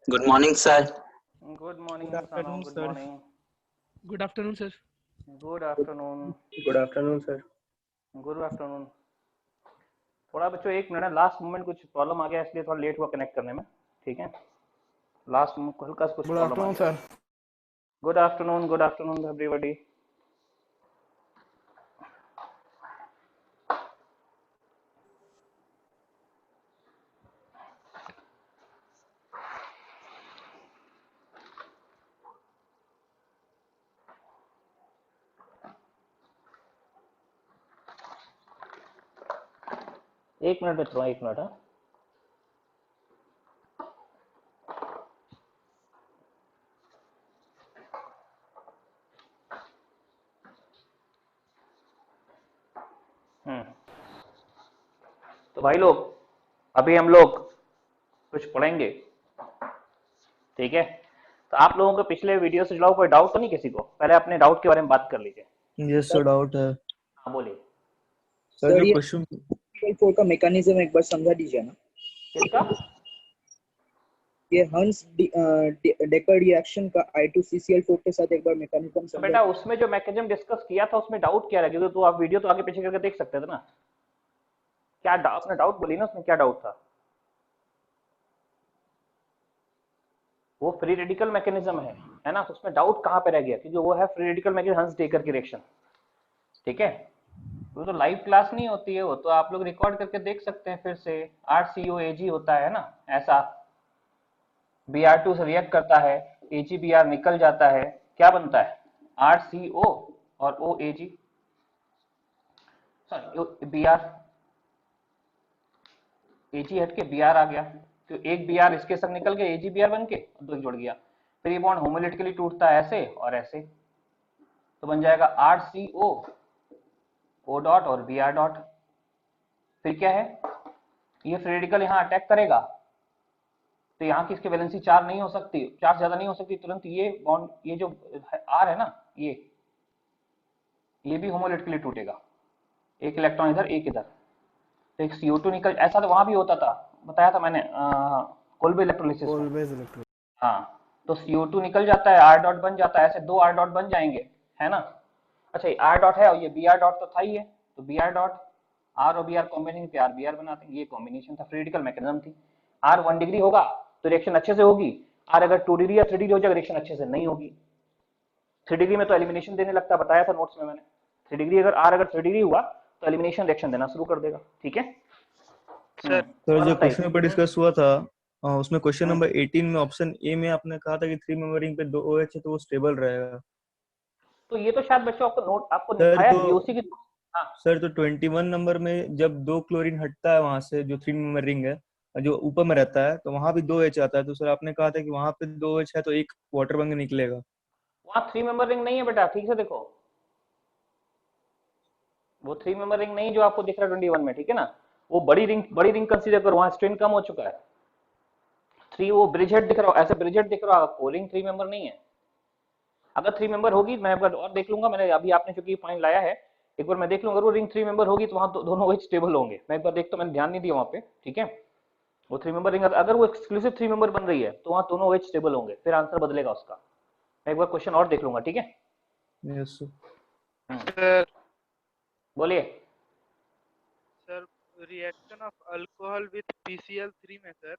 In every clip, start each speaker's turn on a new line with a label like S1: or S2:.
S1: Good morning, sir.
S2: Good morning,
S3: Good
S2: Sano.
S3: afternoon,
S2: Good
S3: sir.
S2: morning.
S3: Good afternoon, sir.
S2: Good afternoon.
S4: Good afternoon sir.
S2: Good afternoon. थोड़ा बच्चों 1 minute है, last moment कुछ problem आ गया इसलिए थोड़ा late हुआ connect करने में। ठीक है, लास्ट मोमेंट हल्का सा कुछ
S3: Good
S2: प्रॉब्लम आ
S3: afternoon,
S2: गया।
S3: sir.
S2: Good afternoon everybody. एक मिनट में थोड़ा 1 मिनट है। तो भाई लोग, अभी हम लोग कुछ पढ़ेंगे। ठीक है, तो आप लोगों को पिछले वीडियो से जुड़ा कोई डाउट तो नहीं किसी को? पहले अपने डाउट के बारे में बात कर लीजिए।
S5: यस सर, डाउट है।
S2: हाँ बोलिए।
S5: सर
S4: सर
S5: जो
S4: ये
S5: क्वेश्चन
S4: CCL4 का मैकेनिज्म एक बार समझा दीजिए ना।
S2: किसका?
S4: ये हंस डेकर रिएक्शन का I2CCl4 के साथ एक बार मैकेनिज्म
S2: तो
S4: समझा
S2: बेटा उसमें जो मैकेनिज्म डिस्कस किया था उसमें डाउट क्या लगे? तो आप वीडियो तो आगे पीछे करके देख सकते थे ना। क्या अपना डाउट बोली ना, उसमें क्या डाउट था? वो फ्री रेडिकल मैकेनिज्म है ना, तो उसमें डाउट कहाँ पे रह गया? क्योंकि वो है फ्री रेडिकल मैकेनिज्म, हंस डेकर की रिएक्शन। ठीक है, वो तो लाइव क्लास नहीं होती है, वो तो आप लोग रिकॉर्ड करके देख सकते हैं फिर से। RCOAG होता है ना ऐसा, Br2 से रिएक्ट करता है, AgBr निकल जाता है, क्या बनता है? RCO और OAG, सॉरी Br, Ag हट के Br आ गया, तो एक Br इसके संग निकल गया, AgBr बन के दो जुड़ गया। फिर ये बॉन्ड होमोलिटिकली टूटता है ऐसे और ऐसे, तो बन जाएगा RCO O डॉट और Br डॉट। फिर क्या है, ये फ्री रेडिकल यहाँ अटैक करेगा तो यहाँ की इसकी वैलेंसी 4 नहीं हो सकती, 4 से ज्यादा नहीं हो सकती। तुरंत ये बॉन्ड, ये जो R है ना, ये भी होमोलिटिकली टूटेगा, एक इलेक्ट्रॉन इधर एक इधर, तो एक CO2 निकल। ऐसा तो वहां भी होता था, बताया था मैंने कोल्बे इलेक्ट्रोलिसिस में।
S3: always electro.
S2: हाँ, तो CO2 निकल जाता है, R डॉट बन जाता है, ऐसे 2 R डॉट बन जाएंगे, है ना। अच्छा ये R डॉट है और ये Br डॉट तो था ही है, तो Br डॉट R और Br कॉम्बिनेशन पे RBr बनाते हैं, ये कॉम्बिनेशन था, फ्री रेडिकल मैकेनिज्म थी। R 1 डिग्री होगा तो रिएक्शन अच्छे से होगी, R अगर 2 डिग्री या 3 डिग्री हो जाएगा रिएक्शन अच्छे से नहीं होगी। 3 डिग्री में तो एलिमिनेशन देने लगता, बताया था नोट्स में मैंने। 3 डिग्री अगर R अगर 3 डिग्री हुआ तो एलिमिनेशन रिएक्शन देना शुरू कर देगा। ठीक है
S5: सर
S2: और
S5: जो
S2: बताइए।
S5: क्वेश्चन पेपर डिस्कस हुआ था उसमें क्वेश्चन नंबर 18 में ऑप्शन ए में आपने कहा था कि 3 मेंबर रिंग पे 2 OH है तो वो स्टेबल रहेगा।
S2: तो ये तो शायद बच्चों आपको नोट आपको
S5: सर
S2: दिखाया
S5: तो
S2: DOC की। हाँ
S5: सर तो 21 नंबर में जब 2 क्लोरीन हटता है वहां से, जो 3 मेंबर रिंग है जो ऊपर में रहता है, तो वहां भी 2 H आता है, तो सर आपने कहा था कि वहां पे 2 H है तो एक वाटर बंग निकलेगा।
S2: वहाँ 3 मेंबर रिंग नहीं है बेटा, ठीक से देखो, वो 3 मेंबर रिंग नहीं जो आपको दिख रहा है 21 में, ठीक है ना। वो बड़ी रिंग कंसीडर करो, वहाँ स्ट्रेन कम हो चुका है। 3 वो ब्रिज हेड दिख रहा हो, ऐसे ब्रिज हेड दिख रहा हो आपको, रिंग 3 मेंबर नहीं है। अगर 3 मेंबर होगी, मैं एक बार और देख लूंगा, मैंने अभी आपने चूंकि पॉइंट लाया है, एक बार मैं देख लूंगा। अगर वो रिंग 3 मेंबर होगी तो वहाँ दोनों OH स्टेबल होंगे। मैं एक बार देखता हूँ, मैंने ध्यान नहीं दिया वहाँ पे, ठीक है। वो 3 मेंबर रिंग अगर वो एक्सक्लूसिव 3 मेंबर बन रही है तो वहाँ दोनों OH स्टेबल होंगे, फिर आंसर बदलेगा उसका। मैं एक बार क्वेश्चन और देख लूंगा, ठीक है।
S5: यस
S6: सर
S2: बोलिए।
S6: Sir reaction of alcohol with PCl3 में सर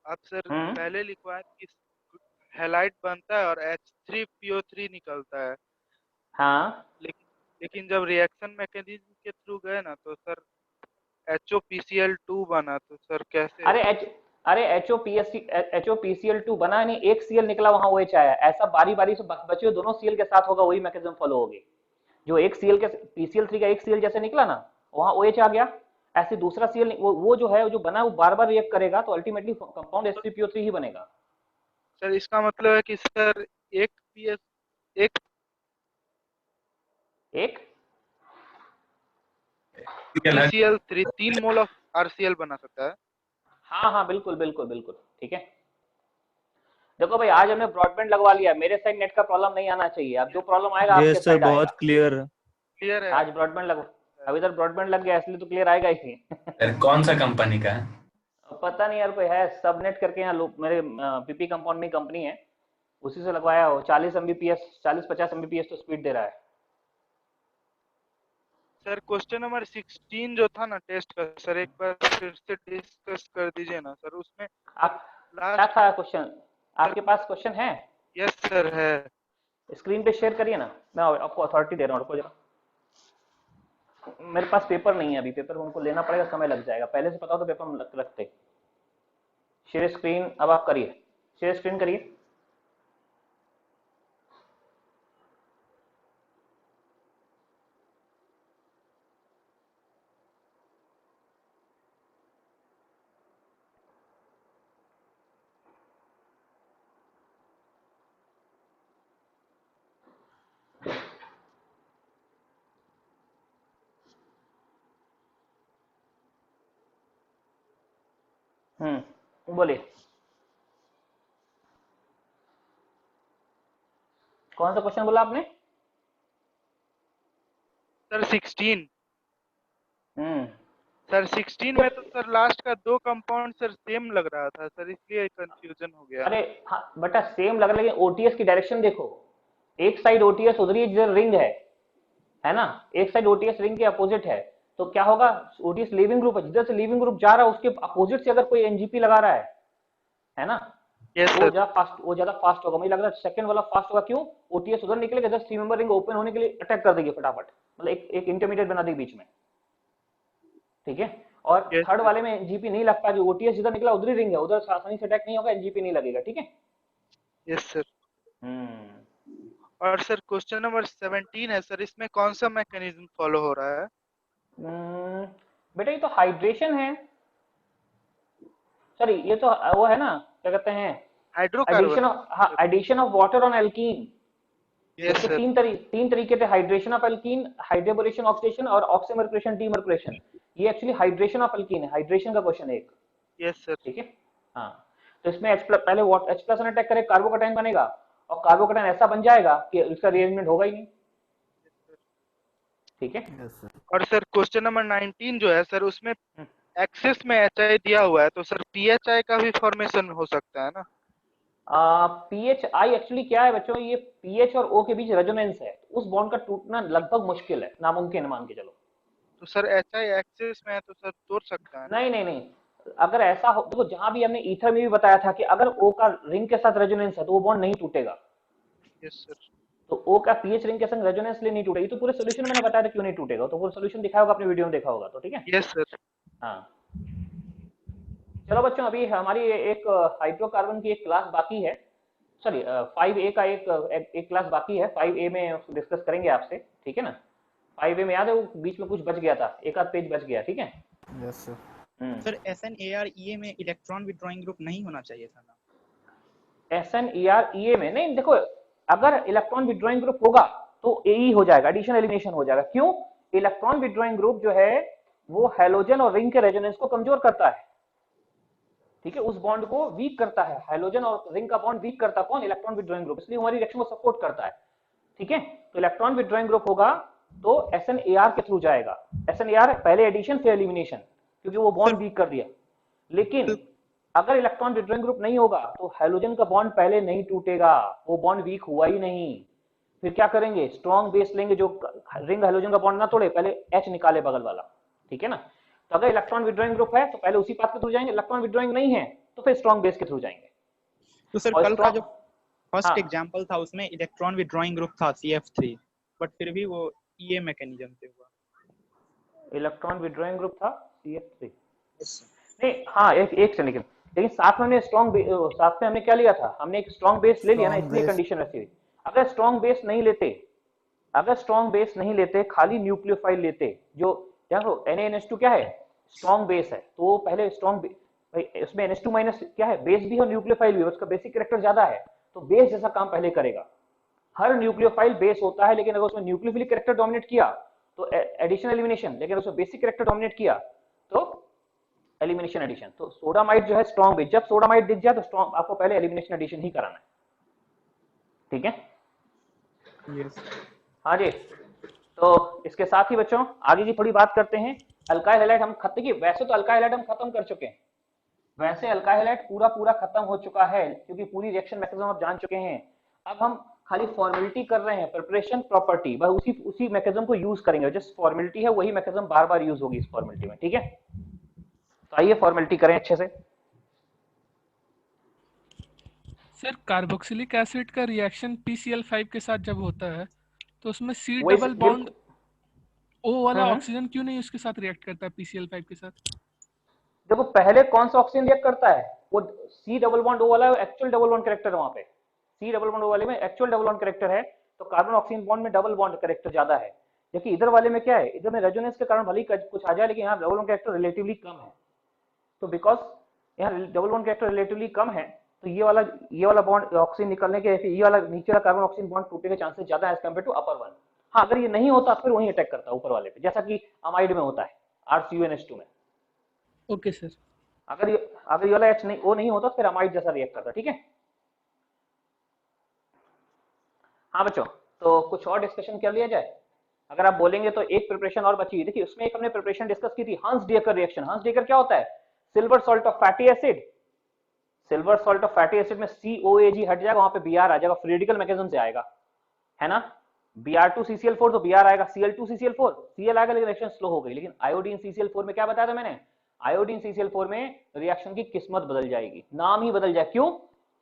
S6: आप सर
S2: हम्म
S6: पहले लिखवाएं कि हैलाइड बनता है और H3PO3 निकलता है,
S2: हाँ
S6: लेकिन जब रिएक्शन मैकेनिज्म के थ्रू गए ना तो सर HOPCl2 बना, तो सर कैसे?
S2: अरे HOPCl2 बना नहीं, एक Cl निकला वहां OH आया। ऐसा बारी बारी से बचे हुए दोनों Cl के साथ होगा, वही मैकेनिज्म फॉलो होगी। जो एक Cl के PCl3 का एक Cl जैसे निकला ना, वहां OH आ गया, ऐसे दूसरा Cl वो जो है जो बना वो बार बार रिएक्ट करेगा तो अल्टीमेटली कंपाउंड H3PO3 ही बनेगा।
S6: सर इसका मतलब है कि सर एक
S2: एक
S6: PCl3 3 मोल ऑफ RCl बना सकता है।
S2: हाँ हाँ बिल्कुल बिल्कुल बिल्कुल, ठीक है। देखो भाई, आज हमने ब्रॉडबैंड लगवा लिया, मेरे साइड नेट का प्रॉब्लम नहीं आना चाहिए। अब जो प्रॉब्लम आएगा आपके
S5: यस सर,
S2: साइड
S5: बहुत
S2: आएगा।
S5: क्लियर
S6: क्लियर है
S2: आज ब्रॉडबैंड लग अब इधर ब्रॉडबैंड लग गया इसलिए तो क्लियर आएगा ही।
S1: सर कौन सा कंपनी का है?
S2: पता नहीं यार, कोई है सबनेट करके यहाँ लोग, मेरे पीपी कंपाउंड में कंपनी है, उसी से लगवाया हो। 40 एमबीपीएस, 40-50 एमबीपीएस तो स्पीड दे रहा है।
S6: सर क्वेश्चन नंबर 16 जो था ना टेस्ट का, सर एक बार फिर से डिस्कस कर दीजिए ना सर। उसमें
S2: आप क्या
S6: लास्ट
S2: था क्वेश्चन? आपके पास क्वेश्चन है?
S6: यस सर है।
S2: स्क्रीन पे शेयर करिए ना, मैं आपको अथॉरिटी दे रहा हूँ। रुको जरा, मेरे पास पेपर नहीं है अभी, पेपर उनको लेना पड़ेगा, समय लग जाएगा। पहले से पता हो तो पेपर हम रखते। शेयर स्क्रीन अब आप करिए, शेयर स्क्रीन करिए। बोलिए, कौन सा क्वेश्चन बोला आपने?
S6: सर 16।
S2: हम्म
S6: सर 16 में तो सर लास्ट का 2 कंपाउंड सर सेम लग रहा था सर, इसलिए कंफ्यूजन हो गया।
S2: अरे हाँ बेटा, सेम लग रहा है, लेकिन ओटीएस की डायरेक्शन देखो। एक साइड ओटीएस उधर ही जिधर रिंग है ना, एक साइड ओटीएस रिंग के अपोजिट है। तो क्या होगा, ओटीएस लीविंग ग्रुप है, जिधर से लीविंग ग्रुप जा रहा है उसके अपोजिट से अगर कोई एनजीपी लगा रहा है ना,
S6: यस
S2: वो
S6: सर।
S2: ज्यादा फास्ट होगा। मुझे लग रहा है सेकंड वाला फास्ट होगा। क्यों? ओटीएस उधर निकलेगा, जस्ट 3 मेंबर रिंग ओपन होने के लिए अटैक कर देगी फटाफट, मतलब एक इंटरमीडिएट बना देगी बीच में, ठीक है। और
S6: यस
S2: थर्ड
S6: सर।
S2: वाले में एनजीपी नहीं लगता, जो ओटीएस जिधर निकला उधर ही रिंग है, उधर आसानी से अटैक नहीं होगा, एनजीपी नहीं लगेगा, ठीक है।
S6: Yes sir.
S2: हम्म
S6: और सर क्वेश्चन नंबर 17 है सर, इसमें कौन सा मैकेनिज्म फॉलो हो रहा है?
S2: बेटा ये तो हाइड्रेशन है। सॉरी, ये तो वो है ना, क्या कहते हैं,
S6: hydrocarbon.
S2: Addition of water on alkene.
S6: Yes
S2: इसके
S6: सर।
S2: तीन तरीके थे, hydration of alkene, hydroboration oxidation और ऑक्सीमर्कुलेशन डीमर्कुलेशन। ये एक्चुअली हाइड्रेशन ऑफ एल्कीन है, हाइड्रेशन का क्वेश्चन है एक,
S6: यस सर।
S2: ठीक है। हाँ, तो इसमें पहले H प्लस अटैक करे, कार्बोकैटायन बनेगा, और कार्बोकैटायन ऐसा बन जाएगा कि इसका रीअरेंजमेंट होगा ही नहीं, ठीक है।
S6: और सर क्वेश्चन नंबर 19 जो है सर, उसमें एक्सेस में HI दिया हुआ है, तो सर PHI का भी फॉर्मेशन हो सकता है ना?
S2: PHI एक्चुअली क्या है बच्चों, ये पीएच और ओ के बीच रेजोनेंस है, उस बॉन्ड का टूटना लगभग मुश्किल है, नामुमकिन मान के चलो।
S6: तो सर HI एक्सेस में है तो सर तोड़ सकता है ना?
S2: नहीं नहीं नहीं, अगर ऐसा हो, देखो जहां भी हमने ईथर में भी बताया था कि अगर ओ का रिंग के साथ रेजोनेंस है तो वो बॉन्ड नहीं टूटेगा।
S6: Yes sir.
S2: तो ओ का पीएच रिंग के संग रेजोनेंस लिए नहीं टूटेगी। तो पूरे सोल्यूशन मैंने बताया था क्यों नहीं टूटेगा, तो पूरा सोल्यूशन दिखाया होगा, अपने वीडियो में देखा होगा, तो ठीक है।
S6: Yes sir.
S2: हाँ, चलो बच्चों, अभी हमारी एक हाइड्रोकार्बन की एक क्लास बाकी है, सॉरी 5A का एक क्लास बाकी है। 5A में डिस्कस करेंगे आपसे, ठीक है ना। 5A में याद है वो बीच में कुछ बच गया था, एक आध पेज बच गया, ठीक है।
S1: Yes sir.
S4: सर SNAREA में इलेक्ट्रॉन विड्रॉइंग ग्रुप नहीं होना चाहिए था ना?
S2: SNEREA में नहीं, देखो अगर इलेक्ट्रॉन विड्रॉइंग ग्रुप होगा तो AE हो जाएगा, एडिशन एलिमिनेशन हो जाएगा। क्यों? इलेक्ट्रॉन विड्रॉइंग ग्रुप जो है वो हैलोजन और रिंग के रेजोनेंस को कमजोर करता है, ठीक है, उस बॉन्ड को वीक करता है। हैलोजन और रिंग का बॉन्ड वीक करता कौन? इलेक्ट्रॉन विड्रॉइंग ग्रुप, इसलिए हमारी रिएक्शन को सपोर्ट करता है, ठीक है। तो इलेक्ट्रॉन विड्रॉइंग ग्रुप होगा तो SNAR के थ्रू जाएगा। SNAR पहले एडिशन फिर एलिमिनेशन, क्योंकि वो बॉन्ड वीक कर दिया। लेकिन अगर इलेक्ट्रॉन विड्रॉइंग ग्रुप नहीं होगा तो हैलोजन का बॉन्ड पहले नहीं टूटेगा, वो बॉन्ड वीक हुआ ही नहीं। फिर क्या करेंगे, स्ट्रॉन्ग बेस लेंगे जो रिंग हैलोजन का बॉन्ड ना तोड़े, पहले H निकाले बगल वाला, ठीक है ना। तो अगर इलेक्ट्रॉन विड्रॉइंग ग्रुप है तो पहले उसी पाथ के थ्रू जाएंगे, इलेक्ट्रॉन विड्रॉइंग नहीं है तो फिर स्ट्रॉन्ग बेस के थ्रू जाएंगे।
S4: तो सर
S2: और
S4: कल का जो फर्स्ट
S2: हाँ,
S4: एग्जांपल था उसमें इलेक्ट्रॉन विड्रॉइंग ग्रुप था CF3, बट फिर भी वो EA मैकेनिज्म से हुआ।
S2: इलेक्ट्रॉन विड्रॉइंग ग्रुप था CF3,
S4: यस
S2: नहीं हाँ, एक से, लेकिन साथ में हमने साथ में हमने क्या लिया था, हमने एक स्ट्रॉन्ग बेस ले लिया ना, इसलिए कंडीशन वैसी हुई। अगर स्ट्रॉन्ग बेस नहीं लेते, खाली न्यूक्लियोफाइल लेते, जो देखो NaNH2 क्या है, स्ट्रॉन्ग बेस है, तो पहले स्ट्रॉन्ग भाई इसमें NH2 माइनस क्या है, बेस भी है और न्यूक्लियोफाइल भी है, उसका बेसिक कैरेक्टर ज्यादा है, तो बेस जैसा काम पहले करेगा। हर न्यूक्लियोफाइल बेस होता है, लेकिन अगर उसमें न्यूक्लियोफिलिक कैरेक्टर डोमिनेट किया तो एडिशन एलिमिनेशन, लेकिन उसमें बेसिक कैरेक्टर डोमिनेट किया तो एलिमिनेशन एडिशन। तो सोडामाइड जो है स्ट्रॉन्ग बेस, जब सोडामाइड दिख जाए तो स्ट्रॉन्ग आपको पहले एलिमिनेशन एडिशन ही कराना है, ठीक है।
S4: यस।
S2: हाँ जी, तो इसके साथ ही बच्चों आगे की थोड़ी बात करते हैं। अल्काइल हैलाइड हम खत्म की, वैसे तो अल्काइल हैलाइड हम खत्म कर चुके हैं, वैसे अल्काइल हैलाइड पूरा पूरा खत्म हो चुका है क्योंकि पूरी रिएक्शन मैकेनिज्म आप जान चुके हैं। अब हम खाली फॉर्मेलिटी कर रहे हैं, प्रिपरेशन प्रॉपर्टी, बस उसी मैकेनिज्म को यूज करेंगे। जिस फॉर्मेलिटी है वही मैकेनिज्म बार बार यूज होगी इस फॉर्मेलिटी में, ठीक है। तो आइए फॉर्मेलिटी करें अच्छे से।
S3: सर कार्बोक्सिलिक एसिड का रिएक्शन PCl5 के साथ जब होता है तो उसमें C
S2: वही
S3: डबल बॉन्ड O वाला
S2: हम्म।
S3: ऑक्सीजन क्यों नहीं उसके साथ रिएक्ट करता है PCl5 के साथ?
S2: देखो पहले कौन सा ऑक्सीजन रिएक्ट करता है, वो सी डबल बॉन्ड ओ वाला एक्चुअल डबल बॉन्ड कैरेक्टर है वहां पे। सी डबल बॉन्ड ओ वाले में एक्चुअल डबल बॉन्ड कैरेक्टर है, तो कार्बन ऑक्सीजन बॉन्ड में डबल बॉन्ड कैरेक्टर ज्यादा है। जबकि इधर वाले में क्या है, इधर में रेजोनेंस के कारण भले ही कुछ आ जाए लेकिन यहाँ डबल बॉन्ड कैरेक्टर रिलेटिवली कम है। तो बिकॉज यहाँ डबल बॉन्ड कैरेक्टर रिलेटिवली कम है तो ये वाला बॉन्ड ऑक्सीजन निकलने के, ये वाला नीचे वाला कार्बन ऑक्सीजन बॉन्ड टूटने के चांसेस ज्यादा है as compare to upper one. हाँ अगर ये नहीं होता फिर वही अटैक करता है ऊपर वाले पे, जैसा कि अमाइड में होता है RCuNH2 में।
S3: Okay sir.
S2: अगर ये वाला H नहीं ओ नहीं होता फिर अमाइड जैसा रिएक्ट करता, ठीक है। हाँ बच्चों, तो कुछ और डिस्कशन कर लिया जाए। अगर आप बोलेंगे तो एक प्रिपरेशन और बची हुई। देखिए उसमें एक हमने प्रिपरेशन डिस्कस की थी, हंस डेकर रिएक्शन। हंस डेकर क्या होता है, silver salt of fatty acid, silver salt of fatty acid में COAG हट जाएगा, वहां पे Br आ जाएगा, फ्री रेडिकल मैकेनिज्म से आएगा, है ना। Br2CCl4 तो Br आएगा, Cl2CCl4 Cl आएगा लेकिन रिएक्शन स्लो हो गई। लेकिन आयोडीन CCl4 में क्या बताया था मैंने, आयोडीन CCl4 में रिएक्शन की किस्मत बदल जाएगी, नाम ही बदल जाए। क्यों,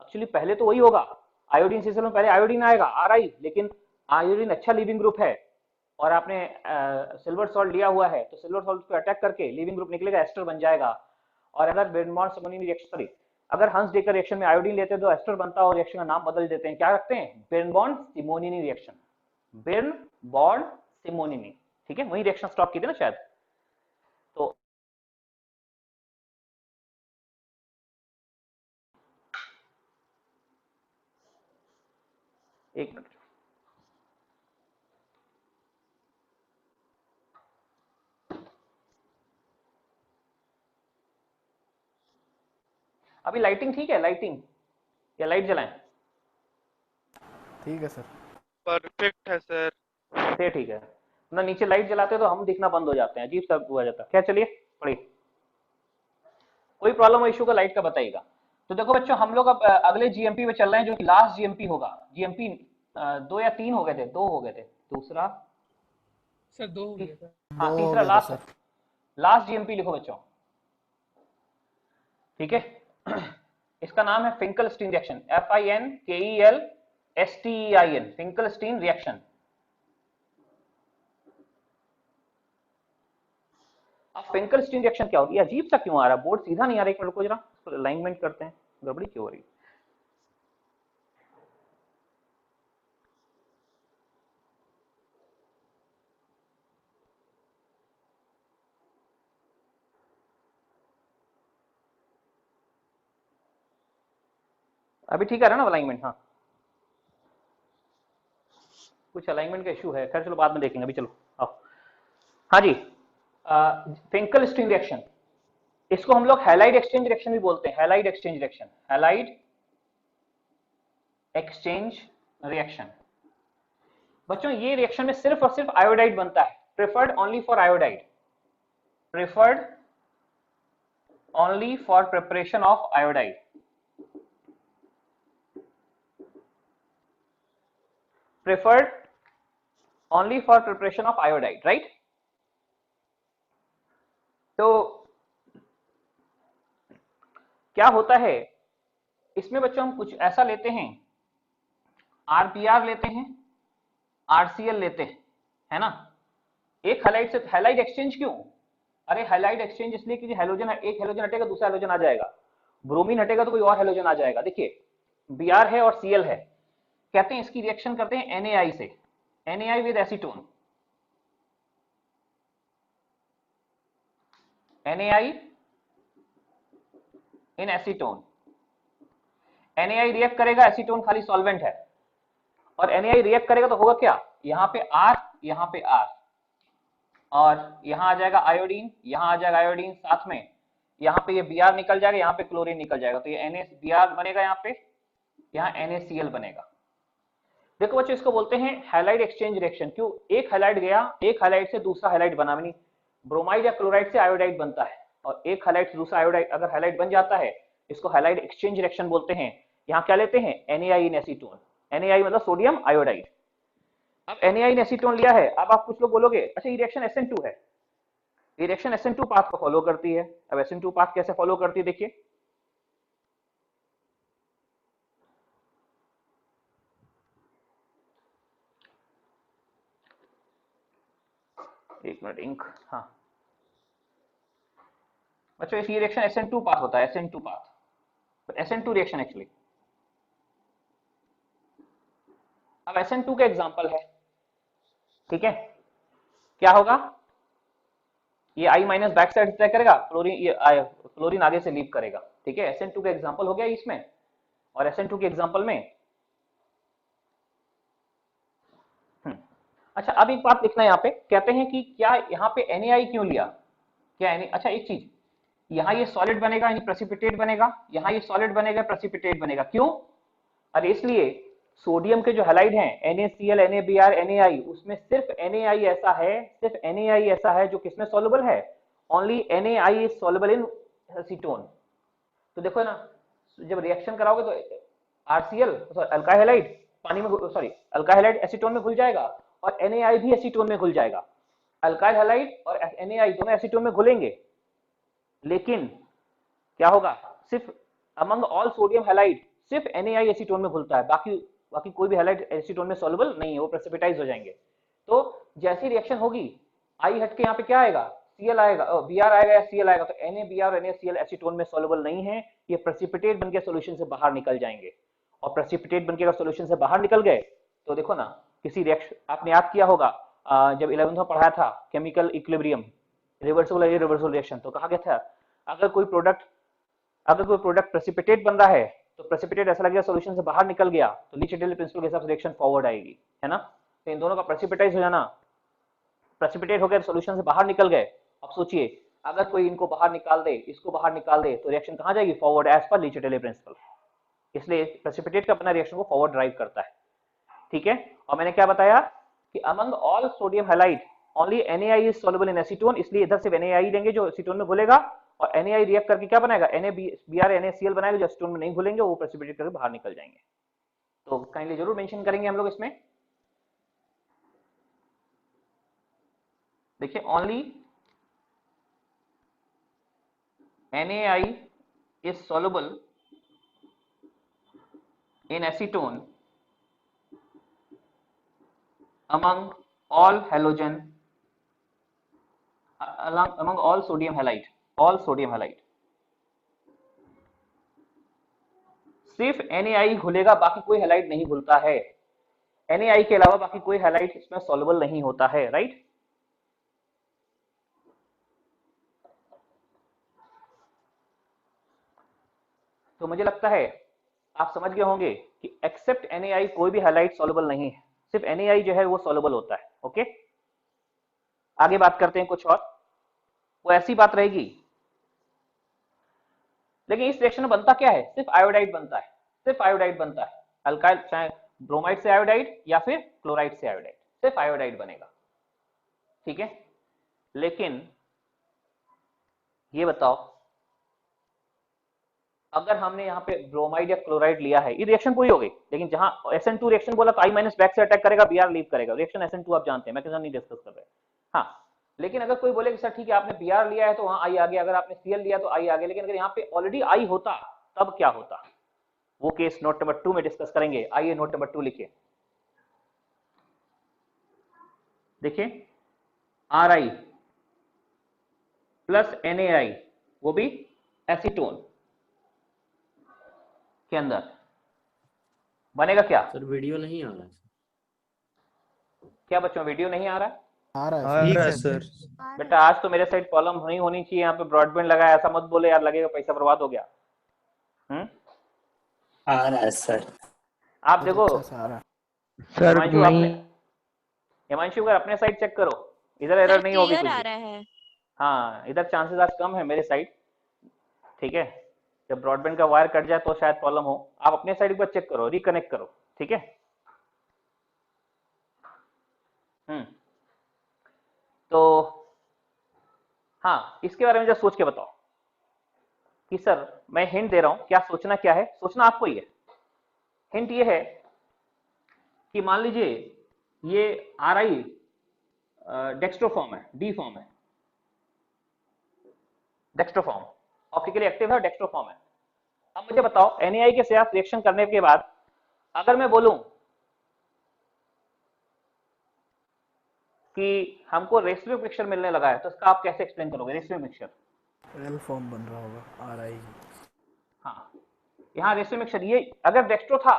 S2: एक्चुअली पहले तो वही होगा, आयोडीन CCl में पहले आयोडीन आएगा Ri, लेकिन आयोडीन अच्छा लीविंग ग्रुप है और आपने सिल्वर सॉल्ट लिया हुआ है तो सिल्वर सॉल्ट को अटैक करके लीविंग ग्रुप निकलेगा, एस्टर बन जाएगा। और अगर बेरनबॉर्न सिमोनी रिएक्शन, सॉरी अगर हंस डेकर रिएक्शन में आयोडीन लेते हैं तो एस्टर बनता है और रिएक्शन का नाम बदल देते हैं, क्या रखते हैं, बेरनबॉर्न सिमोनी रिएक्शन, बेरनबॉर्न सिमोनी, ठीक है। वही रिएक्शन स्टॉप की थी ना शायद। तो एक मिनट, अभी लाइटिंग ठीक है, लाइटिंग या लाइट जलाएं?
S1: ठीक है सर।
S6: परफेक्ट है सर।
S2: फिर ठीक है ना, नीचे लाइट जलाते हैं तो हम दिखना बंद हो जाते हैं, अजीब सा हुआ जाता है। क्या, चलिए पढ़िए, कोई प्रॉब्लम इशू का लाइट का बताइएगा। तो देखो बच्चों हम लोग अब अगले GMP में चल रहे हैं जो कि लास्ट GMP होगा। GMP 2 या 3 हो गए थे, 2 हो गए थे, दूसरा
S3: सर 2 हो गया था।
S2: हाँ
S1: 2 हो
S2: तीसरा
S1: गए थे
S2: लास्ट,
S1: सर।
S2: लास्ट GMP लिखो बच्चों, ठीक है। इसका नाम है Finkelstein reaction, FINKELSTEIN, Finkelstein reaction. अब फिंकलस्टीन रिएक्शन क्या होती है, अजीब सा क्यों आ रहा है, बोर्ड सीधा नहीं आ रहा, एक मिनट को जरा अलाइनमेंट करते हैं, गड़बड़ी क्यों हो रही है। अभी ठीक है ना अलाइनमेंट, हाँ कुछ अलाइनमेंट का इशू है, खैर चलो बाद में देखेंगे, अभी चलो आओ। हाँ जी, फिंकलस्टीन रिएक्शन, इसको हम लोग हैलाइड एक्सचेंज रिएक्शन भी बोलते हैं, halide exchange reaction, halide exchange reaction. बच्चों ये रिएक्शन में सिर्फ और सिर्फ आयोडाइड बनता है, preferred only for iodide, preferred only for preparation of iodide. Preferred only for preparation of iodide, right. तो क्या होता है इसमें बच्चों, हम कुछ ऐसा लेते हैं, RPR लेते हैं, RCl लेते हैं, है ना। एक हैलाइड से, हैलाइड एक्सचेंज क्यों, अरे हैलाइड एक्सचेंज इसलिए क्योंकि हैलोजन, एक हैलोजन हटेगा दूसरा हैलोजन आ जाएगा, ब्रोमीन हटेगा तो कोई और हैलोजन आ जाएगा। देखिए Br है और Cl है, कहते हैं इसकी रिएक्शन करते हैं NaI से, NaI with acetone, NaI in acetone. NaI react करेगा, एसीटोन खाली सॉल्वेंट है, और NaI रिएक्ट करेगा तो होगा क्या, यहाँ पे R, यहाँ पे R, और यहाँ आ जाएगा आयोडीन, यहाँ आ जाएगा आयोडीन, साथ में यहाँ पे ये Br निकल जाएगा, यहाँ पे क्लोरीन निकल जाएगा, तो ये Br बनेगा, यहाँ पे यहाँ NaCl बनेगा। देखो बच्चों इसको बोलते हैं हैलाइड एक्सचेंज रिएक्शन। क्यों, एक हैलाइड गया, एक हैलाइड से दूसरा हैलाइड बना, नहीं ब्रोमाइड या क्लोराइड से आयोडाइड बनता है, और एक हैलाइड से दूसरा आयोडाइड अगर हैलाइड बन जाता है, इसको हैलाइड एक्सचेंज रिएक्शन बोलते हैं। यहाँ क्या लेते हैं, NaI इन एसीटोन, NaI मतलब सोडियम आयोडाइड। अब NaI इन एसीटोन लिया है, अब आप कुछ लोग बोलोगे अच्छा ये रिएक्शन SN2 है, ये रिएक्शन SN2 पाथ को फॉलो करती है। अब SN2 पाथ कैसे फॉलो करती है देखिए, एक मिनट इंक, हाँ बच्चों ये रिएक्शन SN2 पाथ होता है, SN2 path, SN2 reaction actually. अब SN2 का एग्जांपल है, ठीक है, क्या होगा, ये I माइनस बैक साइड तय करेगा, क्लोरीन आगे से लीव करेगा, ठीक है। SN2 का एग्जांपल हो गया इसमें। और SN2 के एग्जांपल में अच्छा अब एक बात लिखना, यहाँ पे कहते हैं कि क्या यहाँ पे NaI क्यों लिया, क्या अच्छा एक चीज, यहाँ ये सॉलिड बनेगा यानी प्रेसिपिटेट बनेगा, यहाँ ये सॉलिड बनेगा प्रेसिपिटेट बनेगा, क्यों, अरे इसलिए सोडियम के जो हैलाइड हैं NaCl, NaBr, NaI, उसमें सिर्फ NaI ऐसा है, सिर्फ NaI ऐसा है जो किसमें सॉल्युबल है, only NaI is soluble in acetone. तो देखो ना, जब रिएक्शन कराओगे तो RCl अल्काइल हैलाइड पानी में, सॉरी अल्काइल हैलाइड एसीटोन में घुल जाएगा और NaI भी एसीटोन में घुल जाएगा। अल्काइल हैलाइड और NaI दोनों एसीटोन में घुलेंगे, लेकिन क्या होगा, सिर्फ अमंग ऑल सोडियम हैलाइड सिर्फ NaI एसीटोन में घुलता है, बाकी कोई भी हैलाइड एसीटोन में सॉल्युबल नहीं है, वो प्रेसिपिटाइज हो जाएंगे। तो जैसी रिएक्शन होगी I हट के यहाँ पे क्या आएगा, Cl आएगा, Br आएगा या Cl आएगा, तो NaBr और NaCl एसीटोन में सॉल्युबल नहीं है, ये प्रेसिपिटेट बनके सॉल्यूशन से बाहर निकल जाएंगे। और प्रेसिपिटेट बनके अगर सॉल्यूशन से बाहर निकल गए तो देखो ना, किसी रिएक्शन आपने याद किया होगा जब 11th में पढ़ाया था chemical equilibrium, reversible irreversible reaction, तो कहा गया था अगर कोई प्रोडक्ट प्रेसिपिटेट बन रहा है तो प्रेसिपिटेट ऐसा लगेगा सॉल्यूशन से बाहर निकल गया, तो ली चिटेली प्रिंसिपल के हिसाब से रिएक्शन फॉरवर्ड आएगी, है ना। तो इन दोनों का प्रेसिपिटाइज हो जाना, प्रेसिपिटेट हो गया सॉल्यूशन से बाहर निकल गए। अब सोचिए अगर कोई इनको बाहर निकाल दे, इसको बाहर निकाल दे, तो रिएक्शन कहां जाएगी, फॉरवर्ड एज पर ली चिटेली प्रिंसिपल। इसलिए प्रेसिपिटेट का अपना रिएक्शन को फॉरवर्ड ड्राइव करता है, ठीक है। और मैंने क्या बताया कि among all sodium halide only NaI is soluble in acetone, इसलिए इधर सिर्फ NaI लेंगे जो एसीटोन में घुलेगा, और NaI रिएक्ट करके क्या बनाएगा, NaBr NaCl बनाएगा जो एसीटोन में नहीं घुलेंगे, वो प्रेसिपिटेट करके बाहर निकल जाएंगे। तो काइंडली जरूर मेंशन करेंगे हम लोग इसमें, देखिए only NaI is soluble in acetone among all halogen among all sodium halide सिर्फ NaI घुलेगा, बाकी कोई हैलाइड नहीं घुलता है। NaI के अलावा बाकी कोई हैलाइड इसमें सॉल्युबल नहीं होता है, राइट। तो मुझे लगता है आप समझ गए होंगे कि एक्सेप्ट NaI कोई भी हैलाइड सॉल्युबल नहीं है, सिर्फ NaI जो है वो सॉल्युबल होता है, ओके। आगे बात करते हैं कुछ और, वो ऐसी बात रहेगी, लेकिन इस रिएक्शन में बनता क्या है, सिर्फ आयोडाइड बनता है, सिर्फ आयोडाइड बनता है, अल्काइल चाहे ब्रोमाइड से आयोडाइड या फिर क्लोराइड से आयोडाइड, सिर्फ आयोडाइड बनेगा, ठीक है। लेकिन ये बताओ अगर हमने यहाँ पे ब्रोमाइड या क्लोराइड लिया है, ये रिएक्शन पूरी हो गई, लेकिन जहां SN2 रिएक्शन बोला तो I माइनस बैक से अटैक करेगा, Br लीव करेगा, रिएक्शन SN2 आप जानते हैं, मैं किसी नहीं डिस्कस कर रहे। हाँ, लेकिन अगर कोई बोले कि सर ठीक है आपने Br लिया है तो वहां I आ गया, अगर आपने Cl लिया तो I आ गया, लेकिन अगर यहाँ पे ऑलरेडी I होता तब क्या होता, वो केस नोट नंबर 2 में डिस्कस करेंगे। आइए नोट नंबर 2 लिखिए, देखिए Ri प्लस NaI वो भी एसीटोन के अंदर बनेगा क्या,
S1: सर वीडियो नहीं आ रहा है।
S2: क्या बच्चों वीडियो नहीं आ रहा है,
S7: आ रहा
S5: आ
S7: है
S5: रहा है सर।
S2: बेटा आज तो मेरे साइड प्रॉब्लम नहीं होनी चाहिए, यहाँ पे ब्रॉडबैंड लगा है, ऐसा मत बोले यार, लगेगा पैसा बर्बाद हो गया।
S1: आ रहा है सर।
S2: आप देखो
S7: अच्छा से आ रहा है।
S6: सर
S2: हिमांशु हिमांशु अगर अपने साइड चेक करो, इधर एरर नहीं होगी कुछ
S8: आ
S2: भी।
S8: रहा है।
S2: हाँ इधर चांसेस आज कम है मेरे साइड, ठीक है। जब ब्रॉडबैंड का वायर कट जाए तो शायद प्रॉब्लम हो, आप अपने साइड एक बार चेक करो, रिकनेक्ट करो, ठीक है। तो हाँ इसके बारे में जरा सोच के बताओ, कि सर मैं हिंट दे रहा हूं, क्या सोचना क्या है, सोचना आपको ही है। हिंट ये है कि मान लीजिए ये आर आई डेक्स्ट्रो फॉर्म है, डी फॉर्म है, डेक्स्ट्रो फॉर्म ऑप्टिकली एक्टिव है, डेक्स्ट्रो फॉर्म है। अब मुझे बताओ एनएआई के साथ रिएक्शन करने के बाद अगर मैं बोलूं कि हमको रेसिड्यू मिक्सचर मिलने लगा है, तो इसका आप कैसे एक्सप्लेन करोगे? रेसिड्यू मिक्सचर
S7: एल फॉर्म बन रहा होगा आर आई।
S2: हाँ, यहाँ रेसिड्यू मिक्सचर ये अगर डेक्स्ट्रो था,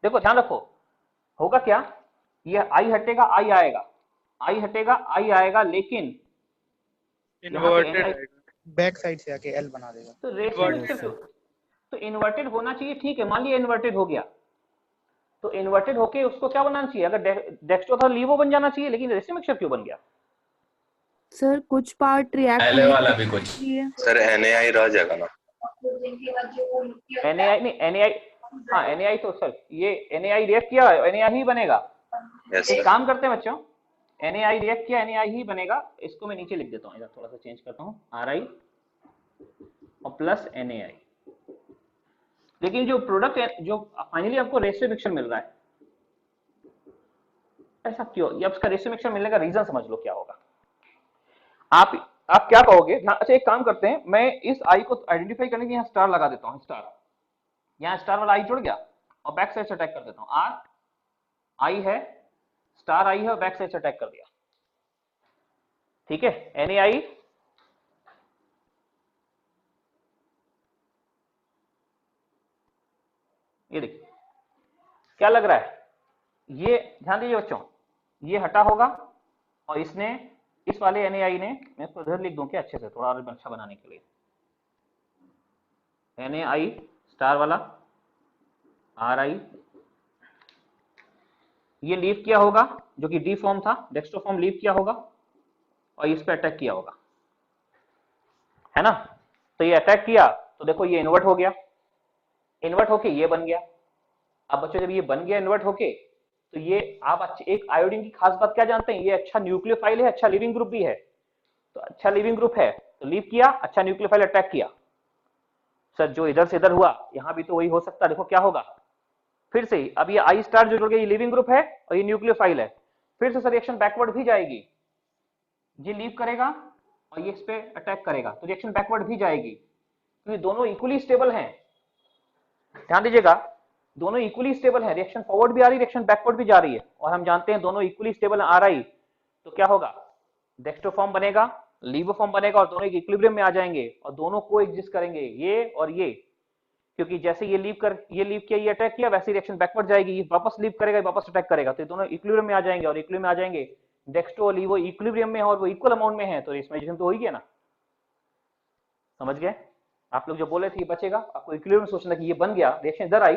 S2: देखो ध्यान रखो होगा क्या, ये आई हटेगा आई आएगा, आई हटेगा आई आएगा, लेकिन यहाँ पे
S6: इन्वर्टेड
S4: बैक साइड से आके एल बना देगा।
S2: तो रेशियो
S6: Inverted
S2: मिक्सचर क्यों? तो इन्वर्टेड होना चाहिए, ठीक है, मान लिया इन्वर्टेड हो गया, तो इन्वर्टेड होके उसको क्या बनाना चाहिए? अगर डेक्स्ट्रो था लीवो बन जाना चाहिए, लेकिन रेशियो मिक्सचर क्यों बन गया?
S8: सर कुछ पार्ट रिएक्ट
S1: पहले वाला भी कुछ
S9: सर एनएआई रह जाएगा ना।
S2: एनएआई नहीं, एनएआई हाँ एनएआई तो सर ये एनएआई रिएक्ट किया, एनएआई ही बनेगा।
S9: यस
S2: एक
S9: सर।
S2: काम करते हैं बच्चों, एनएआई रिएक्ट किया एनएआई ही बनेगा। इसको मैं नीचे लिख देता हूँ, इधर थोड़ा सा चेंज करता हूँ, आर आई और प्लस एनएआई। लेकिन जो प्रोडक्ट जो फाइनली आपको रेशियो मिक्सचर मिल रहा है, ऐसा क्यों? ये इसका रेशियो मिक्सचर मिलने का रीजन समझ लो क्या होगा। आप क्या कहोगे? अच्छा एक काम करते हैं, मैं इस आई को आइडेंटिफाई करने के लिए यहाँ स्टार लगा देता हूँ, स्टार, यहाँ स्टार वाला आई जुड़ गया और बैक साइड से अटैक कर देता हूँ। आर आई है, स्टार आई है और बैक साइड से अटैक कर दिया, ठीक है। एन ए आई ये देखिए क्या लग रहा है, ये ध्यान दीजिए बच्चों, ये हटा होगा और इसने इस वाले एनएआई ने, मैं इसको इधर लिख दूं क्या अच्छे से थोड़ा और अच्छा बनाने के लिए, एनएआई स्टार वाला आर आई, ये लीव किया होगा जो कि डी फॉर्म था, डेक्स्ट्रो फॉर्म लीव किया होगा और इस पे अटैक किया होगा, है ना। तो ये अटैक किया तो देखो ये इन्वर्ट हो गया, इन्वर्ट होके ये बन गया। अब बच्चों जब ये बन गया इन्वर्ट होके, तो ये आप अच्छे एक आयोडीन की खास बात क्या जानते हैं, ये अच्छा न्यूक्लियोफाइल है, अच्छा लिविंग ग्रुप भी है, तो अच्छा लिविंग ग्रुप है तो लीव किया, अच्छा न्यूक्लियोफाइल अटैक किया। सर जो इधर से इधर हुआ यहां भी तो वही हो सकता है, देखो क्या होगा फिर से। अब ये आई स्टार जो जुड़ गया, ये लिविंग ग्रुप है और ये न्यूक्लियोफाइल है, फिर से रिएक्शन बैकवर्ड भी जाएगी, ये लीव करेगा और ये इस पे अटैक करेगा, तो रिएक्शन बैकवर्ड भी जाएगी, क्योंकि दोनों इक्वली स्टेबल हैं। ध्यान दीजिएगा दोनों इक्वली स्टेबल हैं, रिएक्शन फॉरवर्ड भी आ रही है, रिएक्शन बैकवर्ड भी जा रही है, और हम जानते हैं दोनों इक्वली स्टेबल आ रही, तो क्या होगा, डेक्स्ट्रो फॉर्म बनेगा, लीवो फॉर्म बनेगा और दोनों एक इक्विलिब्रियम में आ जाएंगे और दोनों को एग्जिस्ट करेंगे, ये और ये, क्योंकि जैसे ये लीव किया ये अटैक किया, वैसे रिएक्शन बैकवर्ड जाएगी, ये वापस लीव करेगा वापस अटैक करेगा, तो ये दोनों इक्विलिब्रियम में आ जाएंगे, और इक्विलिब्रियम में आ जाएंगे, डेक्स्ट्रो और लीवो इक्विलिब्रियम में है और वो इक्वल अमाउंट में है, तो इसमें तो हो ही गया ना। समझ गए आप लोग जो बोले थे ये बचेगा, आपको इक्विलिब्रियम सोचना कि ये बन गया, रिएक्शन इधर आई,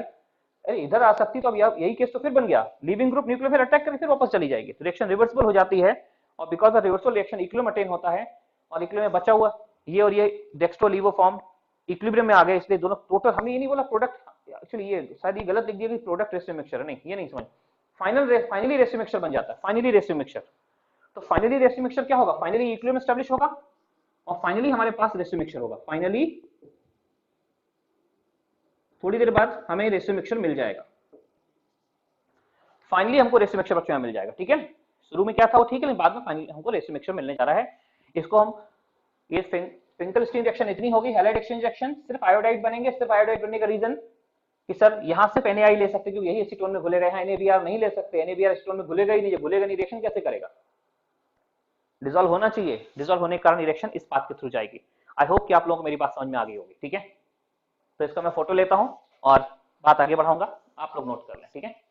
S2: अरे इधर आ सकती तो अब यही केस तो फिर बन गया, लिविंग ग्रुप न्यूक्लियोफाइल अटैक करके फिर वापस चली जाएगी, तो रिएक्शन रिवर्सिबल हो जाती है, और because of reversal reaction equilibrium attain होता है, और इक्विलिब्रियम में बचा हुआ ये और ये डेक्स्ट्रो लीवो फॉर्म इक्विलिब्रियम में आ गए, इसलिए दोनों टोटल, हमने ये नहीं बोला प्रोडक्ट, एक्चुअली ये शायद ये गलत लिख दिया कि प्रोडक्ट रेशियो मिक्सचर है, नहीं ये नहीं समझ, फाइनली रेशियो मिक्सचर बन जाता है, फाइनली रेशियो मिक्सचर। तो फाइनली रेशियो मिक्सचर क्या होगा, फाइनली इक्विलिब्रियम एस्टैब्लिश होगा और फाइनली हमारे पास रेशियो मिक्सचर होगा, फाइनली थोड़ी देर बाद हमें रेशियो मिक्सचर मिल जाएगा, फाइनली हमको रेशियो मिक्सचर बच्चों मिल जाएगा, ठीक है। शुरू में क्या था वो ठीक है, लेकिन बाद में फाइनली हमको रेशियो मिक्सचर मिलने जा रहा है। इसको हम ये फिंकल-स्टीन रिएक्शन इतनी होगी, हैलाइड एक्सचेंज रिएक्शन, सिर्फ आयोडाइड बनेंगे। सिर्फ आयोडाइड बनने का रीजन कि सर यहां सिर्फ NaI ले सकते क्योंकि यही एसीटोन में घुले रहे हैं, NaBr नहीं ले सकते, NaBr एसीटोन में घुलेगा ही नहीं, घुलेगा नहीं रिएक्शन कैसे करेगा, डिसॉल्व होना चाहिए, डिसॉल्व होने के कारण रिएक्शन इस पाथ के थ्रू जाएगी। आई होप कि आप लोगों को मेरी बात समझ में आ गई होगी, ठीक है। तो इसका मैं फोटो लेता हूं और बात आगे बढ़ाऊंगा, आप लोग नोट कर लें, ठीक है।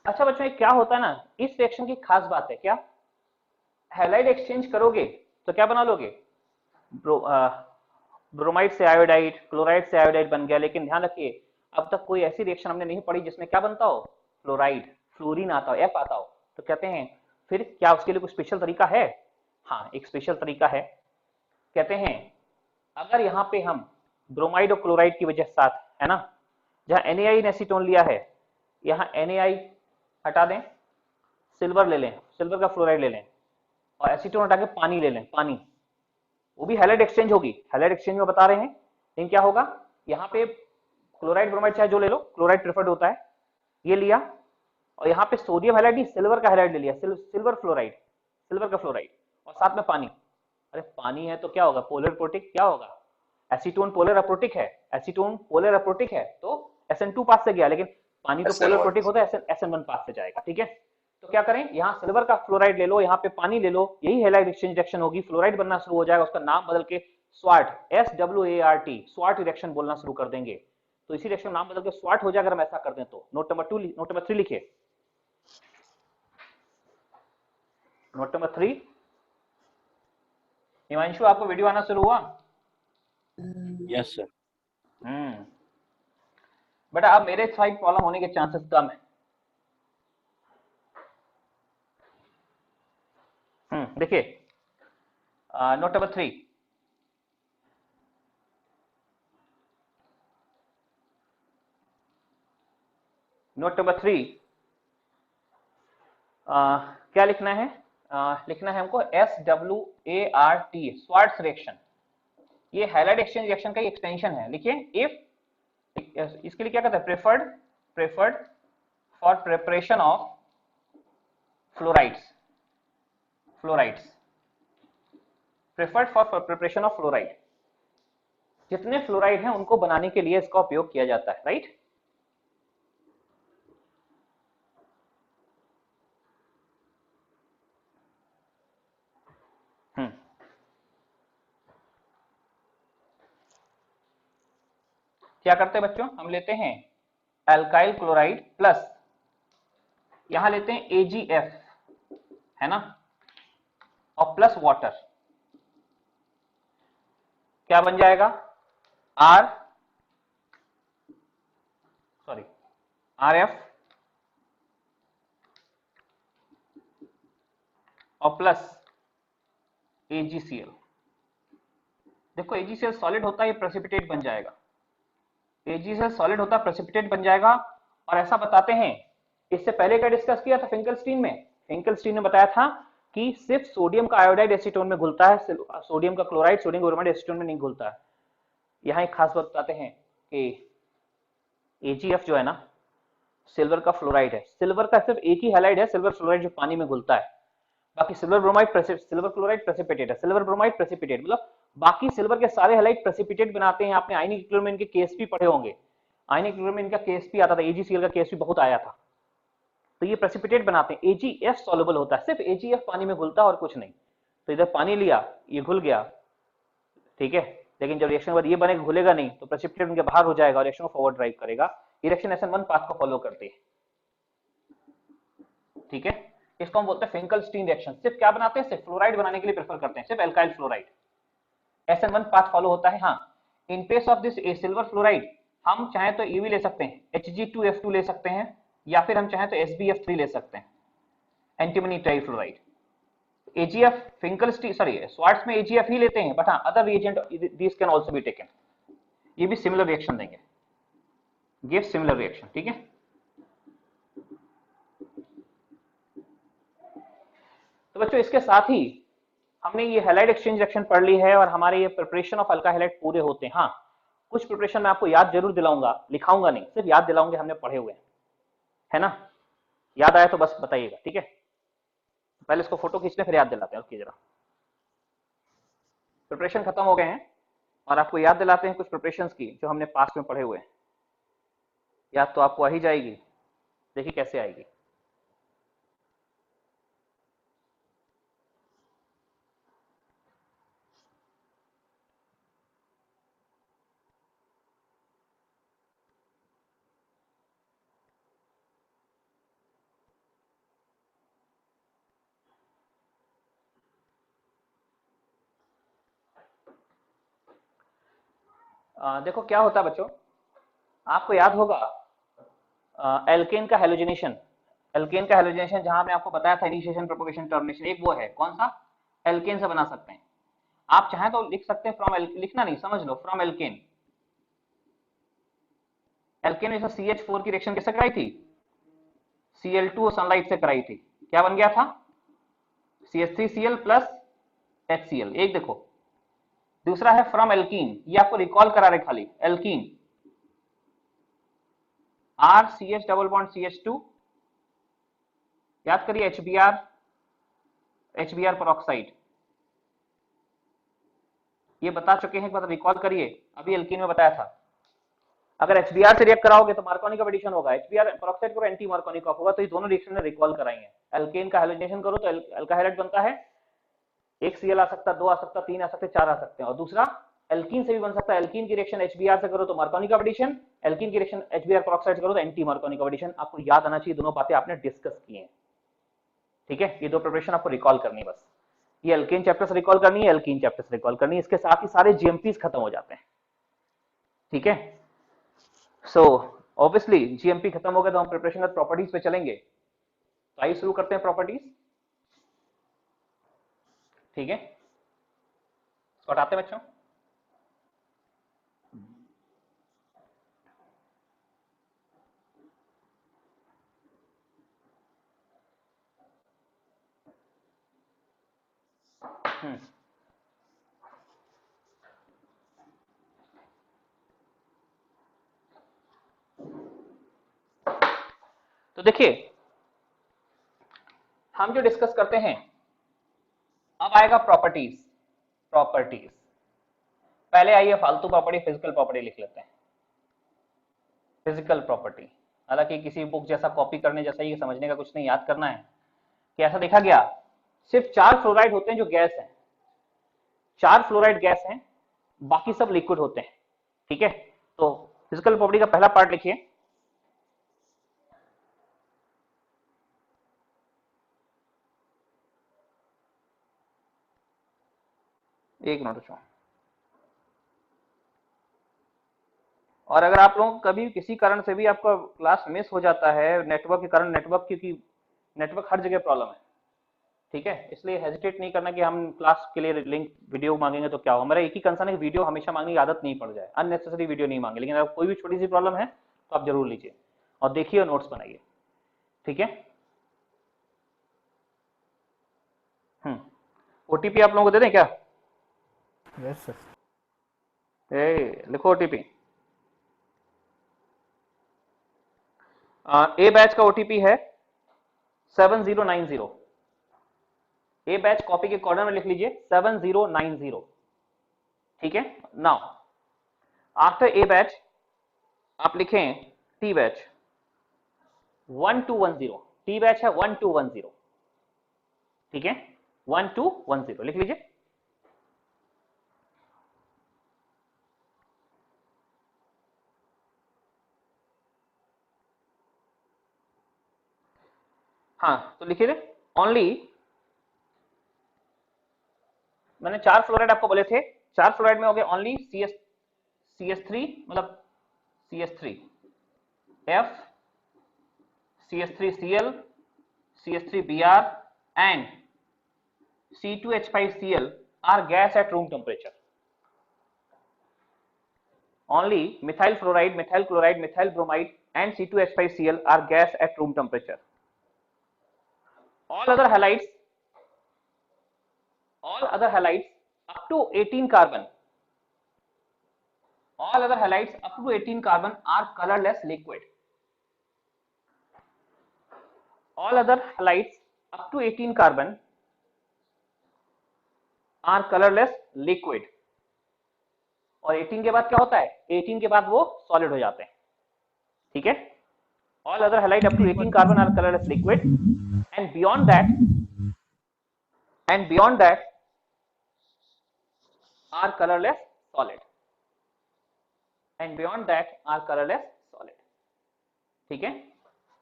S2: अच्छा बच्चों, ये क्या होता है ना, इस रिएक्शन की खास बात है क्या, हैलाइड एक्सचेंज करोगे तो क्या बना लोगे, ब्रोमाइड से आयोडाइड, क्लोराइड से आयोडाइड बन गया। लेकिन ध्यान रखिए, अब तक कोई ऐसी रिएक्शन हमने नहीं पढ़ी जिसमें क्या बनता हो, फ्लोराइड, फ्लोरीन आता हो, एफ आता हो। तो कहते हैं फिर क्या उसके लिए कुछ स्पेशल तरीका है? हाँ, एक स्पेशल तरीका है। कहते हैं अगर यहाँ पे हम ब्रोमाइड और क्लोराइड की वजह साथ, है ना, जहाँ NaI एसीटोन लिया है, यहाँ NaI हटा दें, सिल्वर ले लें, सिल्वर का फ्लोराइड ले लें, और एसीटोन हटा के पानी ले लें, पानी, वो भी हैलाइड एक्सचेंज होगी। हैलाइड एक्सचेंज में बता रहे हैं, लेकिन क्या होगा, यहाँ पे क्लोराइड ब्रोमाइड चाहे जो ले लो, क्लोराइड प्रेफर्ड होता है, ये लिया, और यहाँ पे सोडियम हैलाइड नहीं, सिल्वर का हैलाइड ले लिया, सिल्वर फ्लोराइड, सिल्वर का फ्लोराइड, और साथ में पानी। अरे पानी है तो क्या होगा, पोलर अप्रोटिक, क्या होगा, एसीटोन पोलर अप्रोटिक है, एसीटोन पोलर अप्रोटिक है तो SN2 पास से गया, लेकिन पानी तो पोलर अप्रोटिक होता है, SN1 पास से जाएगा। ठीक है, तो क्या करें, यहाँ सिल्वर का फ्लोराइड ले लो, यहाँ पे पानी ले लो, यही हैलाइड एक्सचेंज रिएक्शन होगी, फ्लोराइड बनना शुरू हो जाएगा, उसका नाम बदल के स्वाट, SWART, स्वाट रिएक्शन बोलना शुरू कर देंगे। तो इसी रिएक्शन नाम बदल के स्वाट हो जाएगा अगर हम ऐसा कर दें तो। नोट नंबर 3 लिखिए, नोट नंबर 3। हिमांशु, आपको वीडियो आना शुरू हुआ?
S1: Yes sir.
S2: बेटा अब मेरे साइड प्रॉब्लम होने के चांसेस कम है। देखिए, नोट नंबर 3, नोट नंबर 3 क्या लिखना है, लिखना है हमको SWART, स्वार्ट्स रिएक्शन। ये हैलाइड एक्सचेंज रिएक्शन का एक्सटेंशन है। लिखिए, इफ, इसके लिए क्या कहते हैं, preferred for preparation of fluorides, preferred for preparation of fluoride, जितने फ्लोराइड हैं उनको बनाने के लिए इसका उपयोग किया जाता है, राइट। क्या करते हैं बच्चों, हम लेते हैं एल्काइल क्लोराइड प्लस, यहां लेते हैं AgF, है ना, और प्लस वाटर, क्या बन जाएगा, RF और प्लस AgCl। देखो AgCl सॉलिड होता है, ये प्रेसिपिटेट बन जाएगा, AgCl सॉलिड होता है, प्रेसिपिटेट बन जाएगा। और ऐसा बताते हैं, इससे पहले क्या डिस्कस किया था फिंकलस्टीन में, फिंकलस्टीन ने बताया था कि सिर्फ सोडियम का आयोडाइड एसीटोन में घुलता है, सोडियम का क्लोराइड सोडियम ब्रोमाइड एसीटोन में नहीं घुलता है। यहाँ एक खास बात बताते हैं कि AgF जो है ना, सिल्वर का फ्लोराइड है, सिल्वर का सिर्फ एक ही हैलाइड है, सिल्वर फ्लोराइड, जो पानी में घुलता है। बाकी silver bromide, silver chloride precipitate है, सिल्वर ब्रोमाइड प्रेसिपिटेट, मतलब बाकी सिल्वर के सारे हैलाइड प्रेसिपिटेट बनाते हैं। आपने आयनिक इक्विलिब्रियम के केस भी पढ़े होंगे, आयनिक इक्विलिब्रियम का केस भी आता था, AgCl का केस भी बहुत आया था। तो ये प्रेसिपिटेट बनाते हैं, AgF सॉल्युबल होता है, सिर्फ AgF पानी में घुलता है और कुछ नहीं। तो इधर पानी लिया, ये घुल गया, ठीक है, लेकिन जब रिएक्शन के बाद ये बनेगा, घुलेगा नहीं, तो प्रेसिपिटेट उनके बाहर हो जाएगा और रिएक्शन को फॉरवर्ड ड्राइव करेगा। ये रिएक्शन SN1 पाथ को फॉलो करती है, ठीक है। इसको हम बोलते हैं फिंकलस्टीन रिएक्शन। सिर्फ क्या बनाते हैं, सिर्फ फ्लोराइड बनाने के लिए प्रेफर करते हैं, सिर्फ alkyl fluoride, SN1 path follow होता है। हाँ, in place of this silver fluoride हम चाहें तो ये भी ले सकते हैं, Hg2F2 ले सकते हैं, या फिर हम चाहें तो SbF3 ले सकते हैं, antimony trifluoride. AgF Finkelstein, sorry Swarts में AgF ही लेते हैं, बट हाँ other reagent this can also be taken, ये भी सिमिलर रिएक्शन देंगे, गिव सिमिलर रिएक्शन, ठीक है। तो बच्चों इसके साथ ही हमने ये हैलाइड एक्सचेंज रिएक्शन पढ़ ली है और हमारे ये प्रिपरेशन ऑफ अल्का हैलाइड पूरे होते हैं। हाँ, कुछ प्रिपरेशन मैं आपको याद जरूर दिलाऊंगा, लिखाऊंगा नहीं, सिर्फ याद दिलाऊंगे, हमने पढ़े हुए हैं, है ना। याद आया तो बस बताइएगा, ठीक है। पहले इसको फोटो खींचने फिर याद दिलाते हैं, उसकी जरा प्रिपरेशन खत्म हो गए हैं और आपको याद दिलाते हैं कुछ प्रिपरेशंस की जो हमने पास्ट में पढ़े हुए हैं। याद तो आपको आ ही जाएगी, देखिए कैसे आएगी। देखो क्या होता है बच्चों, आपको याद होगा एल्केन का हेलोजिनेशन, एल्केन का हेलोजिनेशन जहां मैं आपको बताया था इनिशिएशन प्रोपगेशन टर्मिनेशन, एक वो है कौन सा, एल्केन से बना सकते हैं। आप चाहें तो लिख सकते हैं फ्रॉम, लिखना नहीं समझ लो, फ्रॉम एल्केन। एल्केन में CH4 की रिएक्शन किससे कराई थी, Cl2 सनलाइट से कराई थी, क्या बन गया था CH3Cl प्लस HCl, एक देखो। दूसरा है फ्रॉम एल्कीन, ये आपको रिकॉल करा रहे खाली, alkene RCH double bond CH2, याद करिए HBr पेरोक्साइड, ये बता चुके हैं, एक बार रिकॉल करिए, अभी एल्कीन में बताया था। अगर HBr से रिएक्ट कराओगे तो मार्कोनी का एडिशन होगा, HBr पेरोक्साइड करो एंटी मार्कोनी का होगा, तो ये दोनों रिएक्शन में रिकॉल कराएंगे। एल्केन का हेलोजिनेशन करो तो अल्काइल हैलाइड बनता है, एक Cl आ सकता, 2 आ सकता, 3 आ सकते, 4 आ सकते हैं। और दूसरा एल्कीन से भी बन सकता है, एल्कीन की रिएक्शन HBr से करो तो मार्कोनी का एडिशन, एल्कीन की रिएक्शन HBr पेरोक्साइड करो तो एंटी मार्कोनी का एडिशन। आपको याद आना चाहिए, दोनों बातें आपने डिस्कस की हैं, ठीक है। ये दो प्रिपरेशन आपको रिकॉल करनी है बस, ये एल्केन चैप्टर से रिकॉल करनी है, एल्कीन चैप्टर से रिकॉल करनी है, इसके साथ ही सारे GMPs खत्म हो जाते हैं, ठीक है। सो ऑब्वियसली GMP खत्म हो गया तो हम प्रिपरेशन विद प्रॉपर्टीज पे चलेंगे। तो आइए शुरू करते हैं प्रॉपर्टीज, ठीक है। इसको हटाते हैं बच्चों। तो देखिए हम जो डिस्कस करते हैं, अब आएगा प्रॉपर्टीज। प्रॉपर्टीज पहले आइए फालतू प्रॉपर्टी, फिजिकल प्रॉपर्टी लिख लेते हैं। फिजिकल प्रॉपर्टी, हालांकि किसी बुक जैसा कॉपी करने जैसा ही, समझने का कुछ नहीं, याद करना है कि ऐसा देखा गया सिर्फ 4 फ्लोराइड होते हैं जो गैस हैं, 4 फ्लोराइड गैस हैं, बाकी सब लिक्विड होते हैं, ठीक है। तो फिजिकल प्रॉपर्टी का पहला पार्ट लिखिए, एक मिनट रुको। और अगर आप लोग कभी किसी कारण से भी आपका क्लास मिस हो जाता है नेटवर्क के कारण, नेटवर्क क्योंकि नेटवर्क हर जगह प्रॉब्लम है, ठीक है, इसलिए हेजिटेट नहीं करना कि हम क्लास के लिए लिंक वीडियो मांगेंगे तो क्या हो। हमारा एक ही कंसर्न है, वीडियो हमेशा मांगने की आदत नहीं पड़ जाए, अननेसेसरी वीडियो नहीं मांगे, लेकिन अगर कोई भी छोटी सी प्रॉब्लम है तो आप जरूर लीजिए और देखिए और नोट्स बनाइए, ठीक है। OTP आप लोगों को दे दें क्या?
S7: Yes sir.
S2: लिखो OTP। ए बैच का OTP है 7090। ए बैच कॉपी के कॉर्नर में लिख लीजिए 7090, ठीक है। नाउ आफ्टर ए बैच आप लिखें टी बैच 1210, टी बैच है 1210, ठीक है, 1210 लिख लीजिए। हाँ तो लिखिए ओनली, मैंने 4 फ्लोराइड आपको बोले थे, 4 फ्लोराइड में हो गए ओनली CH3 मतलब CH3 F, CH3Cl, CH3Br and C2H5Cl are gas at room temperature. Only methyl fluoride, methyl chloride, methyl bromide and C2H5Cl are gas at room temperature. All other halides up to 18 carbon, all other halides up to 18 carbon are colorless liquid. All other halides up to 18 carbon are colorless liquid. और 18 के बाद क्या होता है, 18 के बाद वो solid हो जाते हैं, ठीक है। All other halide up to 18 carbon are colorless liquid, and beyond that are colorless solid, and beyond that are colorless solid, ठीक है।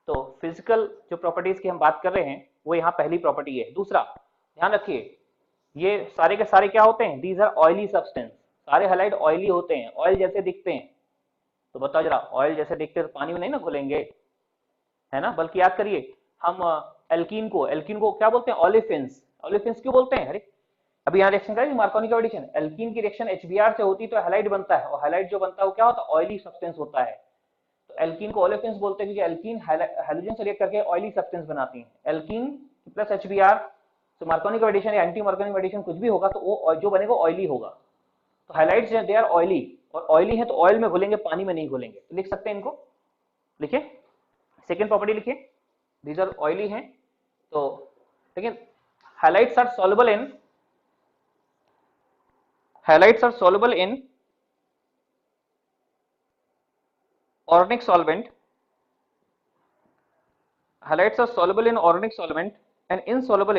S2: तो फिजिकल जो प्रॉपर्टीज की हम बात कर रहे हैं वो यहाँ पहली प्रॉपर्टी है। दूसरा ध्यान रखिए, ये सारे के सारे क्या होते हैं, दीज आर ऑयली सब्सटेंस, सारे हैलाइड ऑयली होते हैं, ऑयल जैसे दिखते हैं, तो बताओ जरा, ऑयल जैसे दिखते हैं तो पानी में नहीं ना घुलेंगे, है ना। बल्कि याद करिए, हम एल्कीन को क्या बोलते हैं, ओलेफिन्स। ओलेफिन्स क्यों बोलते हैं, अरे अभी यहाँ रिएक्शन करेंगे मार्कोनी का एडिशन, एल्कीन की रिएक्शन HBr से होती तो हैलाइड बनता है, और हैलाइड जो बनता है वो क्या होता है, ऑयली सब्सटेंस होता है। तो एल्कीन को ओलेफिन्स बोलते हैं क्योंकि एल्कीन हैलोजन से रिएक्ट करके ऑयली सब्सटेंस बनाती है। एल्कीन प्लस HBr, तो मार्कोनी एडिशन या एंटी मार्कोनी एडिशन कुछ भी होगा तो वो जो बनेगा ऑयली होगा। तो हैलाइड्स दे आर ऑयली, और ऑयली है तो ऑयल में घुलेंगे, पानी में नहीं घुलेंगे। तो लिख सकते हैं इनको, लिखिए सेकेंड प्रॉपर्टी लिखिए, दीज आर ऑयली हैं। तो लेकिन halides are soluble in, halides are soluble in organic solvent, halides are soluble in organic solvent and insoluble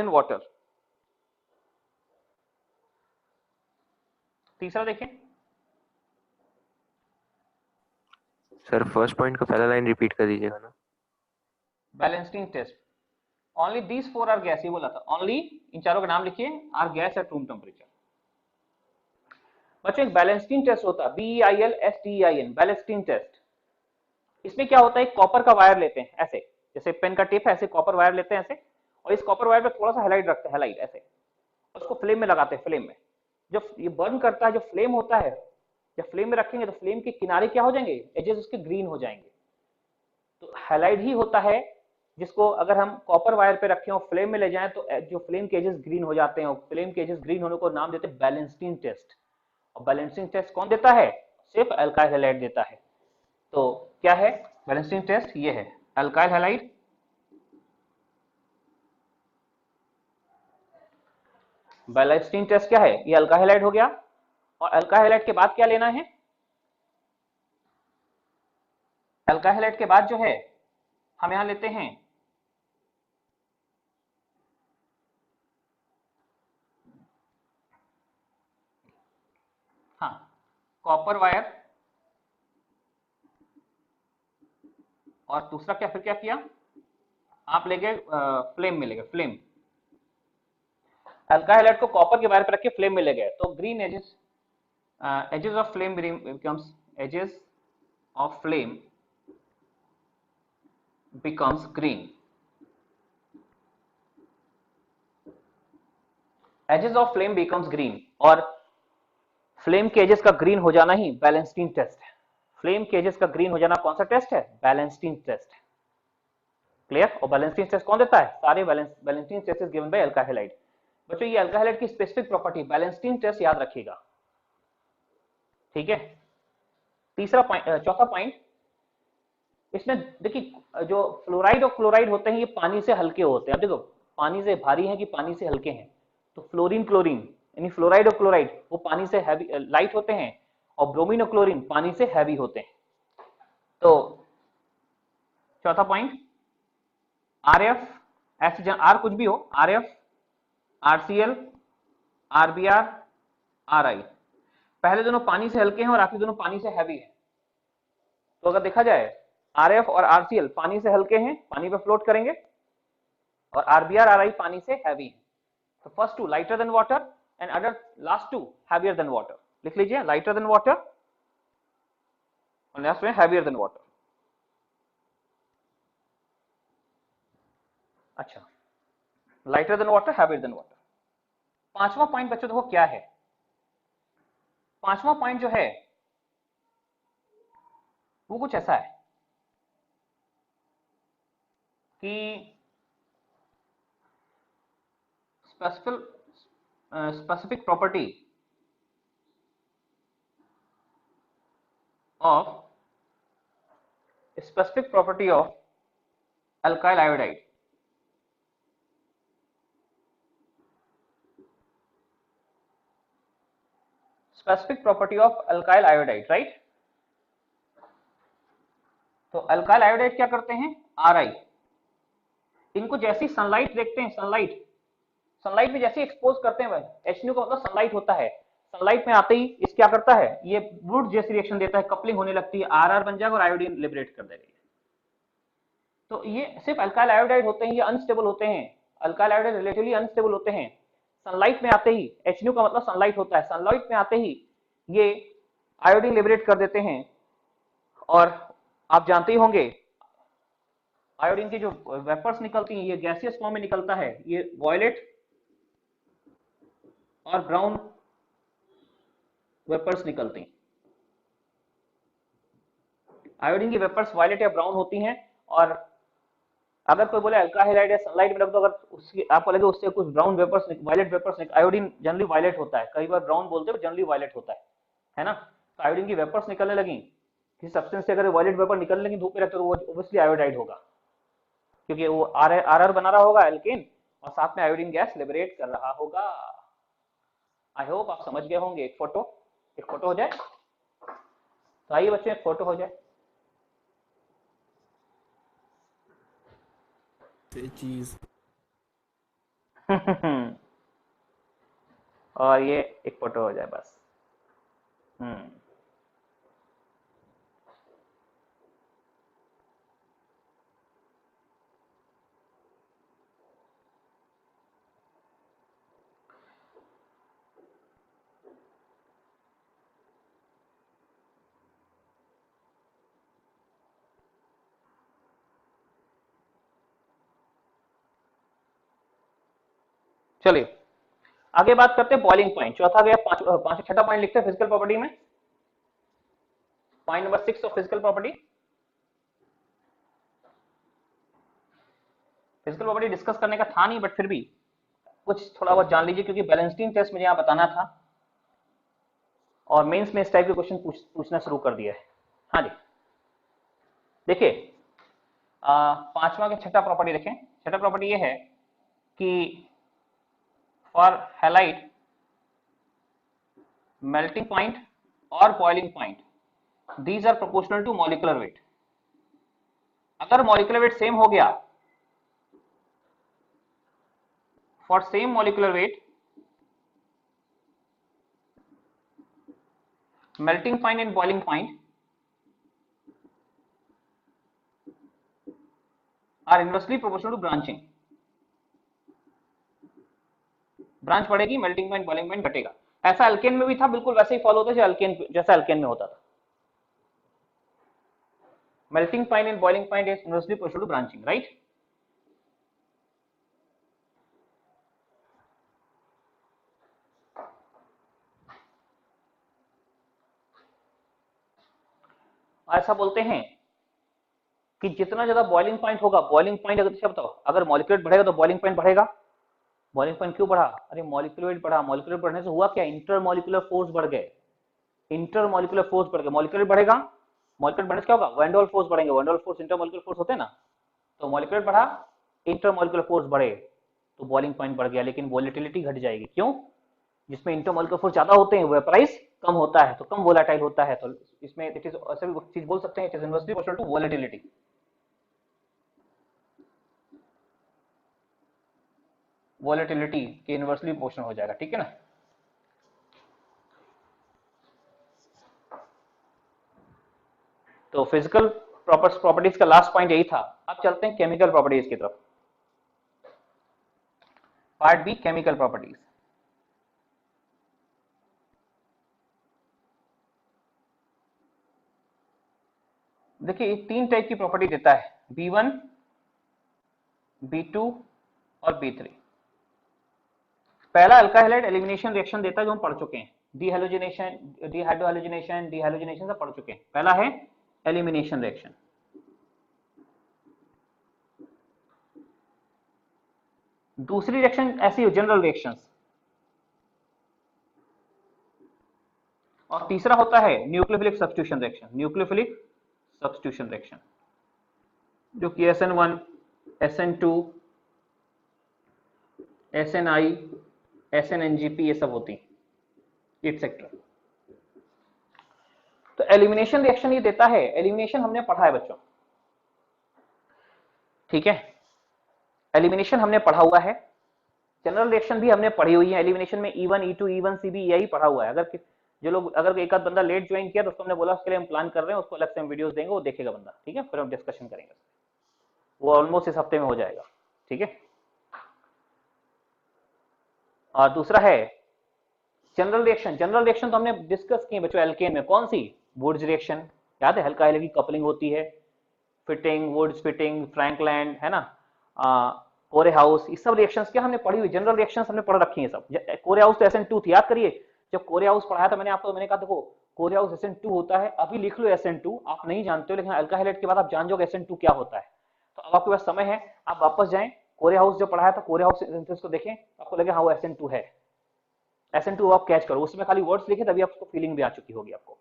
S2: in water। तीसरा देखिए,
S10: सर फर्स्ट पॉइंट का पहला लाइन रिपीट कर दीजिएगा ना।
S2: Beilstein test, only these four are gas, ये बोला था, ओनली इन चारों का नाम लिखिए, are gas at room temperature. बच्चों एक बैलेंसिंग टेस्ट होता है, BEILSTEIN, बैलेंसिंग टेस्ट। इसमें क्या होता है, एक कॉपर का वायर लेते हैं ऐसे, जैसे पेन का टेप है, ऐसे कॉपर वायर लेते हैं ऐसे, और इस कॉपर वायर पे थोड़ा सा हैलाइड रखते हैं, हैलाइड ऐसे, उसको फ्लेम में लगाते हैं। फ्लेम में जब ये बर्न करता है, जो फ्लेम होता है, जब फ्लेम में रखेंगे तो फ्लेम के किनारे क्या हो जाएंगे, एजेस उसके ग्रीन हो जाएंगे। तो हैलाइड ही होता है जिसको अगर हम कॉपर वायर पे रखें और फ्लेम में ले जाएं तो जो फ्लेम के एजेस ग्रीन हो जाते हैं, और फ्लेम के एजेस ग्रीन होने को नाम देते हैं बैलेंसिंग टेस्ट। और बैलेंसिंग टेस्ट कौन देता है, सिर्फ अल्काइल हैलाइड देता है। तो क्या है बैलेंसिंग टेस्ट, ये है अल्काइल हैलाइड, बैलेंसिंग टेस्ट क्या है, ये अल्काइल हैलाइड हो गया। और अल्काइल हैलाइड के बाद क्या लेना है, अल्काइल हैलाइड के बाद जो है हम यहां लेते हैं कॉपर वायर, और दूसरा क्या, फिर क्या किया आप ले गए फ्लेम में ले गए, फ्लेम, अल्काइल हैलाइड को कॉपर के वायर पर रख के फ्लेम में ले गए, तो green edges, edges of flame becomes, edges of flame becomes green, edges of flame becomes green, और फ्लेम के एजेस का ग्रीन हो जाना ही बैलेंसिंग टेस्ट है। फ्लेम के एजेस का ग्रीन हो जाना कौन सा टेस्ट है, बैलेंसिंग टेस्ट है। क्लियर। और बैलेंसिंग टेस्ट कौन देता है, सारे balancing test is given by alkyl halide. बच्चों ये अल्काइल हैलाइड की स्पेसिफिक प्रॉपर्टी, बैलेंसिंग टेस्ट याद रखिएगा, ठीक है। तीसरा पॉइंट, चौथा पॉइंट, इसमें देखिए जो फ्लोराइड और क्लोराइड होते हैं ये पानी से हल्के होते हैं। अब देखो पानी से भारी हैं कि पानी से हल्के हैं, तो फ्लोरीन क्लोरीन यानी फ्लोराइड और क्लोराइड वो पानी से हैवी लाइट होते हैं, और ब्रोमीन और क्लोरीन पानी से हैवी होते हैं। तो चौथा पॉइंट, RF ऐसे आर कुछ भी हो, RF, RCl, RBr, RI, पहले दोनों पानी से हल्के हैं और आखिरी दोनों पानी से हैवी है। तो अगर देखा जाए RF और RCl पानी से हल्के हैं, पानी पे फ्लोट करेंगे, और RBr, RI पानी से हैवी है। तो first two lighter than water and other last two heavier than water, लिख लीजिए लाइटर देन वाटर और लास्ट में हैवियर देन वाटर। अच्छा, lighter than water, heavier than water. पांचवा पॉइंट बच्चों देखो क्या है, पांचवा पॉइंट जो है वो कुछ ऐसा है कि specific property of alkyl iodide, specific property of alkyl iodide, right? तो अल्काइल आयोडाइड क्या करते हैं, Ri, इनको जैसी सनलाइट देखते हैं, सनलाइट में जैसे एक्सपोज करते हैं भाई, HNO का मतलब सनलाइट होता है, सनलाइट में आते ही इस क्या करता है, ये वुड जैसी रिएक्शन देता है, कपलिंग होने लगती है, RR बन जाएगा और आयोडीन लिबरेट कर देगा। तो ये सिर्फ अल्काइल आयोडाइड होते हैं, ये अनस्टेबल होते हैं, अल्काइल आयोडाइड रिलेटिवली अनस्टेबल होते हैं। सनलाइट में आते ही, HNO का मतलब सनलाइट होता है, सनलाइट में आते ही ये आयोडीन लिबरेट कर देते हैं। और आप जानते ही होंगे आयोडीन की जो वेपर्स निकलती हैं ये गैसियस फॉर्म में निकलता है, ये वॉयलेट और ब्राउन वेपर्स निकलती हैं। आयोडीन की वेपर्स वायलेट या ब्राउन होती हैं। और अगर कोई बोले अल्काइल हाइड्राइड या सनलाइट में रख दो, अगर उसकी आपको लगे उससे कुछ brown vapours, violet vapours, iodine generally violet होता है, कई बार ब्राउन बोलते हैं, जनरली वायलेट होता है ना। तो आयोडीन की वेपर्स निकलने लगी, किसी सब्सटेंस से अगर वायलेट वेपर निकलने लगी धूप में रखते तो वो ऑब्वियसली आयोडाइड होगा, क्योंकि वो आर बना रहा होगा एल्केन और साथ में आयोडीन गैस लिबरेट कर रहा होगा। आई होप आप समझ गए होंगे। एक फोटो हो जाए, तो आइए बच्चों एक फोटो हो जाए।
S7: चीज
S2: और ये एक फोटो हो जाए बस। चलिए आगे बात करते हैं बॉइलिंग पॉइंट। चौथा गया, छठा पॉइंट लिखते हैं फिजिकल प्रॉपर्टी में, point number 6 of physical property. Physical property discuss करने का था नहीं, बट फिर भी कुछ थोड़ा बहुत जान लीजिए, क्योंकि बैलेंस्टीन टेस्ट मुझे यहाँ बताना था और मेंस में इस टाइप के क्वेश्चन पूछना शुरू कर दिया है। हाँ जी, देखिए पांचवा के छठा प्रॉपर्टी देखें। छठा प्रॉपर्टी ये है कि फॉर हैलाइड मेल्टिंग पॉइंट और boiling point these are proportional to molecular weight. अगर मॉलिक्यूलर वेट सेम हो गया, for same molecular weight melting point and boiling point are inversely proportional to branching। Branch बढ़ेगी, melting point boiling point घटेगा। ऐसा alkane में भी था, बिल्कुल वैसे ही फॉलो होता है जैसा अल्केन में होता था। Melting point and boiling point is inversely proportional to branching, right. ऐसा बोलते हैं कि जितना ज्यादा बॉइलिंग पॉइंट होगा, बॉइलिंग पॉइंट अगर अच्छा बताओ, अगर मॉलिक्यूल बढ़ेगा तो बॉइलिंग पॉइंट बढ़ेगा। बॉइलिंग पॉइंट क्यों बढ़ा? अरे मॉलिक्यूलर वेट बढ़ा, मॉलिक्यूलर बढ़ने से हुआ क्या, इंटरमॉलिक्यूलर फोर्स बढ़ गए, इंटरमॉलिक्यूलर फोर्स बढ़ गए। मॉलिक्यूलर बढ़ेगा, मॉलिक्यूलर बढ़ने से क्या होगा, वैन डर वाल्स फोर्स बढ़ेंगे। Van der Waals force intermolecular force होते हैं ना, तो मॉलिक्यूलर बढ़ा, इंटरमॉलिक्यूलर फोर्स बढ़े तो बॉइलिंग पॉइंट बढ़ गया, लेकिन वोलेटिलिटी घट जाएगी। क्यों? जिसमें इंटरमॉलिक्यूलर फोर्स ज्यादा होते हैं वेपराइज कम होता है, तो कम वोलेटाइल होता है। तो इसमें इट इज ऐसे भी चीज बोल सकते हैं, it is inversely proportional to volatility. Volatility के इनवर्सली प्रोपोर्शनल हो जाएगा, ठीक है ना। तो फिजिकल प्रॉपर्टीज का लास्ट पॉइंट यही था। अब चलते हैं केमिकल प्रॉपर्टीज की तरफ। Part B, chemical properties. देखिए तीन टाइप की प्रॉपर्टी देता है, B1, B2 और B3। पहला अल्काइल हैलाइड एलिमिनेशन रिएक्शन देता है, जो हम पढ़ चुके हैं, डीहाइड्रोजनेशन, डीहाइड्रोजनेशन सब पढ़ चुके हैं। पहला है एलिमिनेशन रिएक्शन। दूसरी रिएक्शन ऐसी हो, जनरल रिएक्शंस। और तीसरा होता है nucleophilic substitution reaction, nucleophilic substitution reaction, जो कि SN1, SN2, SNI, SNNGP ये सब होती एटसेट्रा। तो एलिमिनेशन रिएक्शन ये देता है, एलिमिनेशन हमने पढ़ा है बच्चों, ठीक है, एलिमिनेशन हमने पढ़ा हुआ है। जनरल रिएक्शन भी हमने पढ़ी हुई है, एलिमिनेशन में E1, E2, E1, CB यही पढ़ा हुआ है। अगर जो लोग, अगर एक आध बंदा लेट ज्वाइन किया तो उसको हमने बोला उसके लिए हम प्लान कर रहे हैं, उसको अलग से हम वीडियोस देंगे, वो देखेगा बंदा, ठीक है, फिर हम डिस्कशन करेंगे। वो ऑलमोस्ट इस हफ्ते में हो जाएगा, ठीक है। और दूसरा है जनरल रिएक्शन। जनरल रिएक्शन तो हमने डिस्कस किए बच्चों एल्केन में, कौन सी? वुड्स रिएक्शन, याद है, हल्का हाइड्रोजन की कपलिंग होती है, फिटिंग, वुड्स फिटिंग, फ्रैंकलैंड, है ना, कोरे हाउस, ये सब रिएक्शंस क्या हमने पढ़ी हुई, जनरल रिएक्शंस हमने पढ़ रखी हैं सब। कोरे हाउस तो SN2 थी, याद करिए, जब कोरे हाउस पढ़ाया था मैंने आपको, मैंने कहा देखो कोरे हाउस SN2 होता है, अभी लिख लो SN2, आप नहीं जानते हो लेकिन अल्का हैलाइड के बाद आप जान जाओगे SN2 क्या होता है। तो अब आपके पास समय है, आप वापस जाएं, कोरे हाउस जो पढ़ाया था कोरे हाउस सिंथेसिस को देखें, आपको लगे हाँ वो SN2 है, SN2 आप कैच करो, उसमें खाली वर्ड्स लिखे तभी आपको फीलिंग भी आ चुकी होगी आपको,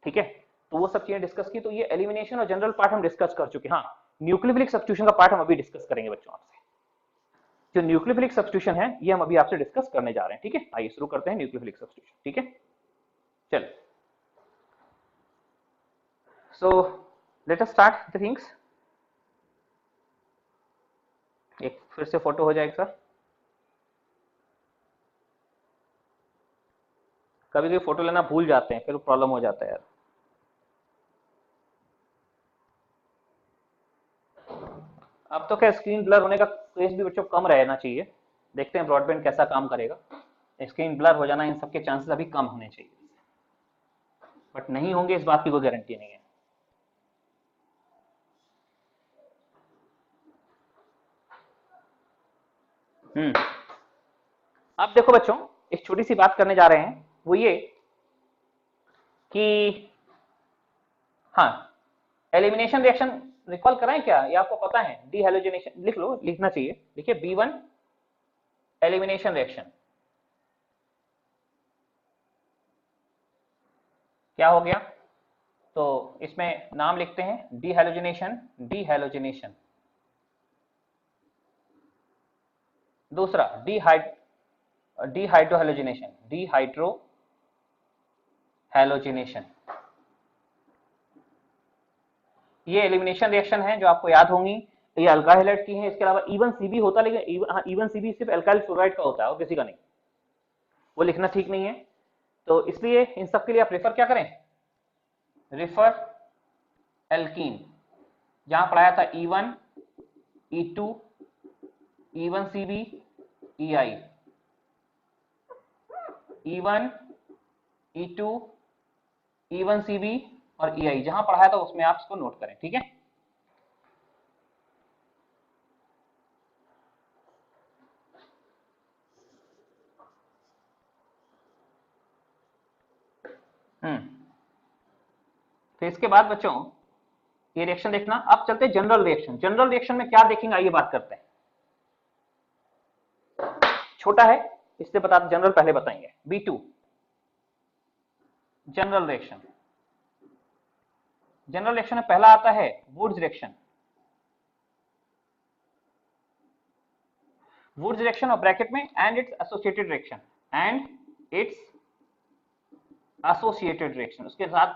S2: ठीक है। तो वो सब चीजें डिस्कस की, तो ये एलिमिनेशन और जनरल पार्ट हम डिस्कस कर चुके हैं। हाँ, न्यूक्लियोफिलिक सब्स्टिट्यूशन का पार्ट हम अभी डिस्कस करेंगे बच्चों आपसे। जो न्यूक्लियोफिलिक सब्स्टिट्यूशन है ये हम अभी आपसे डिस्कस करने जा रहे हैं, ठीक है। आइए शुरू करते हैं न्यूक्लियोफिलिक सब्स्टिट्यूशन, ठीक है। चलो, so let us start the things. एक फिर से फोटो हो जाएगा सर, कभी कभी फोटो लेना भूल जाते हैं, फिर प्रॉब्लम हो जाता है यार। अब तो क्या स्क्रीन ब्लर होने का केस भी बच्चों कम रहना चाहिए, देखते हैं ब्रॉडबैंड कैसा काम करेगा। स्क्रीन ब्लर हो जाना इन सबके चांसेस अभी कम होने चाहिए, बट नहीं होंगे इस बात की कोई गारंटी नहीं है। अब देखो बच्चों, एक छोटी सी बात करने जा रहे हैं, वो ये कि हाँ, एलिमिनेशन रिएक्शन रिकॉल कराएं क्या, ये आपको पता है, डीहैलोजिनेशन लिख लो, लिखना चाहिए, देखिए B1 एलिमिनेशन रिएक्शन क्या हो गया, तो इसमें नाम लिखते हैं डीहैलोजिनेशन, डीहैलोजिनेशन। दूसरा डिहाइड्रोहैलोजिनेशन, डिहाइड्रोहैलोजिनेशन। ये एलिमिनेशन रिएक्शन है जो आपको याद होंगी, ये अल्काइल हैलाइड की है। इसके अलावा इवन CB होता है, लेकिन इवन CB सिर्फ अल्काइल क्लोराइड का होता है और किसी का नहीं, वो लिखना ठीक नहीं है। तो इसलिए इन सब के लिए आप रेफर क्या करें, रेफर एल्कीन, जहां पढ़ाया था E1 E2 E1 CB EI, E1 E2 E1 CB और EI, जहां पढ़ाया था उसमें आप इसको नोट करें, ठीक है। फिर इसके बाद बच्चों ये रिएक्शन देखना। अब चलते हैं जनरल रिएक्शन। जनरल रिएक्शन में क्या देखेंगे, आइए बात करते हैं। छोटा है इसलिए बता, जनरल पहले बताएंगे। B2 general reaction. General reaction में पहला आता है वुड्स रिएक्शन। वुड्स रिएक्शन और ब्रैकेट में and its associated reaction, and its associated reaction. उसके साथ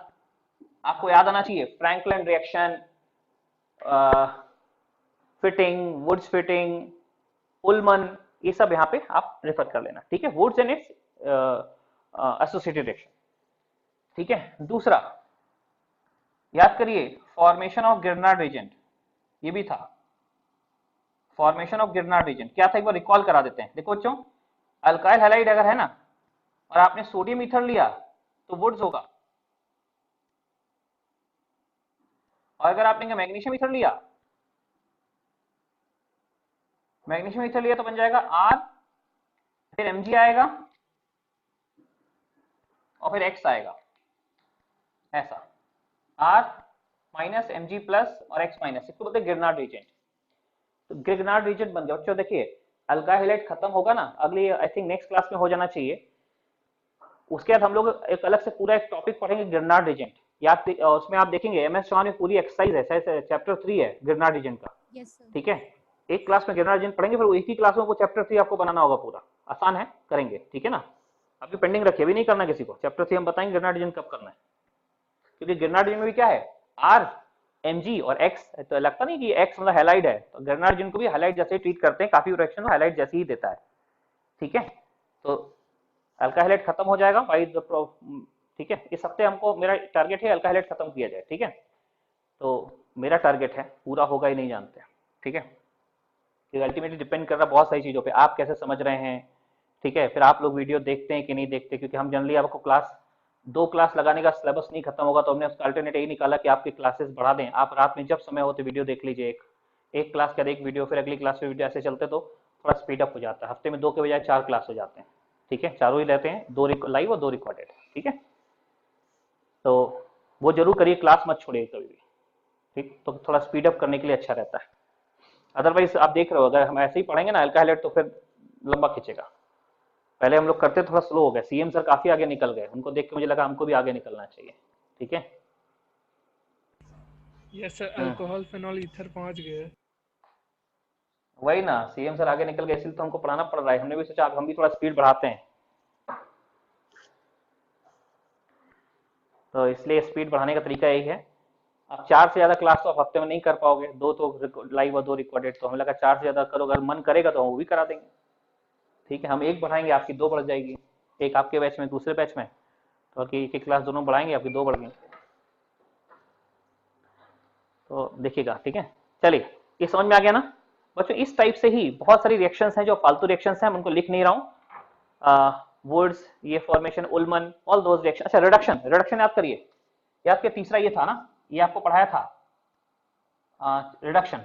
S2: आपको याद आना चाहिए Frankland reaction, Fittig, Wurtz Fittig, Ullmann, ये सब यहाँ पे आप रेफर कर लेना, ठीक है। Wurtz and its associated reaction, ठीक है। दूसरा याद करिए फॉर्मेशन ऑफ गिरनार्ड एजेंट, ये भी था फॉर्मेशन ऑफ गिरनार्ड एजेंट। क्या था एक बार रिकॉल करा देते हैं। देखो बच्चों, अल्काइल हैलाइड अगर है ना और आपने सोडियम ईथर लिया तो वुड्स होगा, और अगर आपने मैग्नीशियम ईथर लिया, मैग्नीशियम ईथर लिया तो बन जाएगा R, फिर Mg आएगा और फिर X आएगा, ऐसा R माइनस Mg प्लस और X माइनस, इसको बोलते हैं गिरनार्ड एजेंट। तो गिरनार्ड एजेंट बन गया बच्चों। देखिए अल्काइल हैलाइड खत्म होगा ना, अगली आई थिंक नेक्स्ट क्लास में हो जाना चाहिए। उसके बाद हम लोग एक अलग से पूरा एक टॉपिक पढ़ेंगे गिरनार्ड एजेंट। याद उसमें आप देखेंगे MS चौहान में पूरी एक्सरसाइज है, चैप्टर 3 है गिरनार्ड एजेंट का, ठीक है। एक क्लास में गिरनार्ड एजेंट पढ़ेंगे, फिर एक ही क्लास में वो चैप्टर 3 आपको बनाना होगा पूरा, आसान है, करेंगे, ठीक है ना। अभी पेंडिंग रखिए, अभी नहीं करना किसी को। चैप्टर 3 हम बताएंगे गिरनार्ड एजेंट कब करना है, क्योंकि गिरनार्ड एजेंट में भी क्या है R Mg और X, तो लगता नहीं कि X मतलब हैलाइड है, तो गिरनार्ड एजेंट को भी हैलाइड जैसे ट्रीट करते हैं, काफी रिएक्शन हैलाइड जैसे ही देता है, ठीक है। तो अल्काइल हैलाइड खत्म हो जाएगा बाय द, ठीक है। इस हफ्ते हमको, मेरा टारगेट है अल्काइल हैलाइड खत्म किया जाए, ठीक है। तो मेरा टारगेट है, पूरा होगा ही नहीं जानते। ठीक है, क्योंकि अल्टीमेटली डिपेंड कर रहा है बहुत सारी चीज़ों पे, आप कैसे समझ रहे हैं, ठीक है, फिर आप लोग वीडियो देखते हैं कि नहीं देखते, क्योंकि हम जनरली आपको क्लास 2 क्लास लगाने का सिलेबस नहीं खत्म होगा, तो हमने उसका अल्टरनेट यही निकाला कि आपकी क्लासेस बढ़ा दें, आप रात में जब समय हो तो वीडियो देख लीजिए, एक क्लास के बाद एक वीडियो, फिर अगली क्लास में वीडियो, ऐसे चलते तो थोड़ा स्पीड अप हो जाता है, हफ्ते में 2 के बजाय 4 क्लास हो जाते हैं, ठीक है, चारों ही रहते हैं, 2 लाइव और 2 रिकॉर्डेड, ठीक है, तो वो जरूर करिए, क्लास मत छोड़िए कभी भी, ठीक, तो थोड़ा स्पीड अप करने के लिए अच्छा रहता है। अदरवाइज आप देख रहे हो अगर हम ऐसे ही पढ़ेंगे ना अल्का हाइलाइट तो फिर लंबा खींचेगा। पहले हम लोग करते थोड़ा स्लो हो गए, सीएम सर काफी आगे निकल गए, उनको देख के मुझे लगा हमको भी आगे निकलना चाहिए, ठीक है।
S3: Yes sir, alcohol phenol ether पहुंच गए।
S2: वही ना, सीएम सर आगे निकल गए, इसलिए तो हमको पढ़ाना पड़ रहा है, हमने भी सोचा अब हम भी थोड़ा स्पीड बढ़ाते हैं, तो इसलिए स्पीड बढ़ाने का तरीका यही है। अब 4 से ज्यादा क्लास तो आप हफ्ते में नहीं कर पाओगे, 2 तो लाइव और 2 रिकॉर्डेड, तो हमें लगा 4 से ज्यादा करो, अगर मन करेगा तो हम वो भी करा देंगे, ठीक है, हम 1 बढ़ाएंगे आपकी 2 बढ़ जाएगी, एक आपके बैच में दूसरे बैच में, तो आपकी एक क्लास दोनों बढ़ाएंगे आपकी 2 बढ़ गई, तो देखिएगा, ठीक है। चलिए, ये समझ में आ गया ना बच्चों। इस टाइप से ही बहुत सारी रिएक्शंस हैं जो फालतू रिएक्शंस हैं, हम उनको लिख नहीं रहा हूँ, वर्ड्स, ये formation, Ullman, all those reaction. अच्छा, रिडक्शन, रिडक्शन याद करिए, याद किया, तीसरा ये था ना, ये आपको पढ़ाया था, रिडक्शन,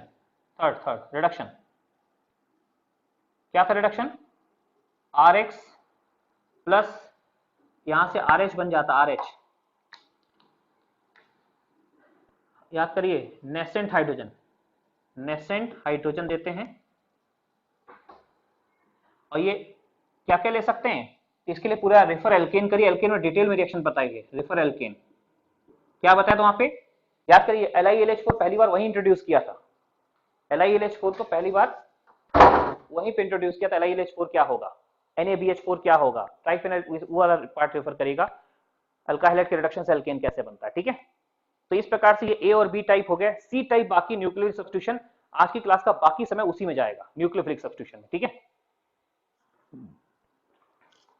S2: थर्ड रिडक्शन क्या था, रिडक्शन आर एक्स प्लस, यहां से आर एच बन जाता, आर एच, याद करिए, नेसेंट हाइड्रोजन, नेसेंट हाइड्रोजन देते हैं, और ये क्या क्या ले सकते हैं, इसके लिए पूरा रेफर एल्केन करिए, एल्केन में डिटेल में रिएक्शन बताइए, रेफर एल्केन क्या बताया था वहां पे, याद करिए, LiLH4 पहली बार वही इंट्रोड्यूस किया था, LiLH4 को पहली बार वहीं पे इंट्रोड्यूस किया था, LiLH4 क्या होगा, NaBH4 क्या होगा, ट्राइफेनल वो वाला पार्ट रेफर करेगा, अल्का हैलाइड के रिडक्शन से एल्केन कैसे बनता है, ठीक है। तो इस प्रकार से ये A और B टाइप हो गया, C टाइप बाकी न्यूक्लियोफिलिक सब्स्टिट्यूशन, आज की क्लास का बाकी समय उसी में जाएगा, न्यूक्लियोफिलिक सब्स्टिट्यूशन में, ठीक है।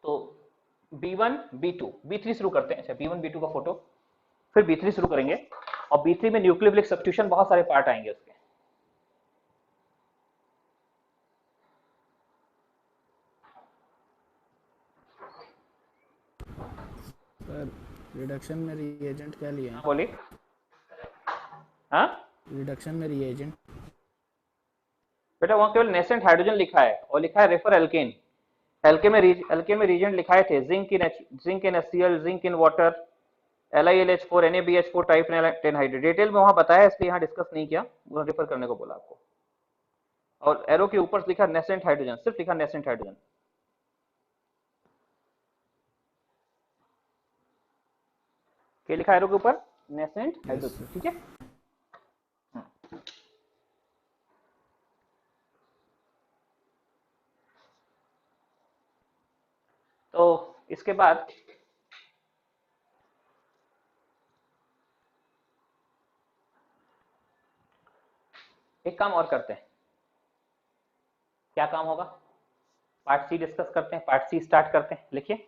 S2: तो B1 B2 B3 शुरू करते हैं, अच्छा B1 B2 का फोटो, फिर B3 शुरू करेंगे, और B3 में न्यूक्लियोफिलिक सब्स्टिट्यूशन बहुत सारे पार्ट आएंगे उसके,
S7: सर रिडक्शन में रिएजेंट क्या लिए हैं?
S2: बोलिए, हाँ
S7: रिडक्शन में रिएजेंट
S2: बेटा वहां केवल नेसेंट हाइड्रोजन लिखा है और लिखा है रेफर एल्केन, एल्केन में रीजेंट लिखाए थे, zinc in HCl, zinc in water, LiLH4, NaBH4 type 10 hydrate, detail में वहां बताया, इसलिए यहाँ डिस्कस नहीं किया, वो रेफर करने को बोला आपको, और एरो के ऊपर लिखा नेसेंट हाइड्रोजन, सिर्फ लिखा नेसेंट हाइड्रोजन, क्या लिखा एरो के ऊपर, नेसेंट हाइड्रोजन, ठीक है। तो इसके बाद एक काम और करते हैं, क्या काम होगा, पार्ट सी डिस्कस करते हैं, पार्ट सी स्टार्ट करते हैं, लिखिए,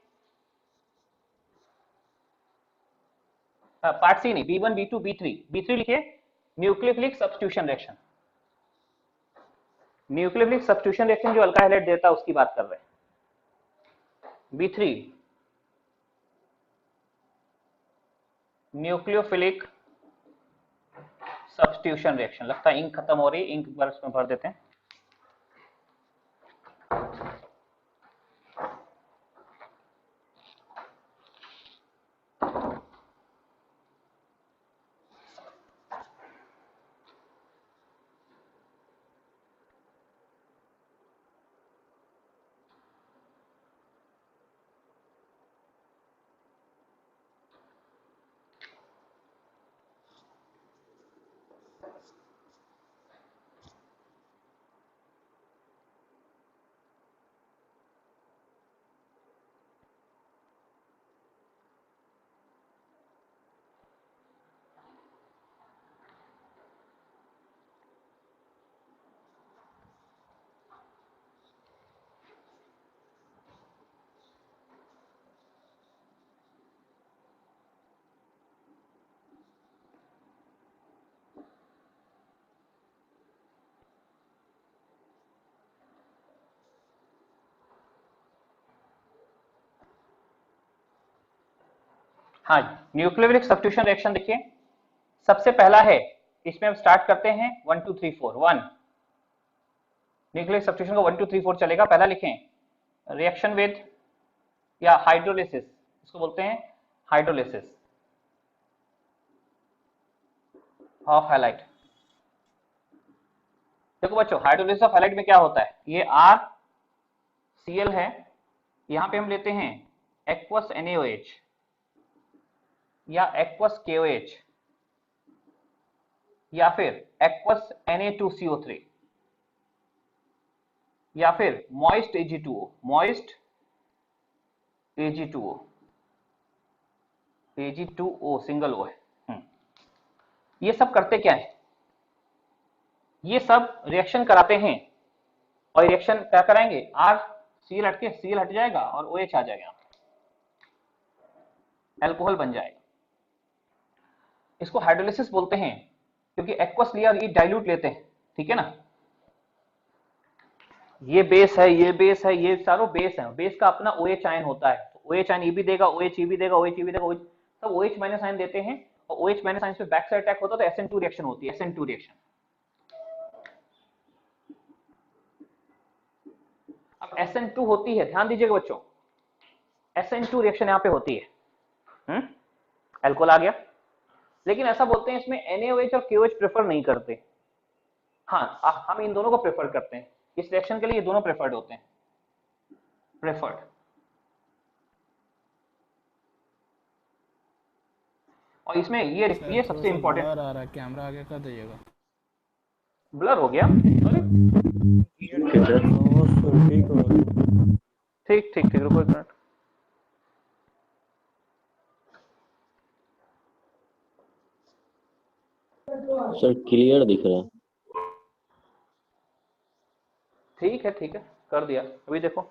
S2: पार्ट सी नहीं, B1 B2 B3 लिखिए, nucleophilic substitution reaction, nucleophilic substitution reaction जो अल्का हैलाइड देता है उसकी बात कर रहे हैं, B3 न्यूक्लियोफिलिक सब्स्टिट्यूशन रिएक्शन, लगता है इंक खत्म हो रही है, इंक बार इसमें भर देते हैं, हाँ, न्यूक्लियोफिलिक सब्स्टिट्यूशन रिएक्शन देखिए, सबसे पहला है, इसमें हम स्टार्ट करते हैं 1 2 3 4 1, न्यूक्लियोफिलिक सब्स्टिट्यूशन का 1 2 3 4 चलेगा। पहला लिखें रिएक्शन विद या हाइड्रोलिसिस, इसको बोलते हैं हाइड्रोलिसिस ऑफ हैलाइड। देखो बच्चों, हाइड्रोलिसिस ऑफ हैलाइड में क्या होता है, ये RCl है, यहां पे हम लेते हैं एक्वस NaOH या एक्वस KOH या फिर एक्वस Na2CO3 या फिर moist Ag2O, moist Ag2O, Ag2O single O है। ये सब करते क्या है, ये सब रिएक्शन कराते हैं और रिएक्शन क्या कराएंगे, RCl हट के Cl हट जाएगा और OH आ जाएगा, अल्कोहल बन जाएगा। इसको हाइड्रोलिसिस बोलते हैं क्योंकि एक्वस लिया और ये डाइल्यूट लेते हैं, ठीक है ना। ये बेस है, ये बेस है, ये सारों बेस है, बेस का अपना OH आयन होता है, तो OH आयन ये भी देगा, OH ये भी देगा, OH ये भी देगा, OH सब OH माइनस आयन देते हैं और OH माइनस आयन पे बैक साइड अटैक होता है तो SN2 रिएक्शन होती है, SN2 रिएक्शन। अब SN2 होती है, ध्यान दीजिएगा बच्चों, SN2 रिएक्शन यहाँ पे होती है, अल्कोहल आ गया, लेकिन ऐसा बोलते हैं इसमें NaOH और KOH प्रेफर नहीं करते। हाँ, हम इन दोनों को प्रेफर करते हैं, इस रिएक्शन के लिए ये दोनों प्रेफर्ड होते हैं, प्रेफर्ड। और इसमें ये सबसे इंपॉर्टेंट,
S7: ब्लर आ रहा है, कैमरा आगे कर दीजिएगा।
S2: ब्लर हो गया, अरे ठीक ठीक ठीक, रुको एक मिनट।
S1: सर क्लियर दिख रहा है।
S2: ठीक है ठीक है, कर दिया, अभी देखो।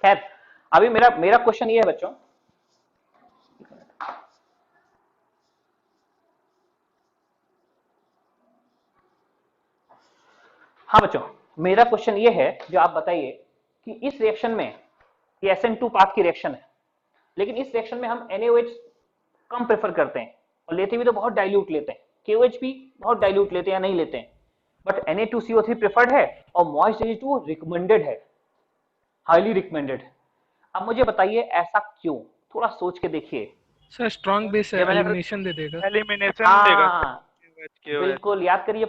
S2: खैर, अभी मेरा क्वेश्चन ये है बच्चों, हाँ बच्चों, मेरा क्वेश्चन ये है, जो आप बताइए कि इस रिएक्शन में ये SN2 पाथ की रिएक्शन है, लेकिन इस रिएक्शन में हम NaOH कम प्रेफर करते हैं और लेते भी तो बहुत डाइल्यूट लेते हैं, KOH भी बहुत डाइल्यूट लेते हैं या नहीं लेते हैं, बट Na2CO3 प्रेफर्ड है और मॉइस्ट Ag2 रिकमेंडेड है, हाईली रिकमेंडेड। अब मुझे बताइए ऐसा क्यों, थोड़ा सोच के देखिए।
S3: सर स्ट्रॉन्ग बेस है, एलिमिनेशन दे देगा।
S6: एलिमिनेशन देगा।
S2: बिल्कुल, याद करिए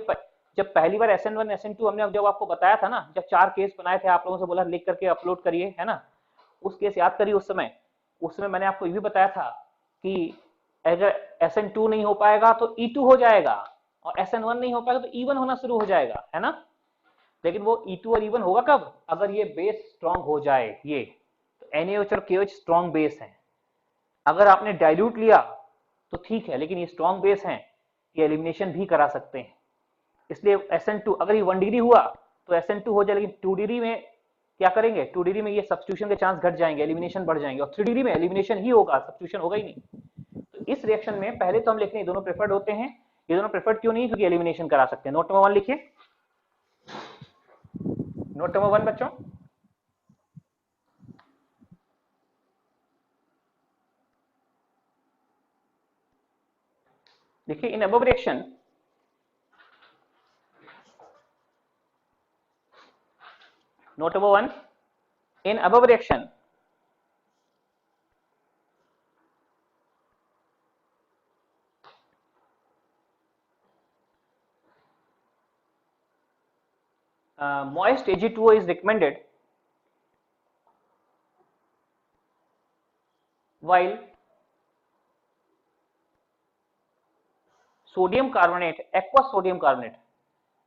S2: जब पहली बार SN1 SN2 हमने जब आपको बताया था ना, जब 4 केस बनाए थे, आप लोगों से बोला लिख करके अपलोड करिए, है ना, उस केस याद करिए। उस समय मैंने आपको ये भी बताया था कि अगर SN2 नहीं हो पाएगा तो E2 हो जाएगा और SN1 नहीं हो पाएगा तो E1 होना शुरू हो जाएगा, है ना। लेकिन वो E2 और E1 होगा कब, अगर ये बेस स्ट्रांग हो जाए, ये तो NaOH और KOH स्ट्रांग बेस हैं। अगर आपने डाइल्यूट लिया तो ठीक है, लेकिन ये स्ट्रांग बेस हैं, ये एलिमिनेशन भी करा सकते हैं। इसलिए SN2 अगर ये 1 डिग्री हुआ तो SN2 हो जाए, लेकिन 2 डिग्री में क्या करेंगे, 2 डिग्री में ये सब्स्टिट्यूशन के चांस घट जाएंगे, एलिमिनेशन बढ़ जाएंगे, और 3 डिग्री में एलिमिनेशन ही होगा, सब्स्टिट्यूशन होगा ही नहीं। तो इस रिएक्शन में पहले तो हम लिखते हैं ये दोनों प्रेफर्ड होते हैं। ये दोनों प्रेफर्ड क्यों नहीं, क्योंकि एलिमिनेशन करा सकते हैं। नोट नंबर 1 लिखिए, नोट नंबर 1 बच्चों, देखिए इन above reaction note number 1, in above reaction moist Ag2O is recommended while sodium carbonate, aqueous sodium carbonate,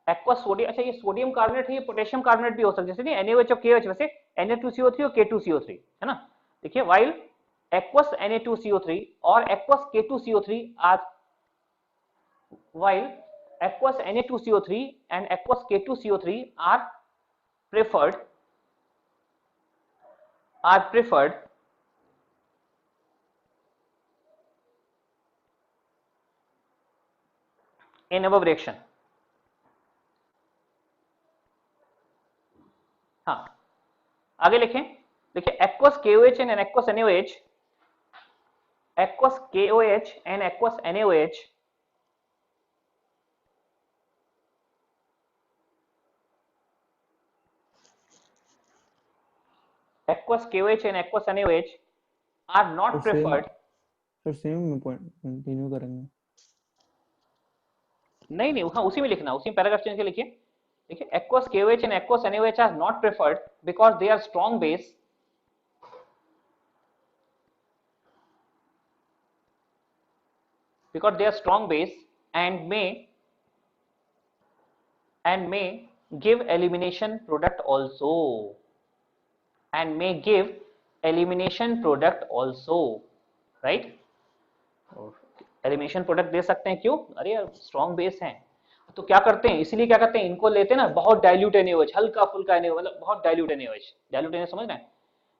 S2: aqueous sodium, अच्छा ये सोडियम कार्बोनेट है, ये पोटेशियम कार्बोनेट भी हो सकता है, जैसे नहीं NaOH और KOH, वैसे Na2CO3 और K2CO3, है ना। देखिए while aqueous Na2CO3 और aqueous K2CO3 are, while aqueous Na2CO3 and aqueous K2CO3 are preferred in above reaction। हाँ, आगे लिखें, देखिए aqueous KOH and aqueous NaOH, aqueous KOH and aqueous NaOH aqueous KOH and aqueous NaOH are not preferred.
S5: Sir same में point continue करेंगे।
S2: नहीं हाँ उसी में लिखना, उसी में पैराग्राफ चेंज के लिखिए। देखिए aqueous KOH and aqueous NaOH are not preferred because they are strong base and may give elimination product also, right? Elimination product दे सकते हैं, क्यों? अरे यार स्ट्रॉन्ग बेस हैं तो क्या करते हैं, इसीलिए क्या करते हैं, इनको लेते हैं ना बहुत डाइल्यूट NaOH, हल्का फुल्का NaOH, मतलब बहुत डाइल्यूट NaOH। डाइल्यूट NaOH समझ रहे हैं?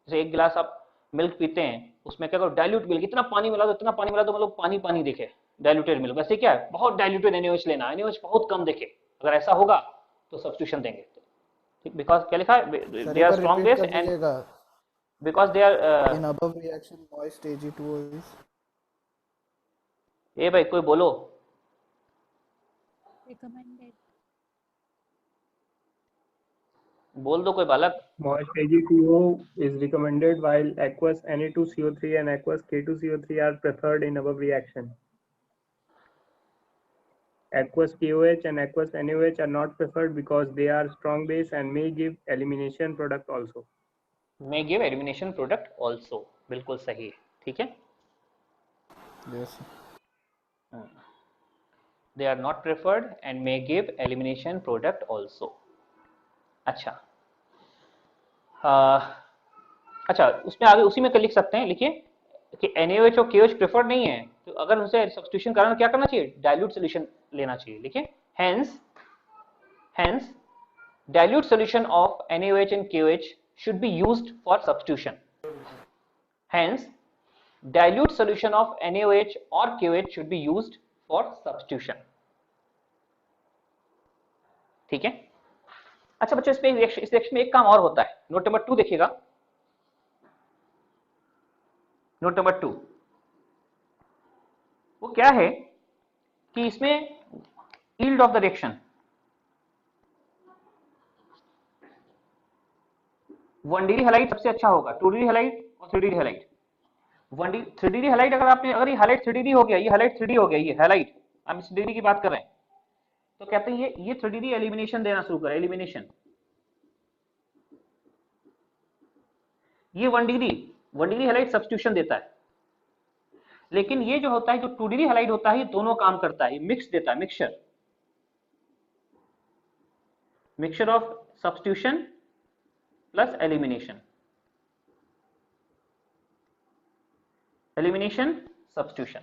S2: जैसे एक गिलास आप मिल्क पीते हैं, उसमें क्या करो, डाइल्यूट मिल्क, इतना पानी मिला दो मतलब पानी पानी दिखे, डाइल्यूटेड मिल्क। वैसे क्या है, बहुत डाइल्यूटेड NaOH लेना, NaOH बहुत कम दिखे, अगर ऐसा होगा तो सब्स्टिट्यूशन देंगे। ठीक, बिकॉज क्या लिखा है, they are strong base and because they are
S7: in above reaction moist Ag2O is.
S2: ए भाई कोई बोलो,
S8: recommended.
S2: बोल दो कोई बालक।
S11: Moist Ag2O is recommended while aqueous Na2CO3 and aqueous K2CO3 are preferred in above reaction. Aqueous KOH and aqueous NaOH are not preferred because they are strong base and may give elimination product also.
S2: May give elimination product also, बिल्कुल सही है, ठीक है।
S7: Yes.
S2: They are not preferred and may give elimination product also. अच्छा अच्छा उसमें आगे उसी में लिख सकते हैं, लिखिए कि NaOH और KOH प्रेफर्ड नहीं है, तो अगर उनसे सब्स्टिट्यूशन कराना क्या करना चाहिए, डाइल्यूट सॉल्यूशन लेना चाहिए। लिखिए hence dilute solution of NaOH and KOH should be used for substitution. Hence dilute solution of NaOH or KOH should be used for substitution. ठीक है। अच्छा बच्चों इस रिएक्शन में एक काम और होता है, नोट नंबर 2 देखिएगा, नोट नंबर 2 वो क्या है कि इसमें yield of the reaction 1 degree halide सबसे अच्छा होगा, 2 डिग्री हैलाइड और 3 डिग्री हैलाइड। 3 डिग्री हैलाइड अगर ये हैलाइड 3 डिग्री हो गया, ये हैलाइड 3D हो गया, ये हैलाइड, हम इस डिग्री की बात कर रहे हैं, तो कहते हैं ये 3 डिग्री एलिमिनेशन देना शुरू करे, एलिमिनेशन। ये 1 डिग्री हैलाइड सब्स्टिट्यूशन देता है, लेकिन ये जो होता है, जो 2 डिग्री हैलाइड होता है, ये दोनों काम करता है, ये मिक्स देता है, mixture of substitution plus elimination, substitution,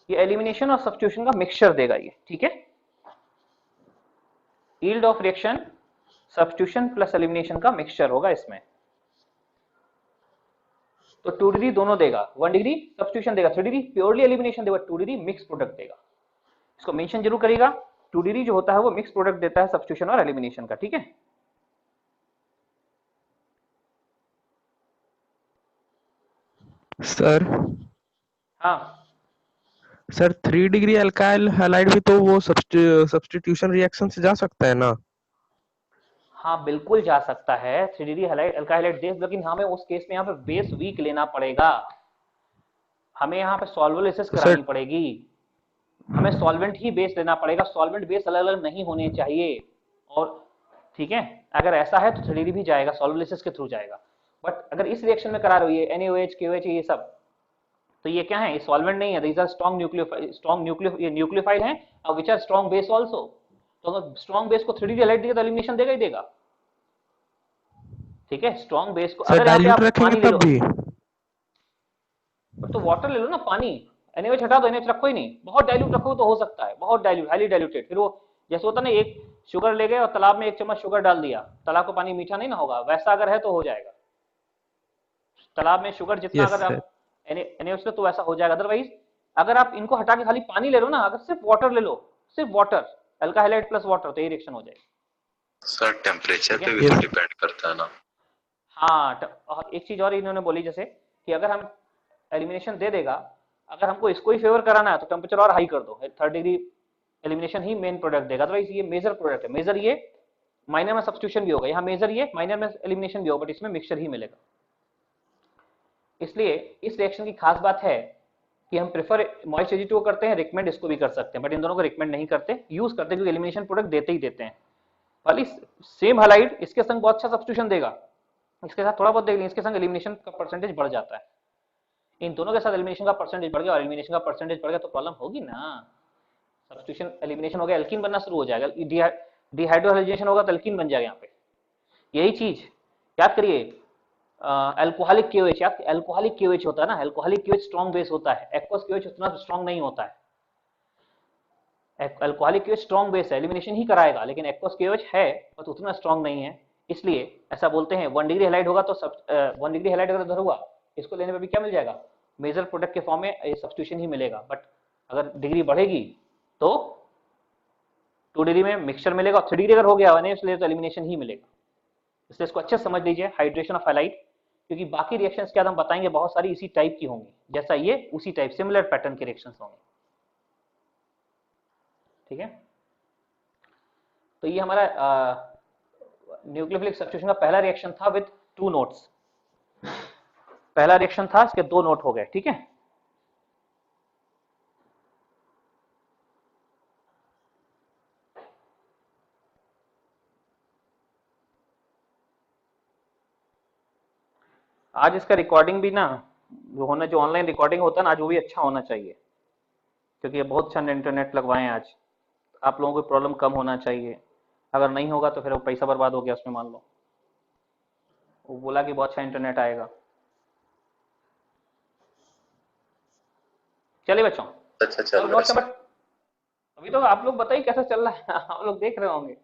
S2: ये एलिमिनेशन और सब्स्टिट्यूशन का मिक्सचर देगा ये, ठीक है। Yield of reaction substitution plus elimination का मिक्सचर होगा इसमें, तो 2 डिग्री दोनों देगा, 1 डिग्री सब्स्टिट्यूशन देगा, 3 डिग्री प्योरली एलिमिनेशन देगा, 2 डिग्री मिक्स प्रोडक्ट देगा। इसको मेंशन जरूर करिएगा, 2 डिग्री जो होता है वो मिक्स प्रोडक्ट देता है सब्स्टिट्यूशन और एलिमिनेशन का, ठीक है।
S10: सर
S2: हाँ
S10: सर 3 डिग्री अल्काइल हैलाइड भी तो वो सब्स्टिट्यूशन रिएक्शन से जा सकता है ना?
S2: हाँ बिल्कुल जा सकता है, 3 डिग्री अल्काइल हैलाइड बेस, लेकिन हमें उस केस में यहाँ पे बेस वीक लेना पड़ेगा, हमें यहाँ पे सॉल्वोलिसिस करानी पड़ेगी, हमें सॉल्वेंट ही बेस लेना पड़ेगा, सॉल्वेंट बेस अलग अलग नहीं होने चाहिए। और ठीक है, अगर ऐसा है तो 3 डिग्री भी जाएगा, सॉल्वोलिसिस के थ्रू जाएगा। बट अगर इस रिएक्शन में करा रही है NaOH KOH ये सब, तो ये क्या है, ये सॉल्वेंट नहीं है, दीज आर स्ट्रॉन्ग न्यूक्लियोफाइल हैं और which are strong base also. तो अगर स्ट्रॉन्ग बेस को 3 डिग्री हैलाइड देगा तो एलिमिनेशन देगा ही देगा, ठीक है। स्ट्रॉन्ग बेस को अगर आप पानी ले लो तो वाटर ले लो ना, पानी, NaOH हटा दो, NaOH रखो ही नहीं, बहुत डाइल्यूट रखो तो हो सकता है, बहुत डाइल्यूट, हाईली डाइल्यूटेड, फिर वो जैसे होता ना, एक शुगर ले गए और तालाब में 1 चम्मच शुगर डाल दिया, तालाब का पानी मीठा नहीं ना होगा, वैसा अगर है तो हो जाएगा। तालाब में शुगर जितना अगर आप NaOH तो वैसा हो जाएगा। अदरवाइज अगर आप इनको हटा के खाली पानी ले लो ना, अगर सिर्फ वाटर ले लो, सिर्फ water, alkyl halide plus water, तो ये रिएक्शन हो जाएगी।
S9: सर टेम्परेचर
S2: ठीक
S9: पे
S2: है?
S9: भी तो डिपेंड करता है ना।
S2: हाँ, और एक चीज और इन्होंने बोली, जैसे कि अगर हम एलिमिनेशन दे देगा, अगर हमको इसको ही फेवर कराना है तो टेम्परेचर और हाई कर दो, 3rd डिग्री एलिमिनेशन ही मेन प्रोडक्ट देगा। अदरवाइज ये मेजर प्रोडक्ट है, मेजर ये माइनर में सब्स्टिट्यूशन भी होगा, यहाँ मेजर ये माइनर में एलिमिनेशन भी होगा, बट इसमें मिक्सचर ही मिलेगा। इसलिए इस रिएक्शन की खास बात है कि हम प्रेफर मॉइस्ट Ag2 को करते हैं, रिकमेंड इसको भी कर सकते हैं, बट इन दोनों को रिकमेंड नहीं करते, यूज करते हैं, क्योंकि एलिमिनेशन प्रोडक्ट देते ही देते हैं। भले सेम हलाइड इसके संग बहुत अच्छा सब्स्टिट्यूशन देगा, इसके साथ थोड़ा बहुत देख लेंगे, इसके संग एलिमिनेशन का परसेंटेज बढ़ जाता है। इन दोनों के साथ एलिमिनेशन का परसेंटेज बढ़ गया और एलिमिनेशन का परसेंटेज बढ़ गया तो प्रॉब्लम होगी ना। सब्स्टिट्यूशन एलिमिनेशन हो गया, एल्कीन बनना शुरू हो जाएगा, डिहाइड्रोहाइड्रोजनेशन होगा तो एल्कीन बन जाएगा यहाँ पे। यही चीज याद करिए, अल्कोहलिक KOH, याद अल्कोहलिक KOH होता है ना, अल्कोहलिक KOH स्ट्रॉन्ग बेस होता है, एक्वस KOH उतना स्ट्रॉन्ग नहीं होता है। अल्कोहलिक KOH स्ट्रॉन्ग बेस है, एलिमिनेशन ही कराएगा, लेकिन एक्वस KOH है पर तो उतना स्ट्रॉन्ग नहीं है, इसलिए ऐसा बोलते हैं। 1 डिग्री हैलाइड होगा तो 1 डिग्री हैलाइड अगर इधर हुआ, इसको लेने पे भी क्या मिल जाएगा, मेजर प्रोडक्ट के फॉर्म में ये सब्स्टिट्यूशन ही मिलेगा। बट अगर डिग्री बढ़ेगी तो 2 डिग्री में मिक्सचर मिलेगा, और 3 डिग्री अगर हो गया इसलिए तो एलिमिनेशन ही मिलेगा। इसलिए इसको अच्छे से समझ लीजिए, हाइड्रेशन ऑफ हैलाइड, क्योंकि बाकी रिएक्शंस के बाद हम बताएंगे बहुत सारी इसी टाइप की होंगी, जैसा ये उसी टाइप सिमिलर पैटर्न के रिएक्शंस होंगे। ठीक है, तो ये हमारा न्यूक्लियोफिलिक सब्स्टिट्यूशन का पहला रिएक्शन था विद 2 नोट्स। पहला रिएक्शन था, इसके 2 नोट हो गए। ठीक है, आज इसका रिकॉर्डिंग भी ना जो ऑनलाइन रिकॉर्डिंग होता है ना, आज वो भी अच्छा होना चाहिए, क्योंकि ये बहुत अच्छा इंटरनेट लगवाए हैं आज, आप लोगों को प्रॉब्लम कम होना चाहिए। अगर नहीं होगा तो फिर वो पैसा बर्बाद हो गया उसमें, मान लो वो बोला कि बहुत अच्छा इंटरनेट आएगा। चलिए बच्चों,
S9: अच्छा चल रहा
S2: नोट
S9: है
S2: नंबर, अभी तो आप लोग बताइए कैसा चल रहा है, आप लोग देख रहे होंगे।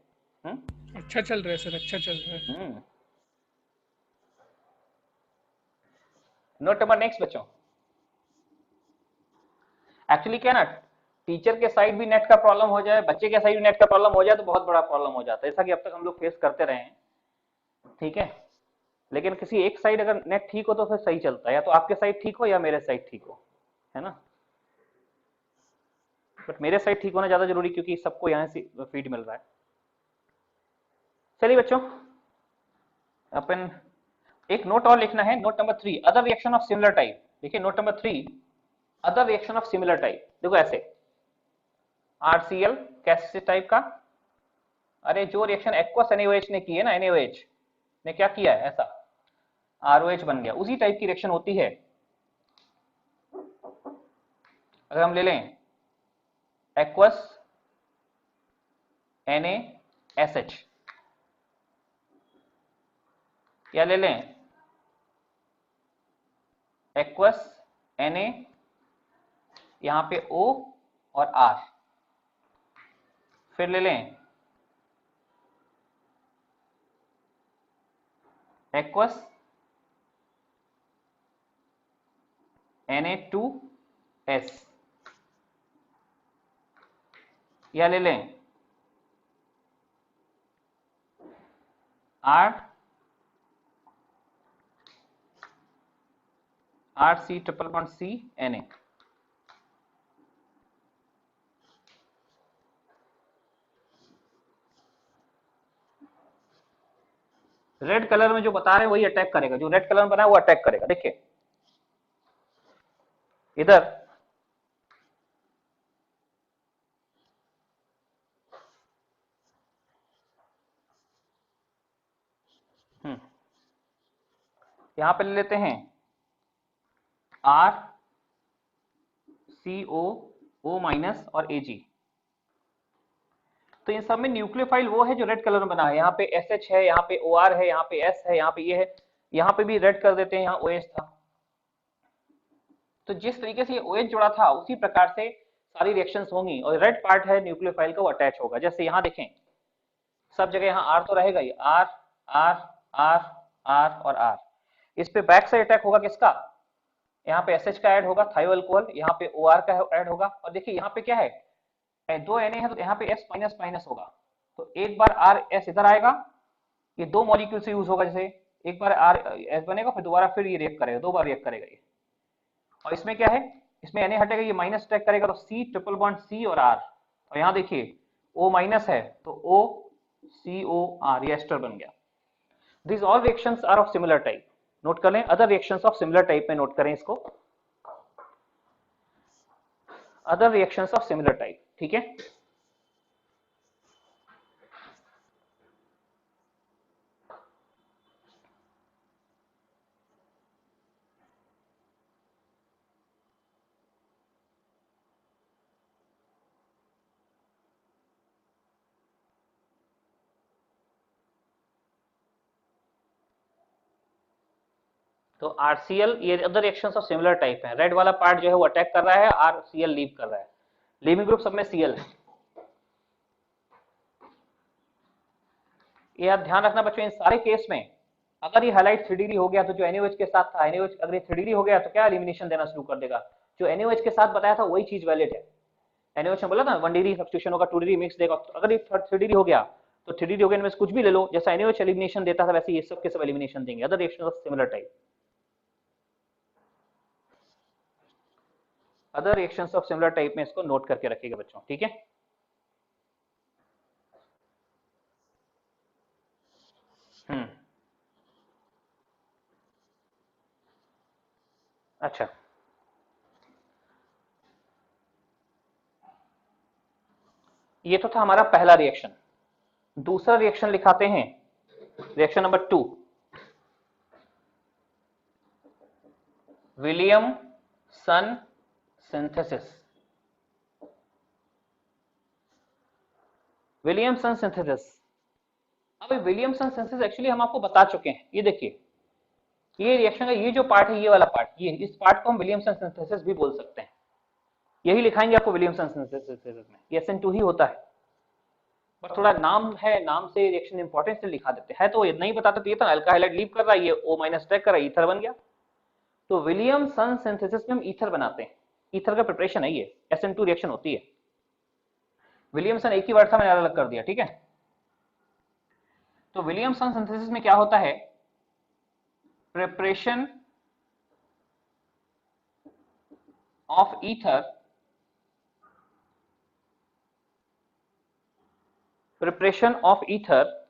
S3: अच्छा चल रहा है सर, अच्छा चल रहा है।
S2: नोट नंबर नेक्स्ट बच्चों, एक्चुअली क्या ना, टीचर के साइड भी नेट का प्रॉब्लम हो जाए, बच्चे के साइड भी नेट का प्रॉब्लम हो जाए तो बहुत बड़ा प्रॉब्लम हो जाता है, जैसा कि अब तक हम लोग फेस करते रहे हैं। ठीक है, लेकिन किसी एक साइड अगर नेट ठीक हो तो फिर सही चलता है, या तो आपके साइड ठीक हो या मेरे साइड ठीक हो, है ना। बट मेरे साइड ठीक होना ज्यादा जरूरी, क्योंकि सबको यहाँ से फीड मिल रहा है। चलिए बच्चों, अपन एक नोट और लिखना है, note number 3, other reaction of similar type. देखिए note number 3, other reaction of similar type. देखो ऐसे RCl कैसे टाइप का, अरे जो रिएक्शन एक्वस NaOH ने की है ना, NaOH ने क्या किया है, ऐसा ROH बन गया, उसी टाइप की रिएक्शन होती है। अगर हम ले लें एक्वस NaSH, या ले लें एक्वस Na, यहां पे O और R, फिर ले लें एक्वस Na2S, या ले लें RC triple bond CNA। Red colour में जो बता रहे हैं वही अटैक करेगा, जो रेड कलर में बना है वो अटैक करेगा। देखिए इधर यहां पे ले लेते हैं RCOO माइनस और Ag। तो इन सब में न्यूक्लियोफाइल वो है जो रेड कलर में बना है, यहाँ पे SH है, यहाँ पे OR है, यहाँ पे S है, यहाँ पे ये है, यहाँ पे भी रेड कर देते हैं, यहाँ OH था। तो जिस तरीके से ये OH जुड़ा था उसी प्रकार से सारी रिएक्शंस होंगी, और रेड पार्ट है न्यूक्लियोफाइल का वो अटैच होगा। जैसे यहाँ देखें सब जगह यहाँ R तो रहेगा ही, R R R R और R। इस पे बैक साइड अटैक होगा किसका, यहाँ पे SH का ऐड होगा, थायो अल्कोहल, यहाँ पे OR का ऐड होगा, और देखिए यहाँ पे क्या है, 2 Na है तो यहाँ पे S माइनस माइनस होगा, तो एक बार आर एस इधर आएगा, ये दो मॉलिक्यूल से यूज होगा, जैसे एक बार आर एस बनेगा फिर दोबारा फिर ये रिएक्ट करेगा, दो बार रिएक्ट करेगा ये। और इसमें क्या है, इसमें Na हटेगा, ये माइनस अटैक करेगा, तो सी ट्रिपल बॉन्ड सी और आर, और यहाँ देखिए O माइनस है तो O COR, ये एस्टर बन गया। These all reactions are of similar type, note कर लें, other reactions of similar type में नोट करें इसको, other reactions of similar type, ठीक है। तो RCl ये other reactions of similar type है, रेड वाला पार्ट जो है वो अटैक कर रहा है, RCl लीव कर रहा है, लीविंग ग्रुप सब में Cl है। ये आप ध्यान रखना बच्चों, इन सारे केस में अगर ये हाइलाइट 3 डिग्री हो गया तो जो NaOH के साथ था, NaOH अगर ये 3 डिग्री हो गया तो क्या एलिमिनेशन देना शुरू कर देगा, जो NaOH के साथ बताया था वही चीज वैलिड है। NaOH ने बोला था 1 डिग्री सब्स्टिट्यूशन होगा, 2 डिग्री मिक्स देगा, तो अगर ये 3 डिग्री हो गया तो 3 डिग्री हो गया, इनमें से कुछ भी ले लो, जैसा NaOH एलिमिनेशन देता था वैसे ये सब के सब एलिमिनेशन देंगे, other reactions of similar type, other reactions of similar type में इसको नोट करके रखिएगा बच्चों, ठीक है। अच्छा, ये तो था हमारा पहला रिएक्शन। दूसरा रिएक्शन लिखाते हैं, reaction number 2, Williamson synthesis. Williamson synthesis, अब विलियमसन सिंथेसिस एक्चुअली हम आपको बता चुके हैं, ये देखिए ये रिएक्शन का ये जो पार्ट है, ये वाला पार्ट, ये इस पार्ट को हम विलियमसन सिंथेसिस भी बोल सकते हैं, यही लिखाएंगे आपको विलियमसन सिंथेसिस में, ये SN2 ही होता है, पर थोड़ा नाम है, नाम से रिएक्शन इंपॉर्टेंस से लिखा देते हैं, तो नहीं बताते तो ये था अल्काइल हाइलाइड लीव कर रहा है, ये O माइनस अटैक कर रहा है, ईथर बन गया। तो विलियमसन सिंथेसिस में हम ईथर बनाते हैं, ईथर का प्रिपरेशन है ये, SN2 रिएक्शन होती है। विलियमसन एक ही वर्ड था, मैंने अलग अलग कर दिया, ठीक है। तो विलियमसन सिंथेसिस में क्या होता है, preparation of ether, preparation of ether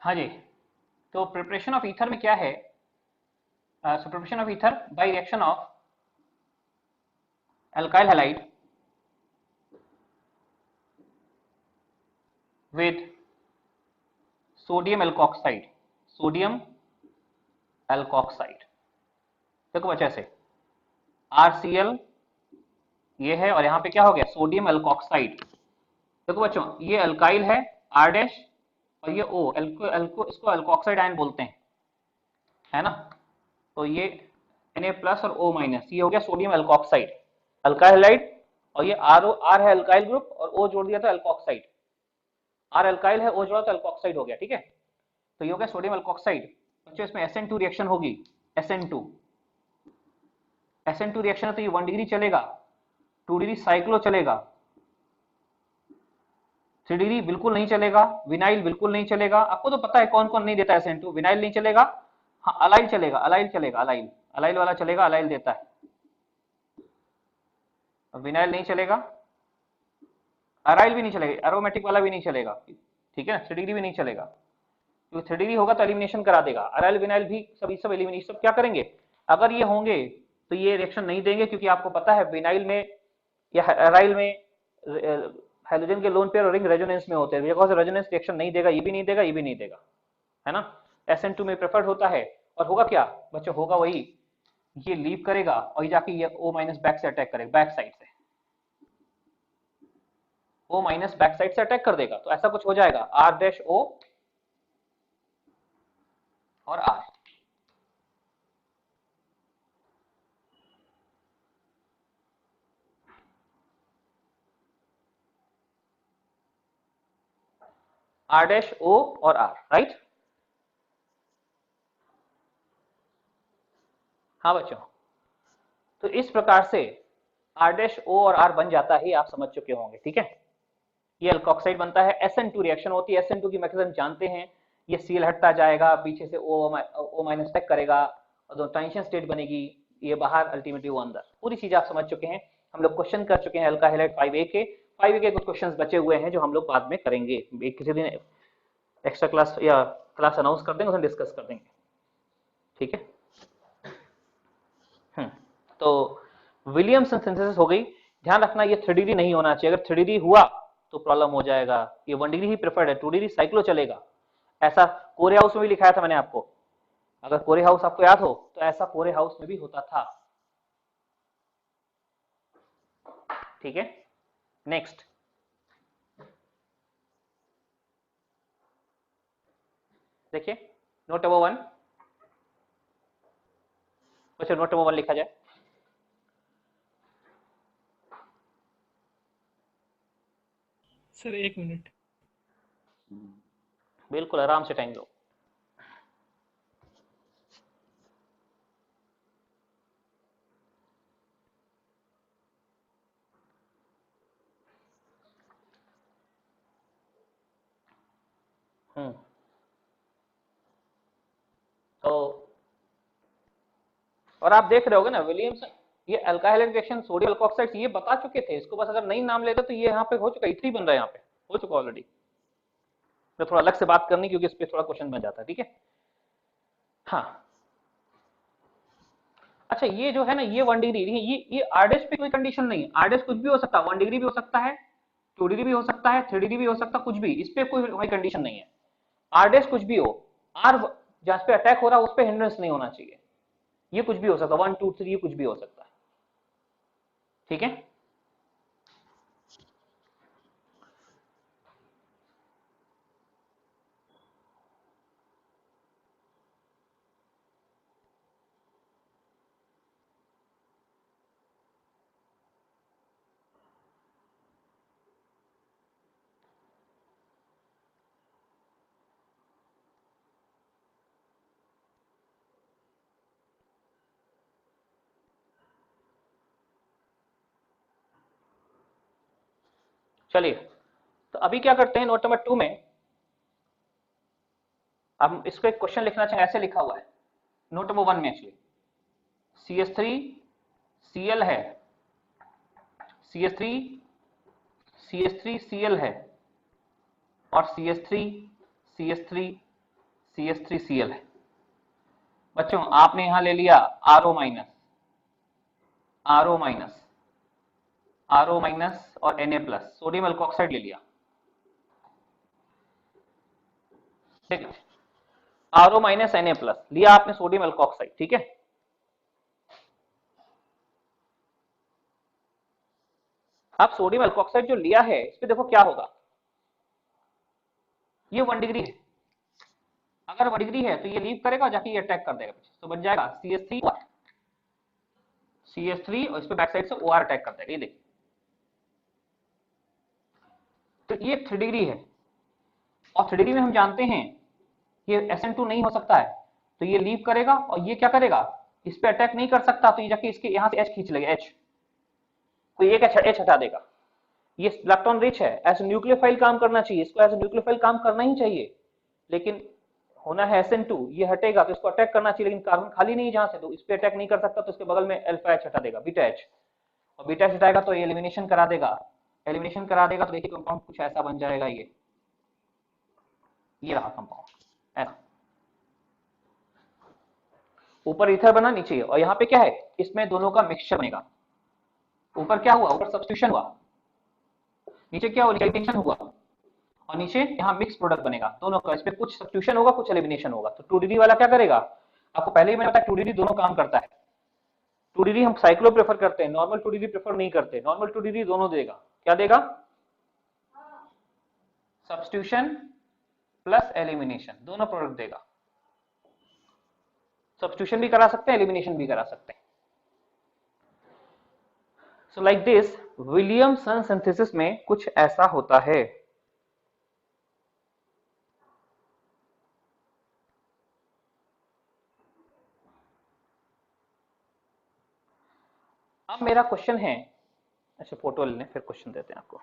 S2: हाँ जी, तो प्रिपरेशन ऑफ ईथर में क्या है, so preparation of ether by reaction of alkyl halide with sodium alkoxide, sodium alkoxide, देखो बच्चे ऐसे RCl ये है और यहाँ पे क्या हो गया सोडियम एल्कोक्साइड, देखो बच्चों ये अल्काइल है R डैश और ये O, इसको एल्कोक्साइड आयन बोलते हैं, है ना। तो ये Na प्लस और O माइनस, ये हो गया सोडियम एल्कोक्साइड, अल्काइल हैलाइड, और ये R है अल्काइल ग्रुप और O जोड़ दिया तो एल्कोक्साइड, R अल्काइल है O जोड़ा तो एल्कोक्साइड हो गया, ठीक है। तो ये हो गया सोडियम एल्कोक्साइड। बच्चों इसमें SN2 रिएक्शन होगी, SN2 रिएक्शन है तो ये 1 डिग्री चलेगा, 2 डिग्री साइक्लो चलेगा, 3 डिग्री बिल्कुल नहीं चलेगा, विनाइल बिल्कुल नहीं चलेगा, आपको तो पता है कौन कौन नहीं देता SN2, विनाइल नहीं चलेगा, हाँ अलाइल चलेगा, अलाइल चलेगा, अलाइल वाला चलेगा, अलाइल देता है, विनाइल नहीं चलेगा, अराइल भी नहीं चलेगा, एरोमेटिक वाला भी नहीं चलेगा, ठीक है ना, 3 डिग्री भी नहीं चलेगा, क्योंकि 3 डिग्री होगा तो एलिमिनेशन करा देगा, अराइल विनाइल भी सब एलिमिनेशन, सब क्या करेंगे, अगर ये होंगे तो ये रिएक्शन नहीं देंगे, क्योंकि आपको पता है विनाइल में या एराइल में हाइड्रोजन के लोन पेयर और रिंग रेजोनेंस में होते हैं, बिकॉज रेजोनेंस रिएक्शन नहीं देगा, ये भी नहीं देगा, ये भी नहीं देगा, है ना। SN2 में प्रेफर्ड होता है, और होगा क्या बच्चों, होगा वही, ये लीव करेगा और जाके ये O- बैक से अटैक करेगा, बैक साइड से O- बैक साइड से अटैक कर देगा, तो ऐसा कुछ हो जाएगा R-O और R। R-O और R, राइट। हाँ बच्चों, तो इस प्रकार से R-O और R बन जाता है, आप समझ चुके होंगे, ठीक है। ये अल्कोक्साइड बनता है, SN2 रिएक्शन होती है, SN2 की मैकेनिज्म जानते हैं, ये Cl हटता जाएगा, पीछे से O- अटैक करेगा और दो ट्रांजिशन स्टेट बनेगी, ये बाहर अल्टीमेटली वो अंदर, पूरी चीज आप समझ चुके हैं। हम लोग क्वेश्चन कर चुके हैं अल्का हैलाइड 5A के, 5A के कुछ क्वेश्चंस बचे हुए हैं जो हम लोग बाद में करेंगे, किसी दिन एक्स्ट्रा क्लास या क्लास अनाउंस कर देंगे, उसमें डिस्कस कर देंगे, ठीक है। तो विलियमसन सिंथेसिस हो गई। ध्यान रखना ये 3 डिग्री नहीं होना चाहिए, अगर 3 डिग्री हुआ तो प्रॉब्लम हो जाएगा, ये 1 डिग्री ही प्रेफर्ड है, 2 डिग्री साइक्लो चलेगा। ऐसा कोरे हाउस में भी लिखाया था मैंने आपको, अगर कोरे हाउस आपको याद हो तो ऐसा कोरे हाउस में भी होता था, ठीक है। नेक्स्ट, देखिए नोट नंबर 1, अच्छा नोट नंबर 1 लिखा जाए।
S3: Sir 1 minute.
S2: बिल्कुल आराम से टाइम लो। तो और आप देख रहे होगे ना विलियम्सन, ये अल्काइल रिएक्शन सोडियम अल्कोक्साइड ये बता चुके थे, इसको बस अगर नई नाम लेते तो ये यहाँ पे हो चुका, E3 बन रहा है, यहाँ पे हो चुका ऑलरेडी। तो थोड़ा अलग से बात करनी क्योंकि इस पे थोड़ा क्वेश्चन बन जाता है, ठीक है। हाँ अच्छा, ये जो है ना ये 1 डिग्री, ये आरडेस पे कोई कंडीशन नहीं है, आरडेस कुछ भी हो सकता है, 1 डिग्री भी हो सकता है, 2 डिग्री भी हो सकता है, 3 डिग्री भी हो सकता है, कुछ भी, इस पे कोई कंडीशन नहीं है। आरडेस कुछ भी हो, आर जहां पे अटैक हो रहा है उस पे हिंड्रेंस नहीं होना चाहिए, ये कुछ भी हो सकता है, 1 2 3 कुछ भी हो सकता है, ठीक है। चलिए, तो अभी क्या करते हैं, नोट नंबर 2 में हम इसको एक क्वेश्चन लिखना चाहें, ऐसे लिखा हुआ है नोट नंबर 1 में, एक्चुअली CH3 Cl है, CH3 CH3 Cl है और CH3 CH3 CH3 Cl है। बच्चों आपने यहां ले लिया RO minus, RO minus, RO minus और Na प्लस, सोडियम अल्कोक्साइड ले लिया, ठीक है। RO माइनस Na प्लस लिया आपने सोडियम अल्कोक्साइड, ठीक है। अब सोडियम अल्कोक्साइड जो लिया है इस पे देखो क्या होगा, ये 1 डिग्री है, अगर 1 डिग्री है तो ये लीव करेगा जाके ये अटैक कर देगा पीछे, तो बन जाएगा CH3 और इस पे बैक साइड से OR अटैक कर देगा, ये देखिए। तो ये 3 डिग्री है और 3 डिग्री में हम जानते हैं ये SN2 नहीं हो सकता है, तो ये लीव करेगा और ये क्या करेगा, इस पे अटैक नहीं कर सकता, तो ये जाके इसके यहां से H खींच लेगा, H कोई एक H हटा देगा। ये इलेक्ट्रॉन रिच है, एज न्यूक्लियोफाइल काम करना चाहिए, इसको एज न्यूक्लियोफाइल काम करना ही चाहिए, लेकिन होना है SN2, ये हटेगा तो इसको अटैक करना चाहिए, लेकिन कार्बन खाली नहीं जहां से, तो इस पे अटैक नहीं कर सकता, तो इसके बगल में अल्फा H हटा देगा, बीटा H, और बीटा H हटाएगा तो ये एलिमिनेशन करा देगा, एलिमिनेशन करा देगा तो देखिए कंपाउंड कुछ ऐसा बन जाएगा, ये रहा कंपाउंड ऐसा, ऊपर ईथर बना नीचे, और यहाँ पे क्या है, इसमें दोनों का मिक्सचर बनेगा, ऊपर क्या हुआ, ऊपर सब्स्टिट्यूशन हुआ, नीचे क्या हुआ, एलिमिनेशन हुआ, और नीचे यहाँ मिक्स प्रोडक्ट बनेगा दोनों का। इसमें कुछ सब्स्टिट्यूशन होगा, कुछ एलिमिनेशन होगा। तो 2DD वाला क्या करेगा, आपको पहले ही मैंने बताया 2DD दोनों काम करता है। 2DD हम साइक्लो प्रेफर करते हैं, नॉर्मल 2DD प्रेफर नहीं करते। नॉर्मल 2DD दोनों देगा, क्या देगा, सब्स्टिट्यूशन प्लस एलिमिनेशन, दोनों प्रोडक्ट देगा। सब्स्टिट्यूशन भी करा सकते हैं, एलिमिनेशन भी करा सकते हैं। So like this Williamson synthesis में कुछ ऐसा होता है। अब मेरा क्वेश्चन है, अच्छा फोटो ले लें फिर क्वेश्चन देते हैं आपको,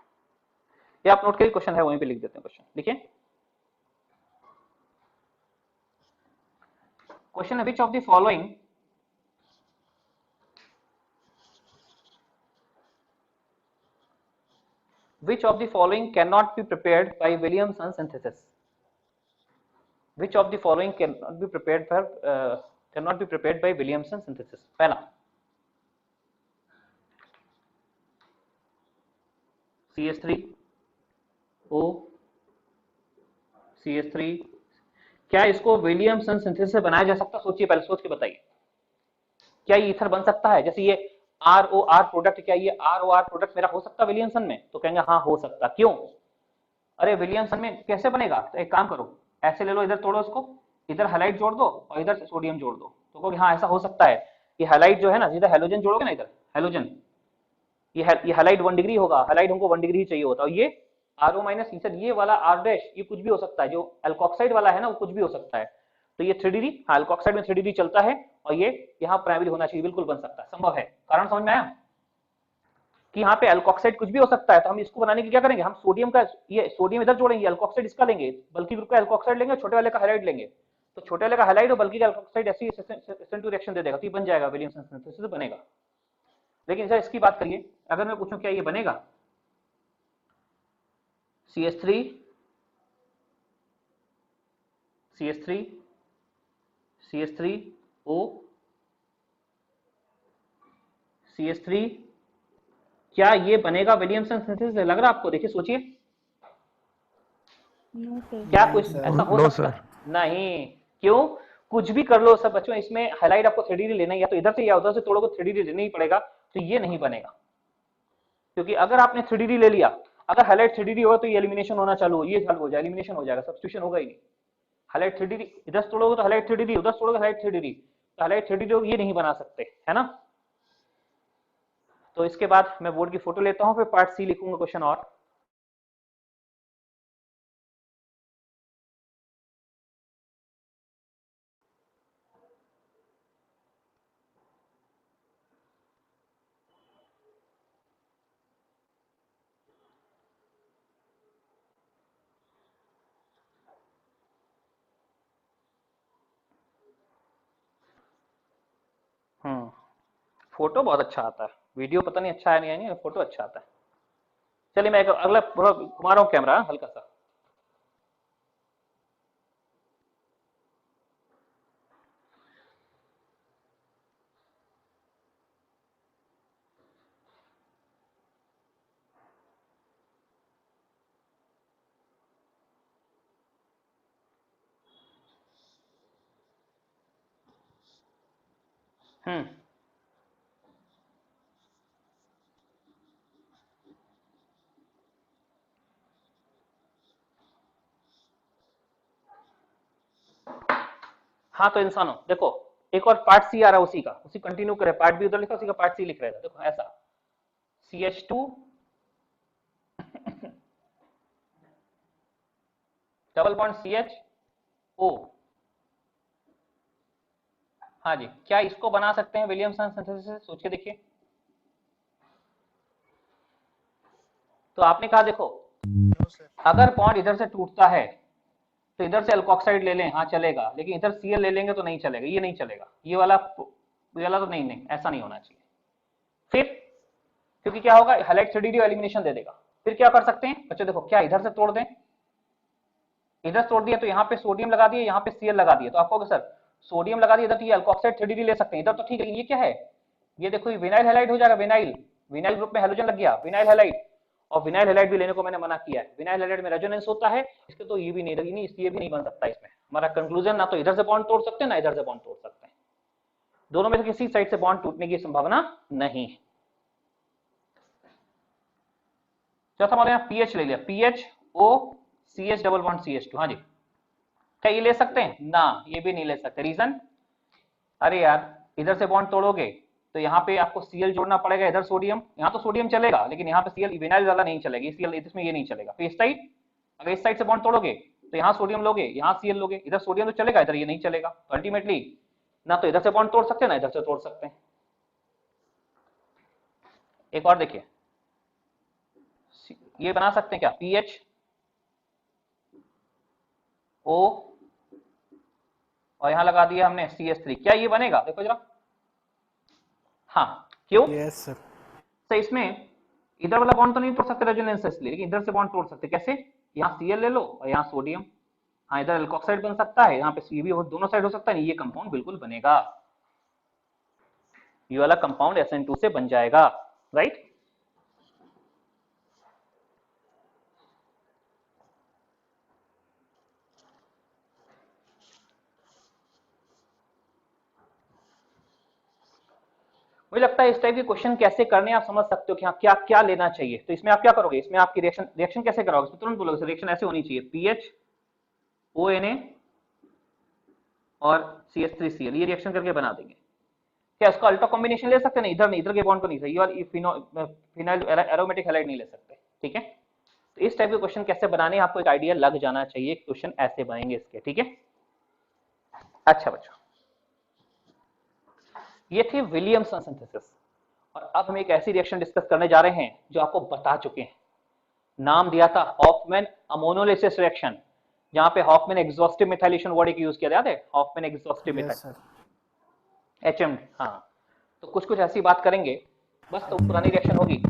S2: या आप नोट करिए, क्वेश्चन है वहीं पे लिख देते हैं। क्वेश्चन लिखिए, क्वेश्चन है which of the following which of the following cannot be prepared by Williamson synthesis? Which of the following cannot be prepared by Williamson synthesis? पहला CH3O CH3, क्या इसको विलियमसन सिंथेसिस से बनाया जा सकता? सोचिए, पहले सोच के बताइए, क्या ये ईथर बन सकता है? जैसे ये ROR प्रोडक्ट, क्या ये ROR प्रोडक्ट मेरा हो सकता है विलियमसन में? तो कहेंगे हाँ हो सकता। क्यों? अरे विलियमसन में कैसे बनेगा? तो एक काम करो, ऐसे ले लो, इधर तोड़ो इसको, इधर हैलाइड जोड़ दो और इधर सोडियम जोड़ दो, तो कहोगे हाँ ऐसा हो सकता है। ये हैलाइड जो है ना, सीधा हैलोजन जोड़ोगे ना, इधर हैलोजन, ये हैलाइड 1 डिग्री होगा, हैलाइड हमको 1 डिग्री ही चाहिए होता है। ये RO माइनस, ये वाला R डैश, ये कुछ भी हो सकता है, जो एल्कोक्साइड वाला है ना वो कुछ भी हो सकता है। तो ये 3DD, हाँ एल्कोक्साइड में 3DD चलता है, और ये यहाँ प्राइमरी होना चाहिए, बिल्कुल बन सकता है, संभव है। कारण समझ में आया कि यहाँ पे एल्कोक्साइड कुछ भी हो सकता है। तो हम इसको बनाने के क्या करेंगे, हम सोडियम का, ये सोडियम इधर जोड़ेंगे, एल्कोक्साइड इसका लेंगे, बल्कि ग्रुप का एल्कोक्साइड लेंगे, छोटे वाले का हैलाइड लेंगे, तो छोटे वाले का हैलाइड और बल्कि का एल्कोक्साइड ऐसी SN2 रिएक्शन दे देगा, तो ये बन जाएगा, विलियमसन सिंथेसिस बनेगा। लेकिन सर इसकी बात करिए, अगर मैं पूछूं क्या ये बनेगा, CH3 CH3O CH3, क्या ये बनेगा विलियमसन सिंथेसिस से? लग रहा आपको? देखिए सोचिए, क्या कुछ ऐसा हो सकता है? नहीं। क्यों? कुछ भी कर लो सब बच्चों, इसमें हाइलाइट आपको 3DD लेना है, या तो इधर से या उधर से तोड़ोगे, 3DD लेना ही पड़ेगा, तो ये नहीं बनेगा। क्योंकि अगर आपने 3DD ले लिया, अगर हाइलाइट 3DD होगा तो ये एलिमिनेशन होना चालू हो, ये चालू हो जाए, एलिमिनेशन हो जाएगा, सब्स्टिट्यूशन होगा ही नहीं। हाइलाइट 3DD इधर से तोड़ोगे तो हाइलाइट 3DD, उधर से तोड़ोगे हाइलाइट 3DD, तो हाइलाइट 3DD ये नहीं बना सकते, है ना। तो इसके बाद मैं बोर्ड की फोटो लेता हूं, फिर पार्ट सी लिखूंगा क्वेश्चन और। फोटो बहुत अच्छा आता है, वीडियो पता नहीं अच्छा है नहीं, फोटो अच्छा आता है। चलिए मैं अगला पूरा घुमा रहा हूँ कैमरा हल्का सा। हाँ तो इंसानों देखो, एक और पार्ट सी आ रहा है उसी का, उसी कंटिन्यू करे, पार्ट बी उधर लिखा, उसी का पार्ट सी लिख रहे थे। देखो ऐसा CH2 डबल बॉन्ड CHO, हाँ जी, क्या इसको बना सकते हैं विलियमसन सिंथेसिस से? सोच के देखिए। तो आपने कहा देखो, अगर बॉन्ड इधर से टूटता है तो इधर से अल्कोक्साइड ले लें, हाँ चलेगा, लेकिन इधर Cl ले लेंगे तो नहीं चलेगा, ये नहीं चलेगा, ये वाला तो नहीं, ऐसा नहीं होना चाहिए। फिर क्योंकि क्या होगा, हाइलाइट 3DD एलिमिनेशन दे देगा। फिर क्या कर सकते हैं बच्चों, देखो क्या इधर से तोड़ दें, इधर तोड़ दिया तो यहाँ पे सोडियम लगा दिए, यहाँ पे Cl लगा दिए, तो आपको सर सोडियम लगा दिया इधर, तो ये अल्कोक्साइड 3DD ले सकते हैं इधर, तो ठीक है। ये क्या है, ये देखो ये विनाइल हाइलाइट हो जाएगा, विनाइल, विनाइल ग्रुप में हेलोजन लग गया, विनाइल हैलाइड, और विनाइल हैलाइड भी लेने को मैंने मना किया है। विनाइल हैलाइड में रेजोनेंस होता है, इसके तो ये भी नहीं लगी, नहीं इसलिए भी नहीं बन सकता इसमें। हमारा कंक्लूजन ना तो इधर से बॉन्ड तोड़ सकते हैं ना इधर से बॉन्ड तोड़ सकते हैं, दोनों में से किसी साइड से बॉन्ड टूटने की संभावना नहीं है। चौथा हमारे यहाँ पीएच ले लिया, पीएच ओ CH डबल बॉन्ड CH2। हाँ जी, क्या ये ले सकते हैं ना? ये भी नहीं ले सकते। रीजन, अरे यार इधर से बॉन्ड तोड़ोगे तो यहाँ पे आपको Cl जोड़ना पड़ेगा, इधर सोडियम, यहाँ तो सोडियम चलेगा लेकिन यहाँ पे Cl विनाइल वाला नहीं चलेगा, Cl इसमें ये नहीं चलेगा। फिर इस साइड, अगर इस साइड से बॉन्ड तोड़ोगे तो यहाँ सोडियम लोगे, यहाँ Cl लोगे, इधर सोडियम तो चलेगा, इधर ये नहीं चलेगा। तो अल्टीमेटली ना तो इधर से बॉन्ड तोड़ सकते हैं ना इधर से तोड़ सकते हैं। एक और देखिए, ये बना सकते हैं क्या, PH O और यहां लगा दिया हमने CH3, क्या ये बनेगा? देखो जरा, हाँ क्यों?
S7: Yes sir.
S2: तो इसमें इधर वाला बॉन्ड तो नहीं तोड़ सकते रेजोनेंस इसलिए, लेकिन इधर से बॉन्ड तोड़ सकते। कैसे? यहाँ Cl ले लो और यहाँ सोडियम, हाँ इधर एल्कोक्साइड बन सकता है, यहाँ पे C भी दोनों साइड हो सकता है, ये कंपाउंड बिल्कुल बनेगा, ये वाला कंपाउंड SN2 से बन जाएगा, राइट। मुझे लगता है इस टाइप के क्वेश्चन कैसे करने आप समझ सकते हो कि हाँ क्या क्या लेना चाहिए। तो इसमें आप क्या करोगे, इसमें आपकी रिएक्शन कैसे कराओगे, इसमें तुरंत बोलोगे रिएक्शन ऐसे होनी चाहिए, PH ONA और CH3Cl, ये रिएक्शन करके बना देंगे। क्या इसका अल्टो कॉम्बिनेशन ले सकते? नहीं, इधर नहीं, इधर के बॉन्ड को नहीं सही, और फिनाइल एरोमेटिक हैलाइड नहीं ले सकते, ठीक है। तो इस टाइप के क्वेश्चन कैसे बनाने आपको एक आइडिया लग जाना चाहिए, क्वेश्चन ऐसे बनेंगे इसके, ठीक है। अच्छा बच्चों, ये थी विलियमसन सिंथेसिस, और अब हम एक ऐसी रिएक्शन डिस्कस करने जा रहे हैं जो आपको बता चुके हैं, नाम दिया था हॉफमैन अमोनोलिसिस रिएक्शन, जहां पे Hofmann exhaustive methylation word use किया जाता है, हॉफमैन एग्जॉस्टिव मिथाइल HM। हाँ, तो कुछ कुछ ऐसी बात करेंगे, बस तो पुरानी रिएक्शन होगी।